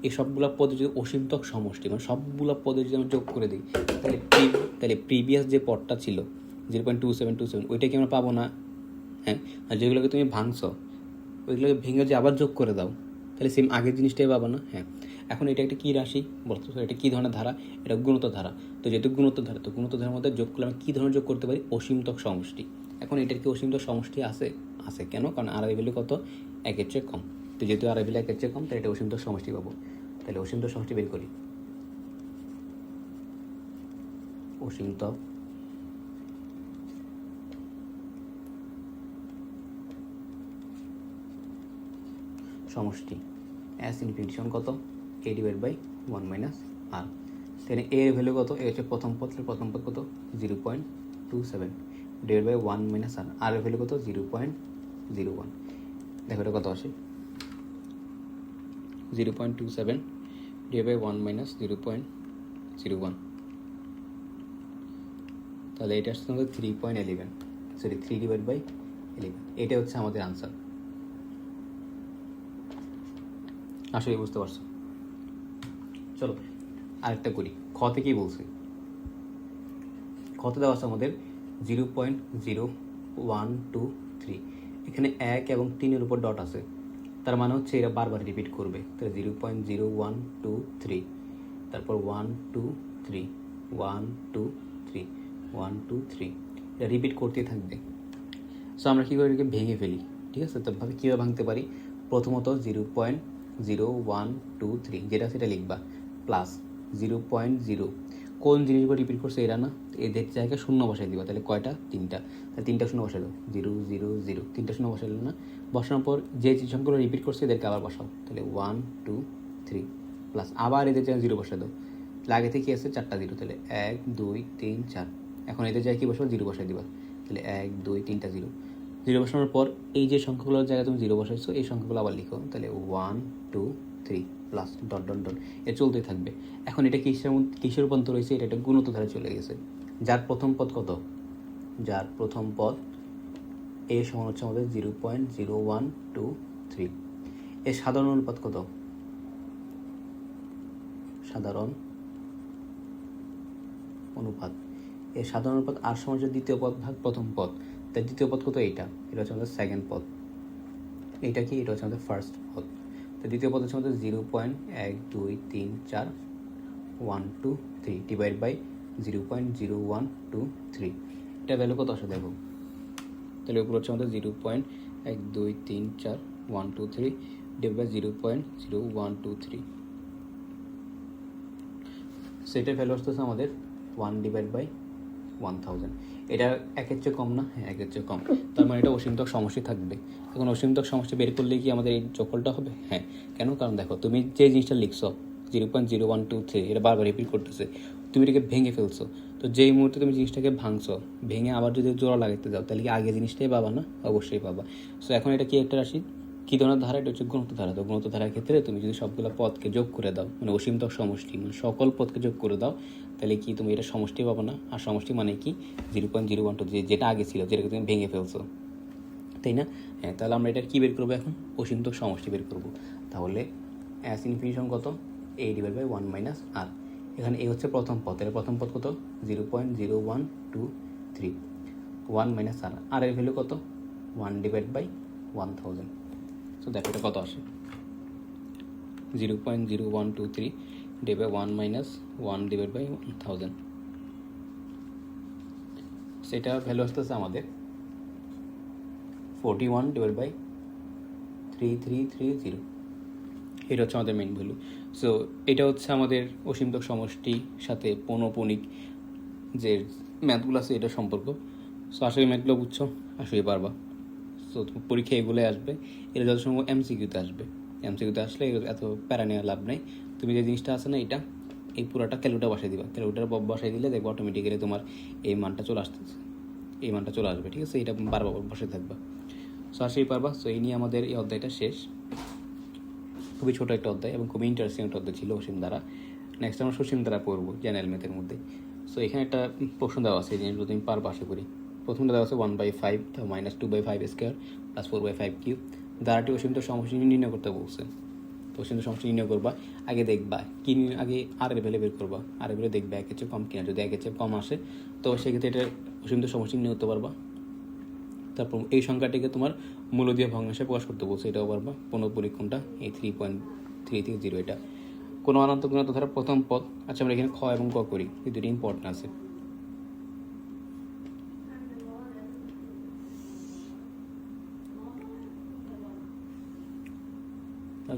এই সবগুলো পদে যদি অসীমতক সমষ্টি মানে সবগুলো পদে যদি আমরা যোগ করে দিই, তাহলে প্রিভিয়াস যে পদটা ছিল 0.27 ওইটাকে আমরা পাবো না? হ্যাঁ, আর যেগুলোকে তুমি ভাঙছ ওইগুলোকে ভেঙে যে আবার যোগ করে দাও, তাহলে সেম আগের জিনিসটাই পাবো না? হ্যাঁ। এখন এটা একটা কী রাশি বলতো? এটা কী ধরনের ধারা? এটা গুণোত্তর ধারা। তো যেহেতু গুণোত্তর ধারা, তো গুণোত্তর ধারার মধ্যে যোগ করলে আমরা কী ধরনের যোগ করতে পারি? অসীমতক সমষ্টি। এখন এটার কি অসীমতক সমষ্টি আছে? আছে। কেন? কারণ আর ভ্যালু কত? একের চেয়ে কম। তো যেহেতু আর ভ্যালু একের চেয়ে কম, তাহলে এটা অসীমতক সমষ্টি পাবো। তাহলে অসীমতক সমষ্টি বের করি। অসীমতক সমষ্টি এস ইনফিনিশন কত? a ডিভাইড বাই 1 মাইনাস আর। তাহলে এর ভ্যালু কত? এ হচ্ছে প্রথম পদ, প্রথম পদ কত? 0.27 ডিভাইড বাই 1 মাইনাস আর। আর এর ভ্যালু কত? 0.01। দেখো এটা কত আসে? 0.27 ডিভাইড বাই 1 মাইনাস 0.01, তাহলে এটা আসছে আমাদের 3.11, সরি 3 ডিভাইড বাই 11। এটা হচ্ছে আমাদের আনসার। আসলে বুঝতে পারছো? চলো আরেকটা করি। খতে কি বলছে? খতে দেওয়া আছে আমাদের 0.0123, এখানে 1 এবং 3-এর উপর ডট আছে, তার মানে হচ্ছে এরা বারবার রিপিট করবে। তাহলে 0.0123, তারপর 1 2 3 1 2 3 1 2 3, এটা রিপিট করতেই থাকবে। সো আমরা কী করে এটাকে ভেঙে ফেলি? ঠিক আছে, তো ভাবে কীভাবে ভাঙতে পারি? প্রথমত 0.0123 যেটা সেটা লিখবা, প্লাস 0.0 কোন জিনিসগুলো রিপিট করছে এরা না, এদের জায়গায় শূন্য বসাই দিবা। তাহলে কয়টা? 3টা। তাহলে 3টা শূন্য বসাই দাও, 0 0 0, 3টা শূন্য বসাইল না? বসানোর পর যে সংখ্যাগুলো রিপিট করছে এদেরকে আবার বসাও। তাহলে 1 2 3 প্লাস আবার এদের জায়গায় 0 বসাই দাও। তাহলে আগে থেকে আছে 4টা 0, তাহলে 1 2 3 4। এখন এদের জায়গায় কী বসাবো? 0 বসাই দিবা। তাহলে 1 2 3টা 0 বসানোর পর এই যে সংখ্যাগুলোর জায়গায় তুমি 0 বসাইছো এই সংখ্যাগুলো আবার লিখো। তাহলে 1 2 3 প্লাস ডট ডট ডট, এ চলতেই থাকবে। এখন এটা কিসের রূপান্তর হয়েছে? এটা একটা গুণোত্তর ধারে চলে গেছে। যার প্রথম পদ কত? যার প্রথম পদ এ সমান হচ্ছে আমাদের 0.0123। এর সাধারণ অনুপাত কত? সাধারণ অনুপাত, এর সাধারণ অনুপাত আর সমান হচ্ছে দ্বিতীয় পদ ভাগ প্রথম পদ। তাই দ্বিতীয় পদ কত? এটা হচ্ছে আমাদের সেকেন্ড পদ। এইটা কি? এটা হচ্ছে আমাদের ফার্স্ট পদ। তো দ্বিতীয় পদ হচ্ছে আমাদের 0.1234 ডিভাইড বাই 0.0123। এটা ভ্যালু কত আসে দেখো? তাহলে উপর হচ্ছে আমাদের 0.1234123 ডিভাইড বাই 0.0123, সেটার ভ্যালু আসতেছে আমাদের 1 ডিভাইড বাই 1000। এটা একের চেয়ে কম না? হ্যাঁ, একের চেয়ে কম। তার মানে এটা অসীমতক সমষ্টি থাকবে। এখন অসীমতক সমষ্টি বের করলে কি আমাদের এই যোগফলটা হবে? হ্যাঁ। কেন? কারণ দেখো তুমি যে জিনিসটা লিখছো 0.0123, এটা বারবার রিপিট করতেছে, তুমি এটাকে ভেঙে ফেলছো। তো যেই মুহূর্তে তুমি জিনিসটাকে ভাঙছো, ভেঙে আবার যদি জোড়া লাগাতে যাও, তাহলে কি আগে জিনিসটাই পাবা না? অবশ্যই পাবা। সো এখন এটা কি একটা রাশি? কী ধরনের ধারা? এটা হচ্ছে গুণোত্তর ধারা। তো গুণোত্তর ধারার ক্ষেত্রে তুমি যদি সবগুলো পদকে যোগ করে দাও, মানে অসীমতক সমষ্টি মানে সকল পদকে যোগ করে দাও, তাহলে কি তুমি এটা সমষ্টি পাবো না? আর সমষ্টি মানে কি? 0.012, যেটা আগে ছিল, যেটাকে তুমি ভেঙে ফেলছো, তাই না? হ্যাঁ, তাহলে আমরা এটা কী বের করবো এখন? অসীমতক সমষ্টি বের করবো। তাহলে এস ইনফিনিশন কত? a ডিভাইড বাই 1 মাইনাস আর। এখানে এই হচ্ছে প্রথম পদ, তাহলে প্রথম পদ কত 0.0123, 1 মাইনাস আর, আর এর ভ্যালু কত 1/1000। সো দেখো এটা কত আসে 0.0123 ডিভাইড 1 মাইনাস 1/1000, সেটা ভ্যালু আসতেছে আমাদের 41/3330। এটা হচ্ছে আমাদের মেইন ভ্যালু। সো এটা হচ্ছে আমাদের অসীমতক সমষ্টির সাথে পৌনঃপুনিক যে ম্যাথগুলো আছে এটা সম্পর্ক। সো আসলে ম্যাথগুলো বুঝছো, আসলে পারবা। সো পরীক্ষা এগুলোই আসবে, এটা যত সম্ভব এমসিকিউতে আসবে। এমসিকিউতে আসলে এত প্যারা নেওয়ার লাভ নেই। তুমি যে জিনিসটা আছে না, এটা এই পুরোটা ক্যালকুলেটার বসাই দিবা, ক্যালকুলেটার বসাই দিলে দেখবো অটোমেটিক্যালি তোমার এই মানটা চলে আসতেছে, এই মানটা চলে আসবে। ঠিক আছে, এটা বারবার বসে থাকবা। সো আসলেই পারবা। সো এই নিয়ে আমাদের এই অধ্যায়টা শেষ। খুবই ছোটো একটা অধ্যায় এবং খুবই ইন্টারেস্টিং একটা অধ্যায় ছিল অসীম দ্বারা। নেক্সট আমরা সসীম দ্বারা পড়বো জেনারেল ম্যাথের মধ্যে। সো এখানে একটা প্রশ্ন দেওয়া আছে, এই জিনিসগুলো তুমি পারবা আশা করি। প্রথমটা দেওয়া আছে 1/5 মাইনাস 2/5 স্কোয়ার প্লাস 4/5 কিউব দ্বারাটি অসীমতক সমষ্টি নির্ণয় করতে বলছে। তো অসীমতক সমষ্টি নির্ণয় করবা, আগে দেখবা কি, আগে আর এর ভ্যালু বের করবা, আর এর ভ্যালু দেখবা একের চেয়ে কম কিনা। যদি একের চেয়ে কম আসে তো সেক্ষেত্রে এটা অসীমতক সমষ্টি নির্ণয় করতে পারবা। তারপর এই সংখ্যাটিকে তোমার মূল দিয়ে ভগ্নাংশে প্রকাশ করতে বলছে, এটাও পারবা। পুনঃপরীক্ষণটা এই 3.330, এটা কোনো অনন্ত গুণিত ধারা প্রথম পদ। আচ্ছা, আমরা এখানে খ এবং ক করি, এই দুটি ইম্পর্টেন্ট আছে।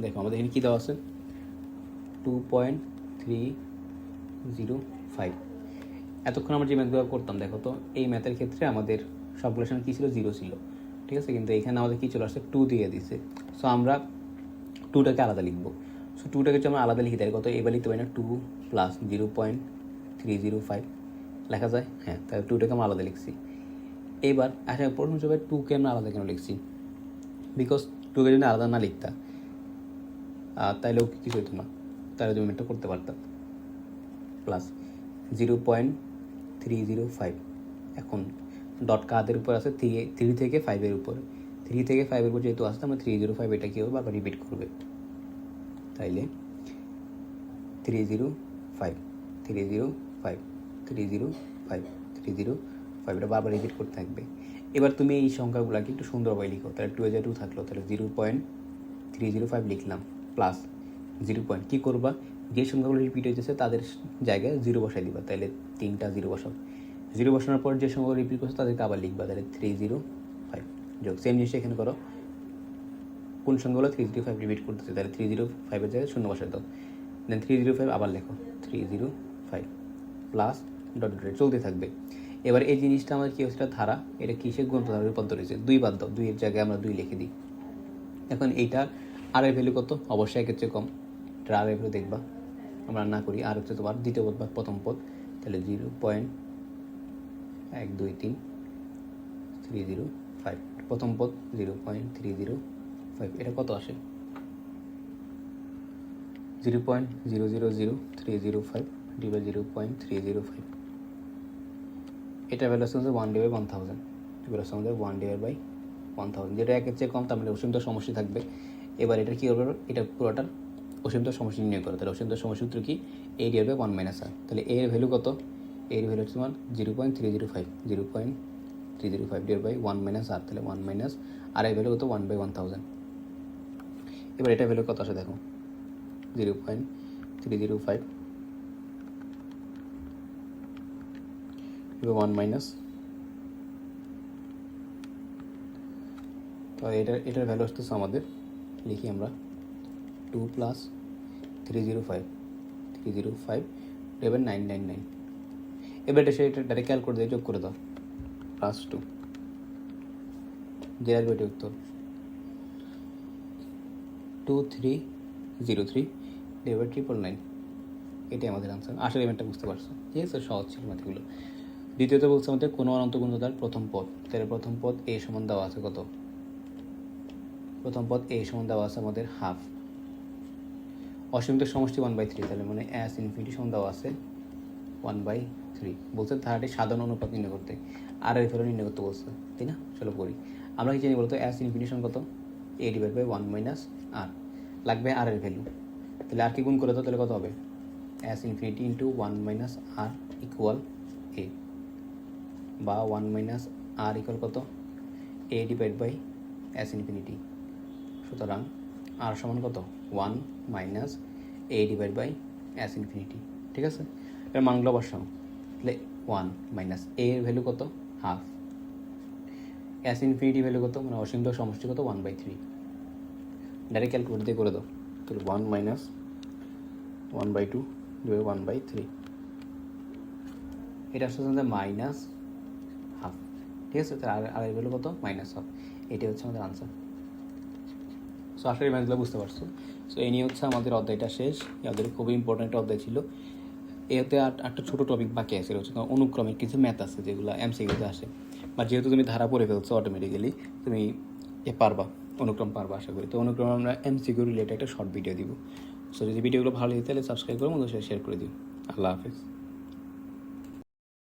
দেখো আমাদের এখানে কী দেওয়া আছে 2.305। এতক্ষণ আমরা যে ম্যাথগুলো করতাম, দেখো তো এই ম্যাথের ক্ষেত্রে আমাদের সবগুলোর সময় কী ছিল, 0 ছিল। ঠিক আছে, কিন্তু এখানে আমাদের কী চলে আসছে 2 দিয়ে দিছে। সো আমরা 2টাকে আলাদা লিখবো। সো 2টাকে যদি আমরা আলাদা লিখি তাহলে কত, এবার লিখতে পারি না 2 প্লাস 0.305 লেখা যায়? হ্যাঁ, তাহলে 2টাকে আমরা আলাদা লিখছি। এবার আচ্ছা, প্রথম হিসেবে 2কে আমরা আলাদা কেন লিখছি? বিকজ 2কে যদি আলাদা না লিখতা তাইলেও কিছু হইতো না, তাহলে তুমি এটা করতে পারতাম। প্লাস 0.305, এখন ডট কাদের উপর আছে 3 থেকে 5-এর উপর, 3 থেকে 5-এর উপর যেহেতু আসতে আমরা 305 এটা কী হবে বারবার রিপিট করবে। তাইলে 305 305 305 305 এটা বারবার রিপিট করতে থাকবে। এবার তুমি এই সংখ্যাগুলোকে একটু সুন্দরভাবে লিখো। তাহলে 2 থাকলো, তাহলে 0.305 লিখলাম প্লাস 0 পয়েন্ট কী করবা, যে সংখ্যাগুলো রিপিট হয়েছে তাদের জায়গায় 0 বসাই দিবা। তাহলে 3টা 0 বসাও, 0 বসানোর পর যে সংখ্যাগুলো রিপিট করছে তাদেরকে আবার লিখবা। তাহলে 305 যোগ সেম জিনিসটা এখানে করো। কোন সংখ্যাগুলো 305 রিপিট করতেছে, তাহলে 305-এর জায়গায় 0 বসাই দাও। দেন 305 আবার লেখো 305 প্লাস ডট ডট চলতে থাকবে। এবার এই জিনিসটা আমাদের কী হচ্ছে, ধারা, এটা কিসের গুণিত ধারা রূপান্তর হয়েছে, 2 বাদ দাও, 2-এর জায়গায় আমরা 2 লিখে দিই। এখন এইটা আর এর ভ্যালু কত, অবশ্যই একের চেয়ে কম। এটা আর এর ভ্যালু দেখবা, আমরা না করি। আর হচ্ছে তোমার দ্বিতীয় পদ বা প্রথম পদ, তাহলে 0.12305 প্রথম পদ 0.305, এটা কত আসে 0.000305 ডিভাইড 0.305। এটা ভ্যালু আসছে 1/1000, এবার আসছে আমাদের 1/1000, যেটা একের চেয়ে কম, তার মানে অসীমত সমষ্টি থাকবে। এবার এটা কী করবে, এটা পুরোটার অসীমত সমষ্টি নির্ণয় করো। তাহলে অসীমত সমষ্টি সূত্র কি, a divide by 1 minus r। তাহলে এর ভ্যালু কত, এর ভ্যালু হচ্ছে তোমার 0.305 ডিভাইড বাই 1 মাইনাস r, তাহলে 1 মাইনাস আর এর ভ্যালু কত 1/1000। এবার এটা ভ্যালু কত আসে দেখো 0.305 এবার 1 মাইনাস, তো এটার ভ্যালু আসতেছে আমাদের, লিখি আমরা 2 প্লাস 305 এবার 999। এবার এটা সেটা ডাইরেক্ট ক্যালকুলেট দিয়ে যোগ করে দাও, প্লাস 2 যে আসবে এটা উত্তর 2303 এবার 999, এটাই আমাদের আনসার। আসলে এমনটা বুঝতে পারছো, ঠিক আছে, সহজ ছিল ম্যাথগুলো। দ্বিতীয়ত বলছে আমাদের কোনো অনন্ত গুণিতধারার প্রথম পদ। তাহলে প্রথম পদ a সমান দেওয়া আছে কত, প্রথম পদ a সমান দেওয়া আছে আমাদের হাফ, অসীমত সমষ্টি 1/3, তাহলে মানে s ইনফিনিটি সমান দেওয়া আছে 1/3। বলছে ধারাটি সাধারণ অনুপাত নির্ণয় করতে, আর এর ভ্যালু নির্ণয় করতে বলছে, তাই না? চলো করি। আমরা কি জানি বলতো, s ইনফিনিটি সমান কত, a divide by 1 minus r, লাগবে আর এর ভ্যালু। তাহলে আর কি গুণ করে দাও, তাহলে কত হবে S infinity into one minus r equal a, বা ওয়ান মাইনাস আর ইকুয়াল কত, a divide by S infinity. সুতরাং আর সমান কত, one minus a divide by S infinity. ঠিক আছে, এর মানগুলো বসাও, তাহলে ওয়ান মাইনাস এ এর ভ্যালু কত, হাফ, এস ইনফিনিটি ভ্যালু কত, মানে অসীম সমষ্টি কত, 1/3। ডাইরেক্ট ক্যালকুলেট দিয়ে করে দাও, তাহলে 1 মাইনাস 1/2 ডিভাইড 1/3, এটা আসছে মাইনাস হাফ। ঠিক আছে, তাহলে আর এর ভ্যালু কত, মাইনাস হাফ। এটাই হচ্ছে আমাদের আনসার। সো আসলে এই ম্যাথগুলো বুঝতে পারছো। সো এই নিয়ে হচ্ছে আমাদের অধ্যায়টা শেষ। এই অধ্যায়টা খুবই ইম্পর্ট্যান্ট অধ্যায় ছিল। এতে একটা ছোটো টপিক বাকি আছে, হচ্ছে অনুক্রমের কিছু ম্যাথ আছে যেগুলো এমসিকিউতে আসে, বা যেহেতু তুমি ধারা পড়ে ফেলছো অটোমেটিক্যালি তুমি পারবা, অনুক্রম পারবা আশা করি। তো অনুক্রম আমরা এমসিকিউ রিলেটেড একটা শর্ট ভিডিও দিব। সো যদি ভিডিওগুলো ভালো লাগে তাহলে সাবস্ক্রাইব করে মধ্যে শেয়ার করে দিও। আল্লাহ হাফিজ।